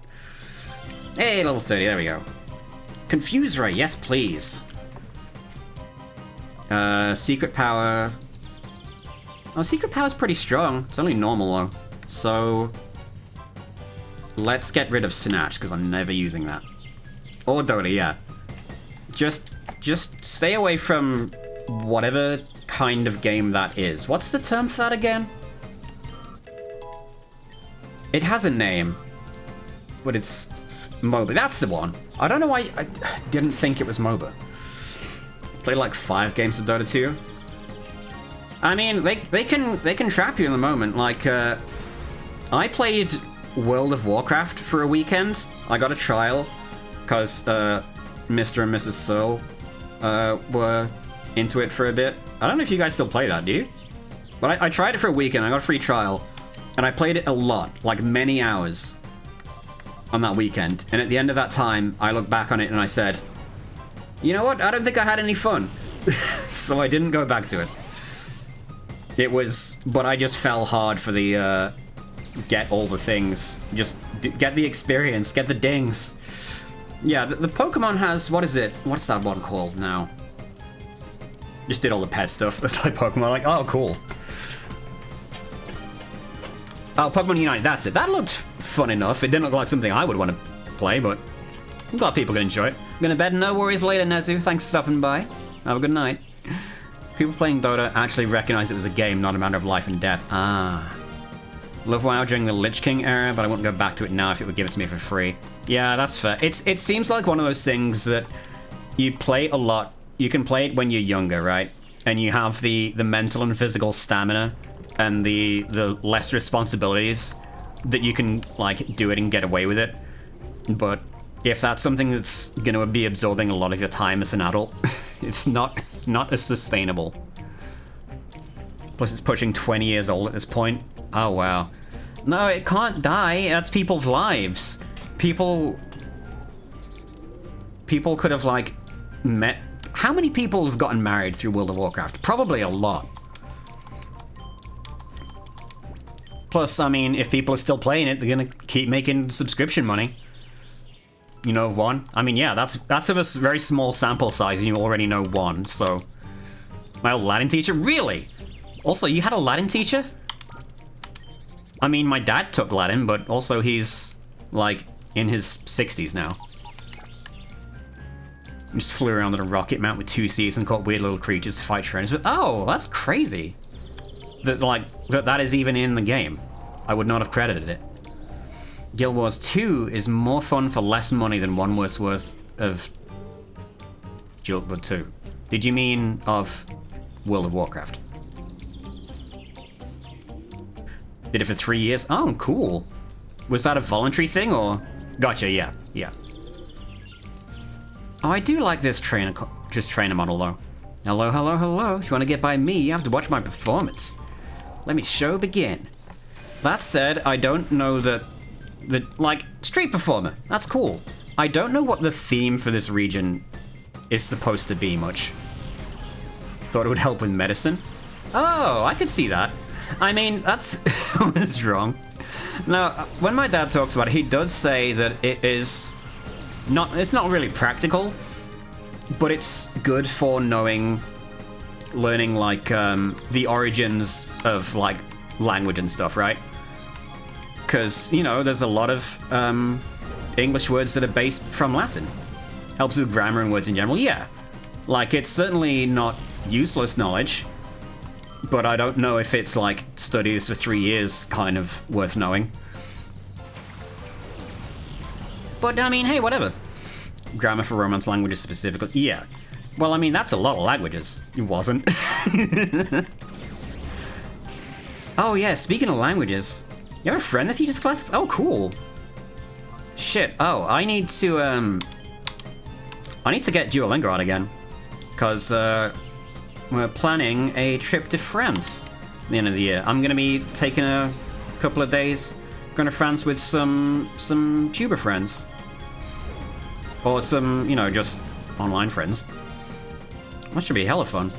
Hey, level 30, there we go. Confuse Ray, yes please. Secret power. Oh, secret power's pretty strong. It's only normal though. So let's get rid of Snatch, because I'm never using that. Or Dota, yeah. Just stay away from whatever kind of game that is. What's the term for that again? It has a name, but it's MOBA. That's the one. I don't know why I didn't think it was MOBA. Played like 5 games of Dota 2. I mean, they can trap you in the moment. Like, I played World of Warcraft for a weekend. I got a trial because Mr. and Mrs. Searle were into it for a bit. I don't know if you guys still play that, do you? But I tried it for a weekend. I got a free trial, and I played it a lot, like many hours on that weekend. And at the end of that time, I looked back on it and I said, you know what? I don't think I had any fun. So I didn't go back to it. But I just fell hard for the, get all the things. Just get the experience, get the dings. Yeah, the Pokemon has, what is it? What's that one called now? Just did all the pet stuff. It's like Pokemon, like, oh, cool. Oh, Pokemon Unite, that's it. That looked fun enough. It didn't look like something I would want to play, but I'm glad people can enjoy it. I'm gonna bed, no worries later, Nezu. Thanks for stopping by. Have a good night. People playing Dota actually recognized it was a game, not a matter of life and death. Ah. Love WoW during the Lich King era, but I wouldn't go back to it now if it would give it to me for free. Yeah, that's fair. It seems like one of those things that you play a lot. You can play it when you're younger, right? And you have the mental and physical stamina and the less responsibilities that you can, like, do it and get away with it. But if that's something that's gonna be absorbing a lot of your time as an adult, it's not as sustainable. Plus it's pushing 20 years old at this point. Oh, wow. No, it can't die. That's people's lives. People could have, like, met... How many people have gotten married through World of Warcraft? Probably a lot. Plus, I mean, if people are still playing it, they're gonna keep making subscription money. You know of one? I mean, yeah, that's of a very small sample size, and you already know one, so... My old Latin teacher? Really? Also, you had a Latin teacher? I mean, my dad took Latin, but also he's, like, in his 60s now. Just flew around on a rocket mount with 2 Cs and caught weird little creatures to fight trainers with. Oh, that's crazy. That is even in the game. I would not have credited it. Guild Wars 2 is more fun for less money than 1 month's worth of Guild Wars 2. Did you mean of World of Warcraft? Did it for 3 years? Oh, cool. Was that a voluntary thing or? Gotcha, yeah. Oh, I do like this trainer model though. Hello, hello, hello. If you want to get by me, you have to watch my performance. Let me show begin. That said, I don't know like, street performer. That's cool. I don't know what the theme for this region is supposed to be much. Thought it would help with medicine. Oh, I could see that. I mean, that's was wrong. Now, when my dad talks about it, he does say that it's not really practical, but it's good for learning like the origins of like language and stuff, right? Because, you know, there's a lot of English words that are based from Latin. Helps with grammar and words in general, yeah. Like, it's certainly not useless knowledge, but I don't know if it's like study this for 3 years kind of worth knowing. But I mean, hey, whatever. Grammar for Romance languages specifically, yeah. Well, I mean, that's a lot of languages. It wasn't. Oh yeah, speaking of languages, you have a friend that teaches classics? Oh, cool. Shit. Oh, I need to get Duolingo on again, because we're planning a trip to France at the end of the year. I'm gonna be taking a couple of days, going to France with some tuber friends, or some, you know, just online friends. That should be hella fun.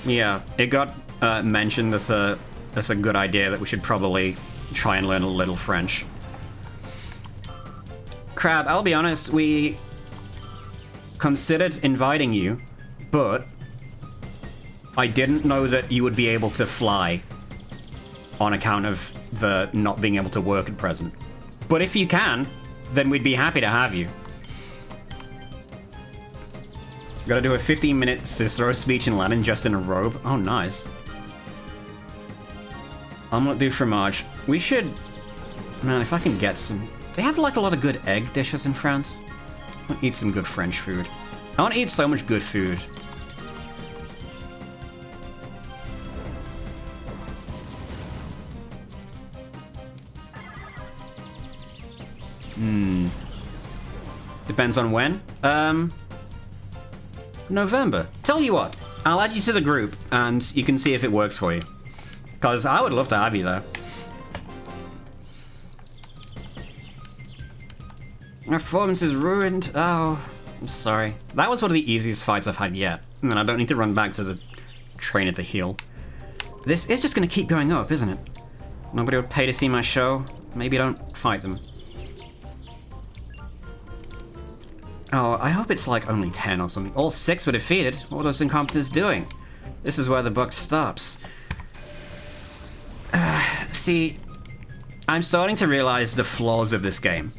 Yeah, it got mentioned as a good idea that we should probably try and learn a little French. Crab, I'll be honest, we considered inviting you, but I didn't know that you would be able to fly on account of the not being able to work at present. But if you can, then we'd be happy to have you. Gotta do a 15-minute Cicero speech in Latin just in a robe. Oh, nice. Omelette du fromage. We should... Man, if I can get some... They have, like, a lot of good egg dishes in France. I want to eat some good French food. I want to eat so much good food. Depends on when. November. Tell you what, I'll add you to the group, and you can see if it works for you. Because I would love to have you there. My performance is ruined. Oh, I'm sorry. That was one of the easiest fights I've had yet. And then I don't need to run back to the trainer to heal. This is just going to keep going up, isn't it? Nobody would pay to see my show. Maybe don't fight them. Oh, I hope it's like only 10 or something. All 6 were defeated. What are those incompetents doing? This is where the buck stops. See, I'm starting to realize the flaws of this game.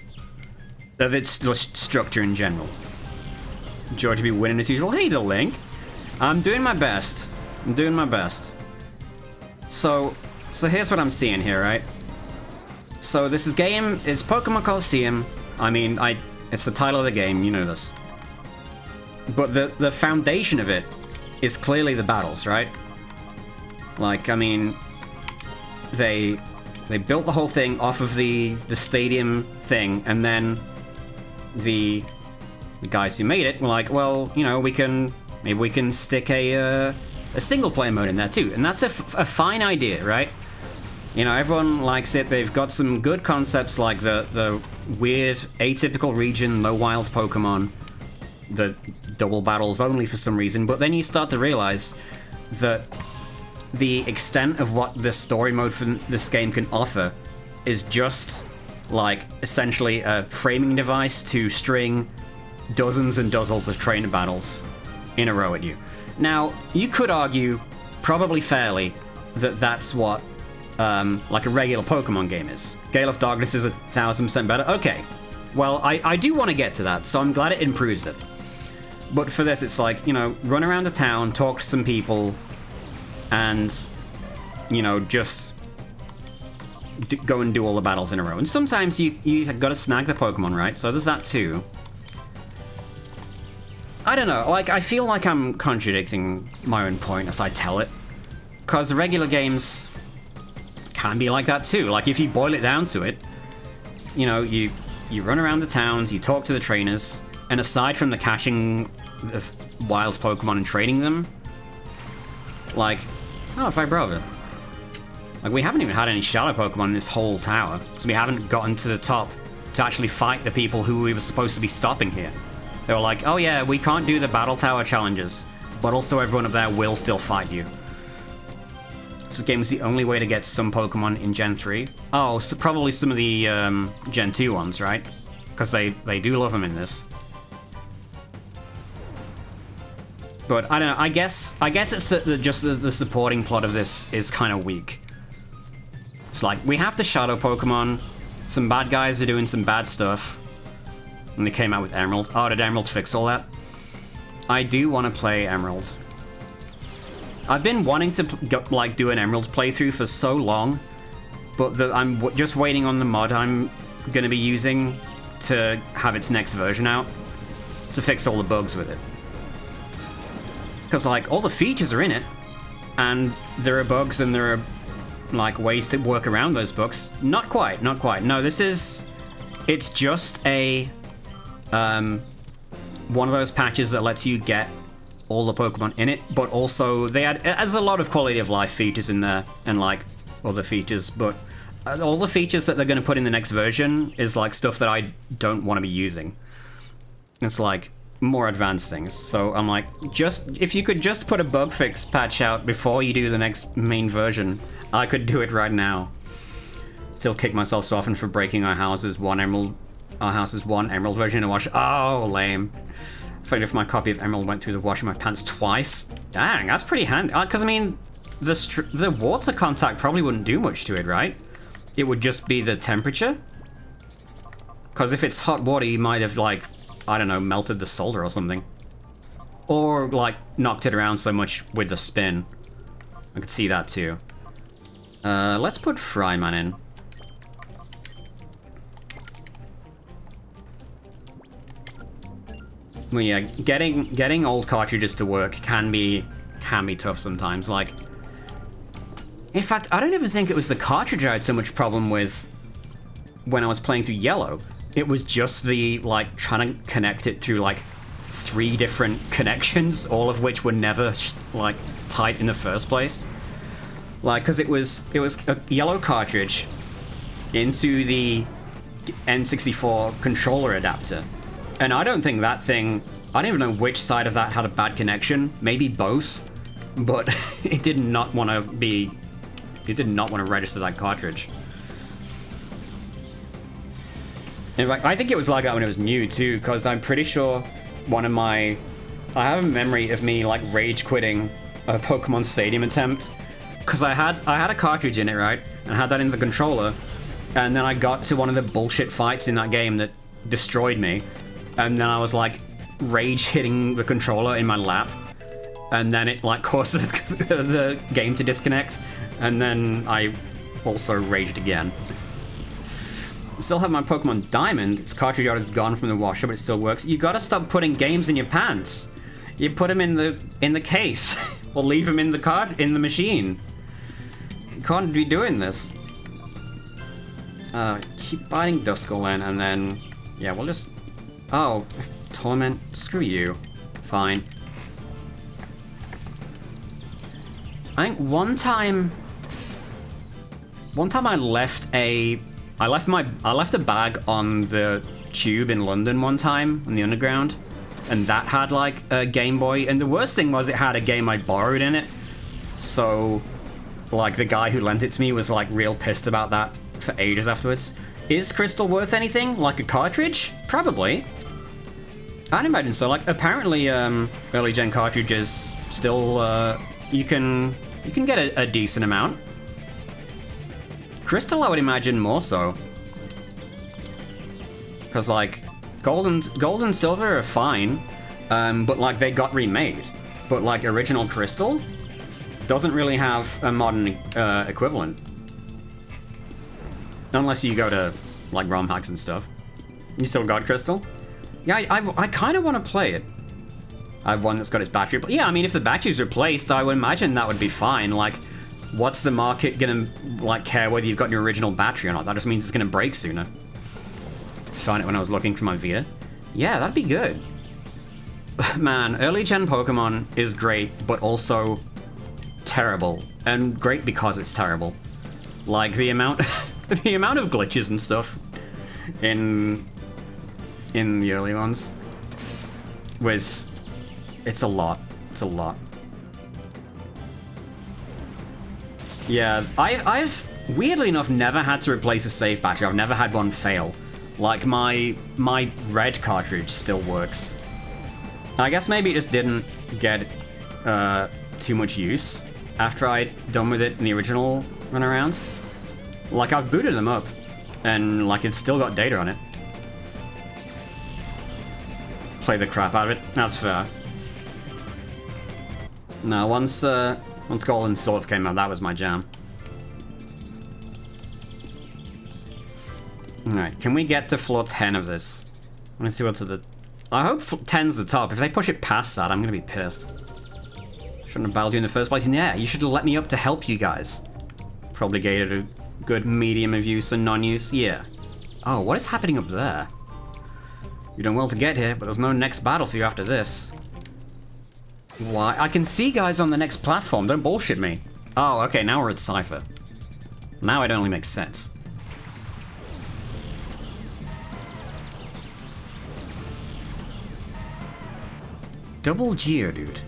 Of its structure in general. George be winning as usual. Hey, the Link. I'm doing my best. I'm doing my best. So here's what I'm seeing here, right? So this game is Pokemon Colosseum. I mean, it's the title of the game, you know this. But the foundation of it is clearly the battles, right? Like, I mean, they built the whole thing off of the stadium thing, and then the guys who made it were like, well, you know, maybe we can stick a single player mode in there too, and that's a fine idea, right? You know, everyone likes it. They've got some good concepts like the weird atypical region, low wild Pokemon, the double battles only for some reason, but then you start to realize that the extent of what the story mode for this game can offer is just like essentially a framing device to string dozens and dozens of trainer battles in a row at you. Now, you could argue, probably fairly, that that's what like a regular Pokemon game is. Gale of Darkness is 1000% better. Okay, well, I do want to get to that, so I'm glad it improves it. But for this, it's like, you know, run around the town, talk to some people, and, you know, just go and do all the battles in a row. And sometimes you got to snag the Pokemon, right? So there's that too. I don't know, like, I feel like I'm contradicting my own point as I tell it. Because regular games can be like that too. Like, if you boil it down to it, you know, you run around the towns, you talk to the trainers, and aside from the catching of wild Pokemon and training them, like, oh, Vibrava. Like, we haven't even had any shadow Pokemon in this whole tower, so we haven't gotten to the top to actually fight the people who we were supposed to be stopping here. They were like, oh yeah, we can't do the Battle Tower challenges, but also everyone up there will still fight you. This game is the only way to get some Pokemon in Gen 3. Oh, so probably some of the Gen 2 ones, right? Because they do love them in this. But I don't know, I guess it's just the supporting plot of this is kind of weak. It's like, we have the Shadow Pokemon, some bad guys are doing some bad stuff, and they came out with Emerald. Oh, did Emerald fix all that? I do want to play Emerald. I've been wanting to like do an Emerald playthrough for so long, but I'm just waiting on the mod I'm going to be using to have its next version out to fix all the bugs with it. Because, like, all the features are in it, and there are bugs and there are, like, ways to work around those bugs. Not quite, not quite. No, it's just a, one of those patches that lets you get all the Pokemon in it, but also there's a lot of quality of life features in there, and, like, other features, but all the features that they're going to put in the next version is, like, stuff that I don't want to be using. It's, like, more advanced things. So I'm like, if you could just put a bug fix patch out before you do the next main version, I could do it right now. Still kick myself so often for breaking our house's one Emerald version in wash. Oh, lame. Afraid if my copy of Emerald went through the wash in my pants twice. Dang, that's pretty handy. Because I mean, the water contact probably wouldn't do much to it, right? It would just be the temperature. Because if it's hot water, you might have, like, I don't know, melted the solder or something. Or, like, knocked it around so much with the spin. I could see that, too. Let's put Fryman in. Well, yeah, getting old cartridges to work can be tough sometimes. Like, in fact, I don't even think it was the cartridge I had so much problem with when I was playing through Yellow. It was just the, like, trying to connect it through, like, 3 different connections, all of which were never, like, tight in the first place. Like, because it was a Yellow cartridge into the N64 controller adapter. And I don't think that thing, I don't even know which side of that had a bad connection, maybe both, but it did not want to register that cartridge. In fact, I think it was like that when it was new too, because I'm pretty sure I have a memory of me like rage quitting a Pokemon Stadium attempt, because I had a cartridge in it, right, and I had that in the controller, and then I got to one of the bullshit fights in that game that destroyed me, and then I was like rage hitting the controller in my lap, and then it like caused the game to disconnect, and then I also raged again. I still have my Pokemon Diamond. Its cartridge art is gone from the washer, but it still works. You gotta stop putting games in your pants. You put them in the case, or leave them in the machine. You can't be doing this. Keep biting Duskull, and then yeah, we'll just. Oh, Torment. Screw you. Fine. I think one time I left a bag on the tube in London one time on the underground, and that had like a Game Boy, and the worst thing was it had a game I'd borrowed in it. So like the guy who lent it to me was like real pissed about that for ages afterwards. Is Crystal worth anything? Like a cartridge? Probably. I'd imagine so. Like apparently early gen cartridges still you can get a decent amount. Crystal, I would imagine more so. Because, like, gold and silver are fine, but, like, they got remade. But, like, original Crystal doesn't really have a modern equivalent. Unless you go to, like, ROM hacks and stuff. You still got Crystal? Yeah, I kind of want to play it. I have one that's got its battery. But yeah, I mean, if the battery's replaced, I would imagine that would be fine. Like, what's the market gonna, like, care whether you've got your original battery or not? That just means it's gonna break sooner. Found it when I was looking for my Vita. Yeah, that'd be good. Man, early gen Pokemon is great, but also terrible. And great because it's terrible. Like, the amount the amount of glitches and stuff in the early ones was... It's a lot. It's a lot. Yeah, I've weirdly enough never had to replace a save battery. I've never had one fail. Like my red cartridge still works. I guess maybe it just didn't get too much use after I'd done with it in the original run around. Like I've booted them up and like it's still got data on it. Play the crap out of it. That's fair. No, once Gold and Silver came out, that was my jam. Alright, can we get to floor 10 of this? I want to see what's at the... I hope 10's the top. If they push it past that, I'm gonna be pissed. Shouldn't have battled you in the first place. And yeah, you should have let me up to help you guys. Probably gated a good medium of use and non-use. Yeah. Oh, what is happening up there? You've done well to get here, but there's no next battle for you after this. Why? I can see guys on the next platform, don't bullshit me. Oh, okay, now we're at Cypher. Now it only makes sense. Double Geodude.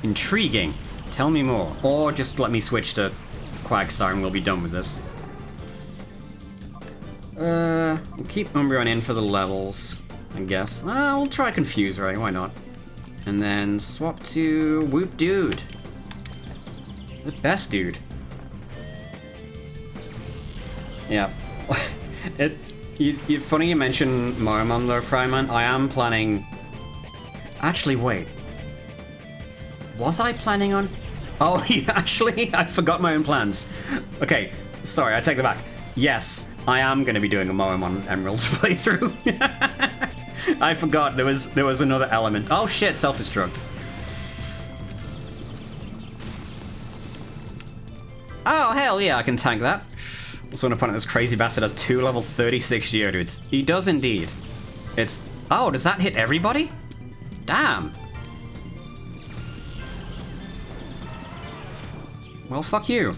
Intriguing. Tell me more. Or just let me switch to Quagsire and we'll be done with this. We'll keep Umbreon in for the levels, I guess. We'll try Confuse, right? Why not? And then swap to Whoop Dude. The best dude. Yeah. Funny you mention Mormon though, Fryman. I am planning... Actually, wait. Was I planning on... Oh, actually, I forgot my own plans. Okay, sorry, I take that back. Yes, I am going to be doing a Mormon Emeralds playthrough. I forgot there was another element. Oh shit, self-destruct. Oh hell yeah, I can tank that. Also an opponent, this crazy bastard has 2 level 36 Geodudes. He does indeed. It's... Oh, does that hit everybody? Damn. Well, fuck you.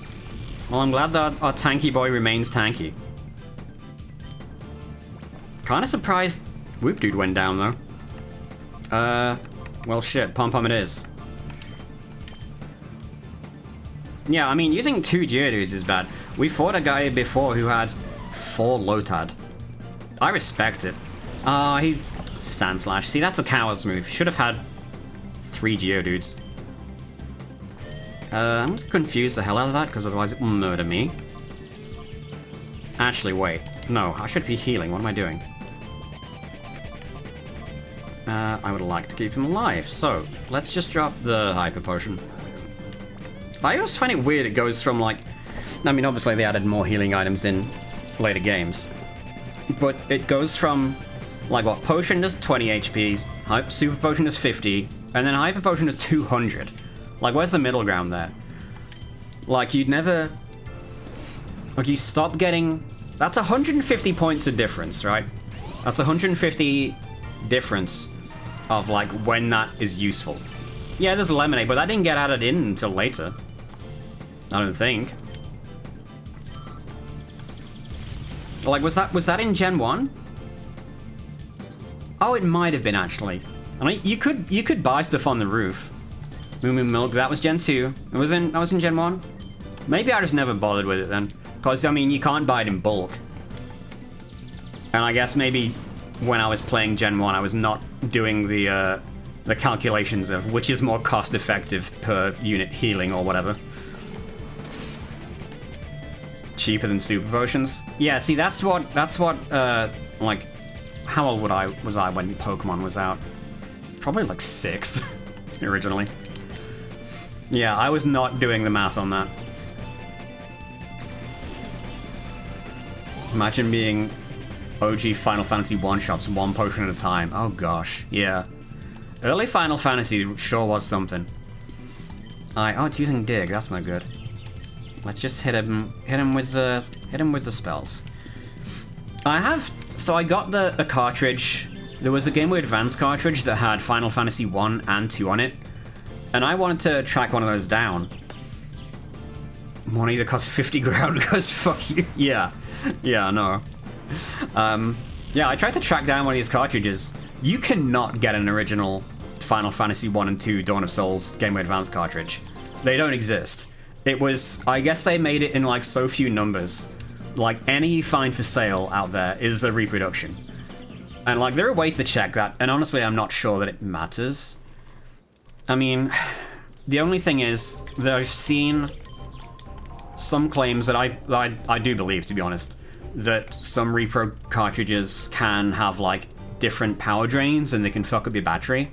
Well, I'm glad that our tanky boy remains tanky. Kinda surprised Whoop Dude went down, though. Well, shit. Pom-Pom it is. Yeah, I mean, you think 2 Geodudes is bad. We fought a guy before who had 4 Lotad. I respect it. He... Sand Slash. See, that's a coward's move. Should have had 3 Geodudes. I'm going to confuse the hell out of that, because otherwise it will murder me. Actually, wait. No, I should be healing. What am I doing? I would like to keep him alive, so let's just drop the Hyper Potion. I always find it weird it goes from, like... I mean, obviously they added more healing items in later games. But it goes from, like, what? Potion does 20 HP, Super Potion does 50, and then Hyper Potion does 200. Like, where's the middle ground there? Like, you'd never... Like, you stop getting... That's 150 points of difference, right? That's 150 difference of, like, when that is useful. Yeah, there's Lemonade, but that didn't get added in until later. I don't think. Like, was that in Gen 1? Oh, it might have been, actually. I mean, you could buy stuff on the roof. Moo Moo Milk, that was Gen 2. That was in Gen 1? Maybe I just never bothered with it then. Because, I mean, you can't buy it in bulk. And I guess maybe when I was playing Gen 1, I was not doing the calculations of which is more cost-effective per unit healing or whatever. Cheaper than Super Potions? Yeah, see, that's what, like, how old was I when Pokemon was out? Probably like 6, originally. Yeah, I was not doing the math on that. Imagine being OG Final Fantasy one-shots, 1 potion at a time. Oh gosh, yeah. Early Final Fantasy sure was something. Oh, it's using Dig, that's not good. Let's just hit him with the spells. So I got the cartridge. There was a Game Boy Advance cartridge that had Final Fantasy 1 and 2 on it. And I wanted to track one of those down. Money that costs 50 grand because fuck you. Yeah, no. Yeah, I tried to track down one of these cartridges. You cannot get an original Final Fantasy 1 and 2 Dawn of Souls Game Boy Advance cartridge. They don't exist. It was, I guess they made it in like so few numbers. Like any you find for sale out there is a reproduction. And like there are ways to check that, and honestly I'm not sure that it matters. I mean, the only thing is that I've seen some claims that I do believe, to be honest, that some repro cartridges can have like different power drains and they can fuck up your battery.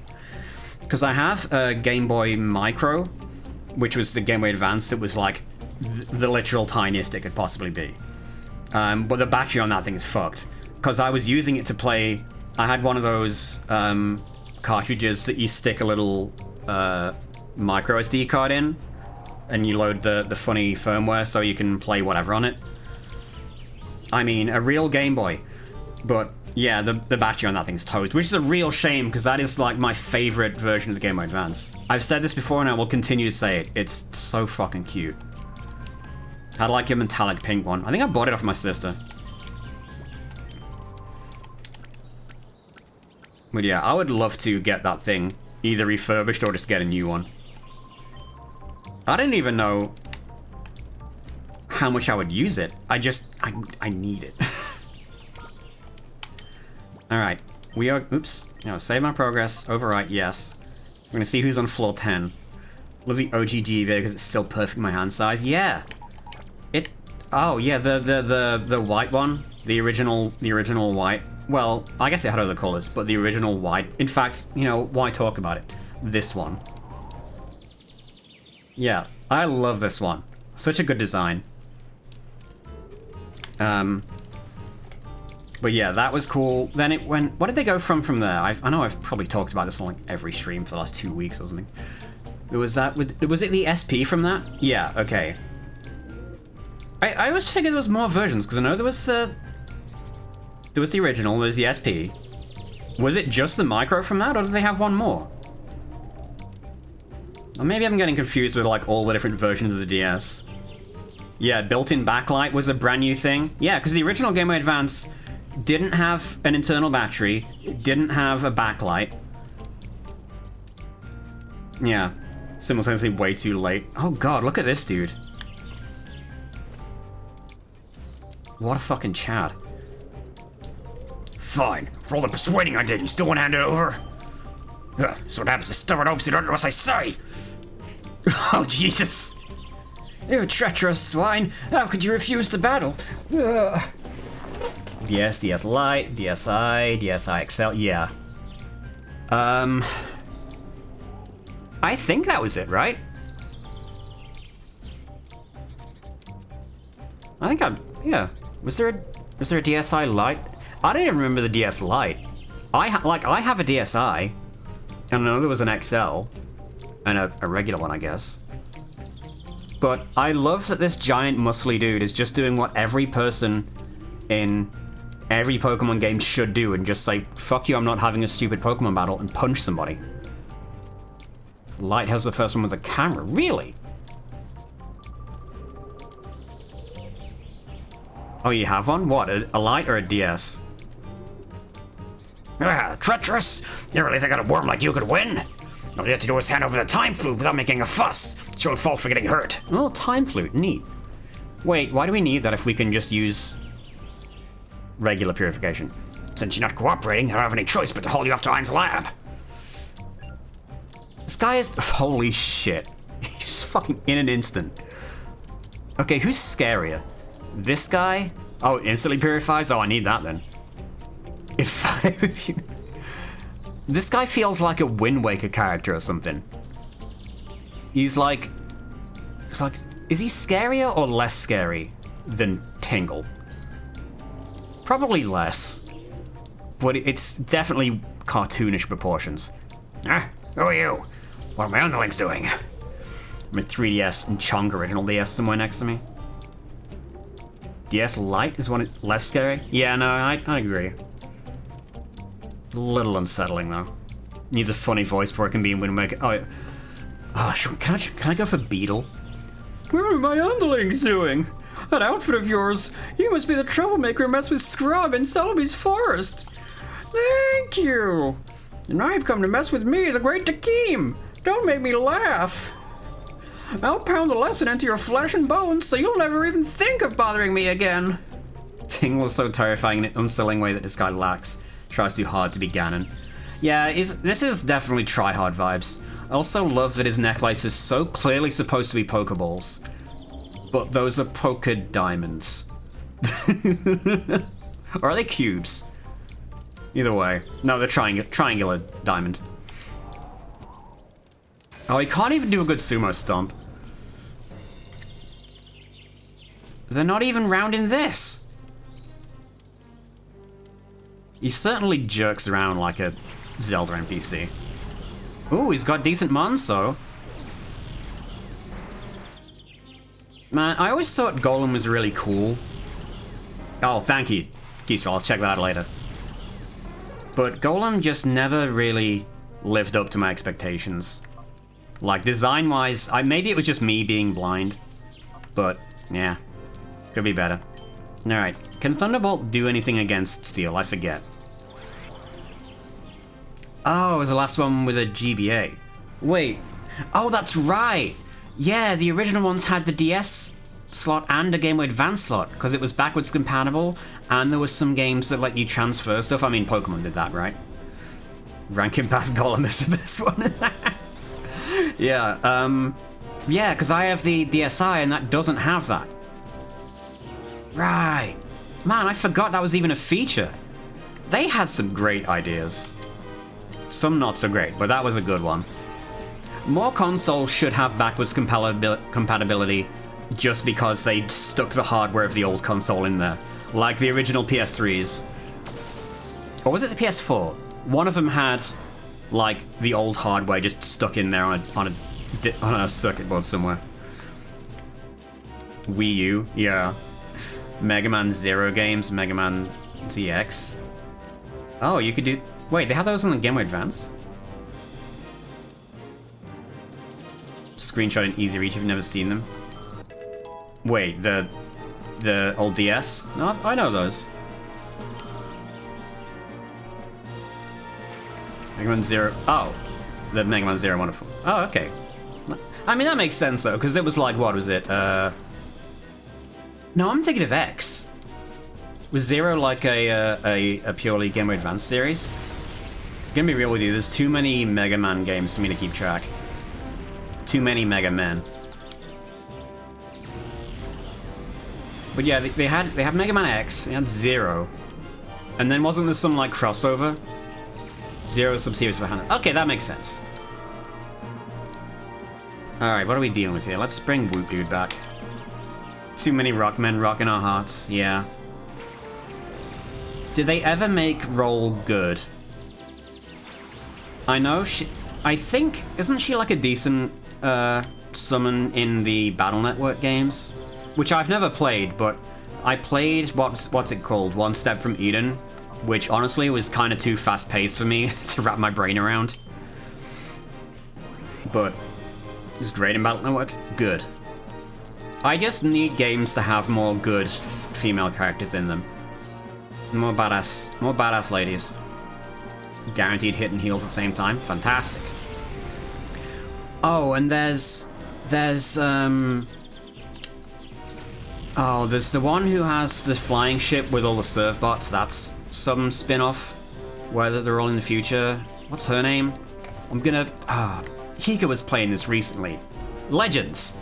Because I have a Game Boy Micro, which was the Game Boy Advance that was like the literal tiniest it could possibly be. But the battery on that thing is fucked. Because I was using it to play... I had one of those cartridges that you stick a little micro SD card in, and you load the funny firmware so you can play whatever on it. I mean, a real Game Boy. But yeah, the battery on that thing's toast, which is a real shame because that is like my favorite version of the Game Boy Advance. I've said this before and I will continue to say it. It's so fucking cute. I'd like a metallic pink one. I think I bought it off my sister. But yeah, I would love to get that thing either refurbished or just get a new one. I didn't even know how much I would use it. I need it. Alright, we are, oops, save my progress, overwrite, yes. We're gonna see who's on floor 10. Love the OG GBA because it's still perfect in my hand size. Yeah! Oh yeah, the white one, the original white. Well, I guess it had other colors, but the original white. In fact, why talk about it? This one. Yeah, I love this one. Such a good design. But yeah, that was cool. Then it went... What did they go from there? I know I've probably talked about this on like every stream for the last 2 weeks or something. Was it the SP from that? Yeah, okay. I always figured there was more versions, because I know there was the original, there's the SP. Was it just the micro from that, or did they have one more? Or maybe I'm getting confused with like all the different versions of the DS. Yeah, built-in backlight was a brand new thing. Yeah, because the original Game Boy Advance didn't have an internal battery, it didn't have a backlight. Yeah, simultaneously way too late. Oh god, look at this dude. What a fucking Chad. Fine. For all the persuading I did, you still want to hand it over? So what happens to stubborn oafs who don't know what I say? Oh, Jesus. You treacherous swine. How could you refuse to battle? DS, DS Lite, DSi, DSi XL, yeah. I think that was it, right? I think yeah. Was there a DSi Lite? I don't even remember the DS Lite. I have a DSi. And I know there was an XL. And a regular one, I guess. But I love that this giant muscly dude is just doing what every person in every Pokemon game should do and just say, fuck you, I'm not having a stupid Pokemon battle, and punch somebody. Light has the first one with a camera, really? Oh, you have one? What, a Light or a DS? Treacherous! You really think a worm like you could win? All you have to do is hand over the time flute without making a fuss. It's your own fault for getting hurt. Oh, time flute, neat. Wait, why do we need that if we can just use regular purification? Since you're not cooperating, I don't have any choice but to haul you off to Ein's lab. This guy is... Holy shit. He's fucking in an instant. Okay, who's scarier? This guy? Oh, instantly purifies? Oh, I need that then. If you... This guy feels like a Wind Waker character or something. He's like... Is he scarier or less scary than Tingle? Probably less. But it's definitely cartoonish proportions. Who are you? What are my underlings doing? I'm a 3DS and Chong original DS somewhere next to me. DS Lite is one less scary? Yeah, no, I agree. A little unsettling though. Needs a funny voice before it can be in Wind Waker. Oh, sure. Can I go for Beetle? What are my underlings doing? That outfit of yours. You must be the troublemaker who messed with Scrub in Celebi's forest. Thank you. And now you've come to mess with me, the great Takim. Don't make me laugh. I'll pound the lesson into your flesh and bones so you'll never even think of bothering me again. Tingle is so terrifying in an unsettling way that this guy lacks. Tries too hard to be Ganon. Yeah, this is definitely try-hard vibes. I also love that his necklace is so clearly supposed to be Pokeballs. But those are Poke Diamonds. Or are they cubes? Either way. No, they're triangular diamond. Oh, he can't even do a good sumo stomp. They're not even round in this. He certainly jerks around like a Zelda NPC. Ooh, he's got decent Monso. Man, I always thought Golem was really cool. Oh, thank you, Keisha, I'll check that out later. But Golem just never really lived up to my expectations. Like, design-wise, maybe it was just me being blind. But, yeah, could be better. Alright, can Thunderbolt do anything against Steel? I forget. Oh, it was the last one with a GBA. Wait. Oh, that's right. Yeah, the original ones had the DS slot and a Game Boy Advance slot, because it was backwards compatible, and there was some games that let you transfer stuff. I mean, Pokemon did that, right? Ranking past Golem is the best one. Yeah, yeah, because I have the DSi, and that doesn't have that. Right. Man, I forgot that was even a feature. They had some great ideas. Some not so great, but that was a good one. More consoles should have backwards compatibility just because they stuck the hardware of the old console in there. Like the original PS3s. Or was it the PS4? One of them had, like, the old hardware just stuck in there on a circuit board somewhere. Wii U, yeah. Mega Man Zero games, Mega Man ZX. Oh, you could do... Wait, they had those on the Game Boy Advance? Screenshot in Easy Reach if you've never seen them. Wait, the old DS? No, I know those. Mega Man Zero... Oh, the Mega Man Zero Wonderful. Oh, okay. I mean, that makes sense, though, because it was like, what was it? No, I'm thinking of X. Was Zero like a purely Game Boy Advance series? I'm gonna be real with you, there's too many Mega Man games for me to keep track. Too many Mega Men. But yeah, they had Mega Man X, they had Zero. And then wasn't there some like crossover? Zero Sub-Series for HANA. Okay, that makes sense. Alright, what are we dealing with here? Let's bring Whoop Dude back. Too many Rockmen rocking our hearts, yeah. Did they ever make Roll good? I know I think, isn't she like a decent summon in the Battle Network games? Which I've never played, but I played, what's it called? One Step from Eden, which honestly was kind of too fast-paced for me to wrap my brain around. But it's great in Battle Network. Good. I just need games to have more good female characters in them. More badass ladies. Guaranteed hit and heals at the same time. Fantastic. Oh, and there's the one who has the flying ship with all the surf bots. That's some spin-off where they're all in the future. What's her name? Hika was playing this recently. Legends.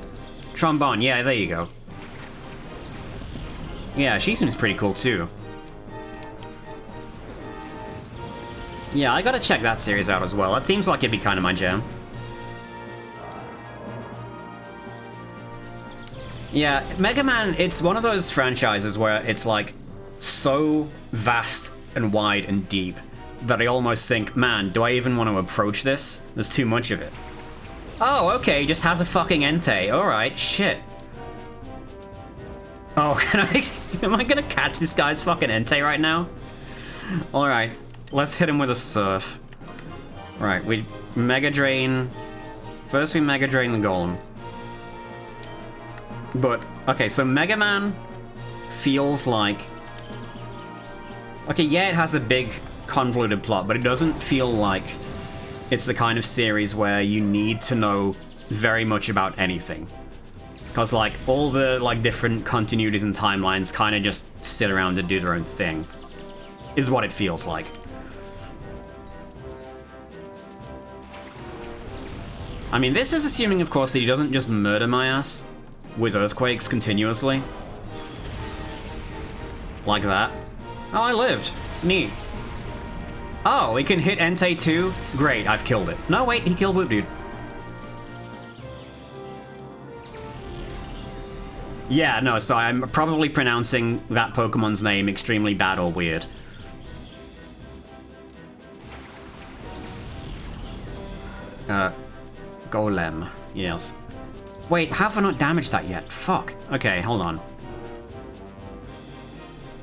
Trombone, yeah, there you go. Yeah, she seems pretty cool too. Yeah, I gotta check that series out as well. It seems like it'd be kind of my jam. Yeah, Mega Man, it's one of those franchises where it's like so vast and wide and deep that I almost think, man, do I even want to approach this? There's too much of it. Oh, okay, just has a fucking Entei. Alright, shit. Oh, am I gonna catch this guy's fucking Entei right now? Alright, let's hit him with a surf. Right, we Mega Drain. First we Mega Drain the Golem. But, okay, so Mega Man feels like... Okay, yeah, it has a big convoluted plot, but it doesn't feel like it's the kind of series where you need to know very much about anything. Because, like, all the, like, different continuities and timelines kind of just sit around and do their own thing. Is what it feels like. I mean, this is assuming, of course, that he doesn't just murder my ass with earthquakes continuously. Like that. Oh, I lived. Neat. Oh, it can hit Entei too? Great, I've killed it. No, wait, he killed Whoop Dude. Yeah, no, so I'm probably pronouncing that Pokemon's name extremely bad or weird. Golem, yes. Wait, have I not damaged that yet? Fuck. Okay, hold on.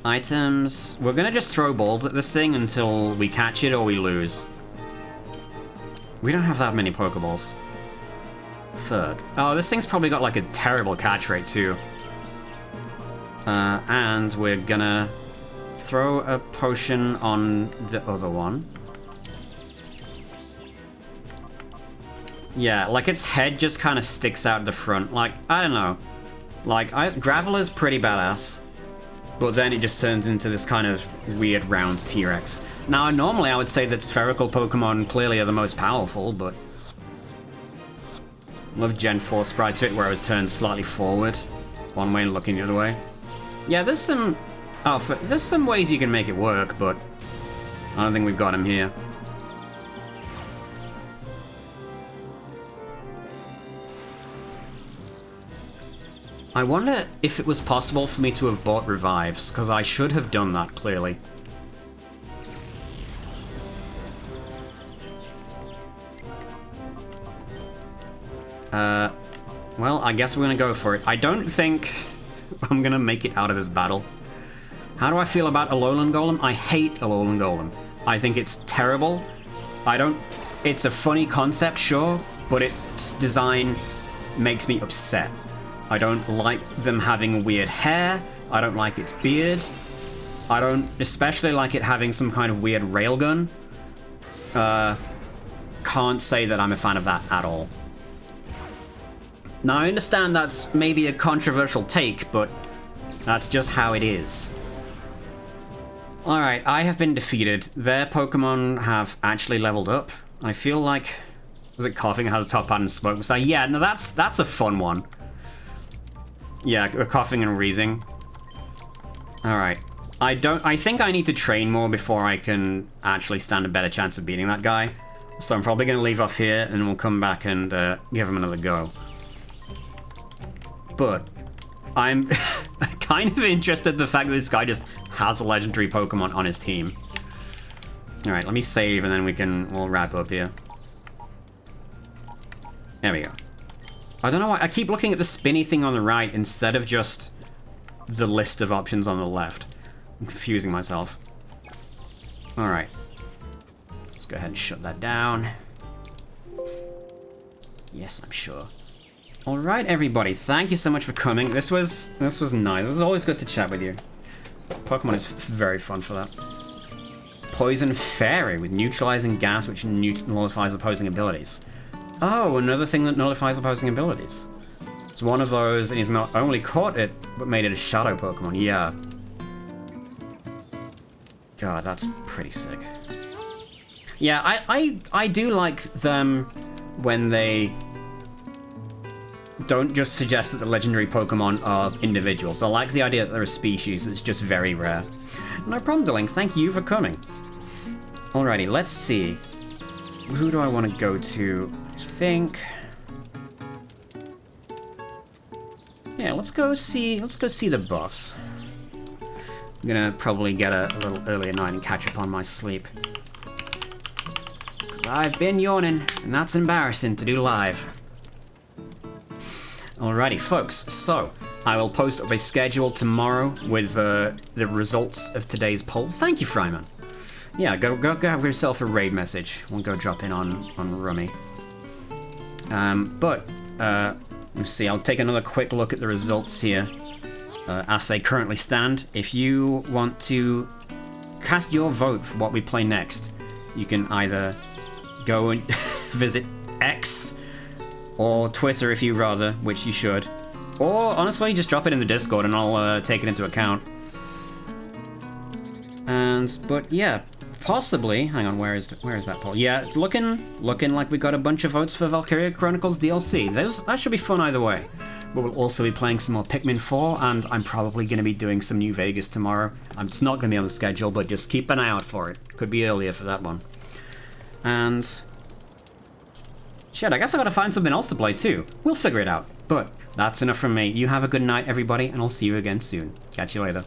Items. We're gonna just throw balls at this thing until we catch it or we lose. We don't have that many Pokeballs. Fuck. Oh, this thing's probably got like a terrible catch rate too. And we're gonna throw a potion on the other one. Yeah, like its head just kind of sticks out the front. Like, I don't know. Like, Graveler's pretty badass. But then it just turns into this kind of weird round T-Rex. Now, normally I would say that spherical Pokemon clearly are the most powerful, but... Love Gen 4 sprites fit where I was turned slightly forward. One way and looking the other way. Yeah, there's some... Oh, there's some ways you can make it work, but... I don't think we've got him here. I wonder if it was possible for me to have bought revives, because I should have done that, clearly. Well, I guess we're gonna go for it. I don't think I'm gonna make it out of this battle. How do I feel about Alolan Golem? I hate Alolan Golem. I think it's terrible. It's a funny concept, sure, but its design makes me upset. I don't like them having weird hair. I don't like its beard. I don't especially like it having some kind of weird railgun. Can't say that I'm a fan of that at all. Now, I understand that's maybe a controversial take, but that's just how it is. Alright, I have been defeated. Their Pokemon have actually leveled up. I feel like... Was it coughing? It had a top hat and smoke. So yeah, no, that's a fun one. Yeah, coughing and wheezing. Alright. I think I need to train more before I can actually stand a better chance of beating that guy. So I'm probably going to leave off here and we'll come back and give him another go. But I'm kind of interested in the fact that this guy just has a legendary Pokemon on his team. Alright, let me save and then we'll wrap up here. There we go. I don't know why I keep looking at the spinny thing on the right instead of just the list of options on the left. I'm confusing myself. Alright. Let's go ahead and shut that down. Yes, I'm sure. Alright, everybody. Thank you so much for coming. This was nice. It was always good to chat with you. Pokemon is very fun for that. Poison Fairy with neutralizing gas which nullifies opposing abilities. Oh, another thing that nullifies opposing abilities. It's one of those, and he's not only caught it, but made it a shadow Pokemon. Yeah. God, that's pretty sick. Yeah, I do like them when they don't just suggest that the legendary Pokemon are individuals. I like the idea that they're a species that's just very rare. No problem, Dilling. Thank you for coming. Alrighty, let's see. Who do I want to go to? I think... Yeah, let's go see the boss. I'm gonna probably get a little early at night and catch up on my sleep. Because I've been yawning, and that's embarrassing to do live. Alrighty, folks, so I will post up a schedule tomorrow with the results of today's poll. Thank you, Fryman. Yeah, go have yourself a raid message. We'll go drop in on Rummy. Let's see, I'll take another quick look at the results here. As they currently stand. If you want to cast your vote for what we play next, you can either go and visit X or Twitter if you rather, which you should. Or honestly, just drop it in the Discord and I'll take it into account. But yeah, possibly. Hang on, where is that poll? Yeah, it's looking like we got a bunch of votes for Valkyria Chronicles DLC. That should be fun either way. But we'll also be playing some more Pikmin 4, and I'm probably going to be doing some New Vegas tomorrow. It's not going to be on the schedule, but just keep an eye out for it. Could be earlier for that one. And... shit, I guess I gotta find something else to play too. We'll figure it out. But that's enough from me. You have a good night, everybody, and I'll see you again soon. Catch you later.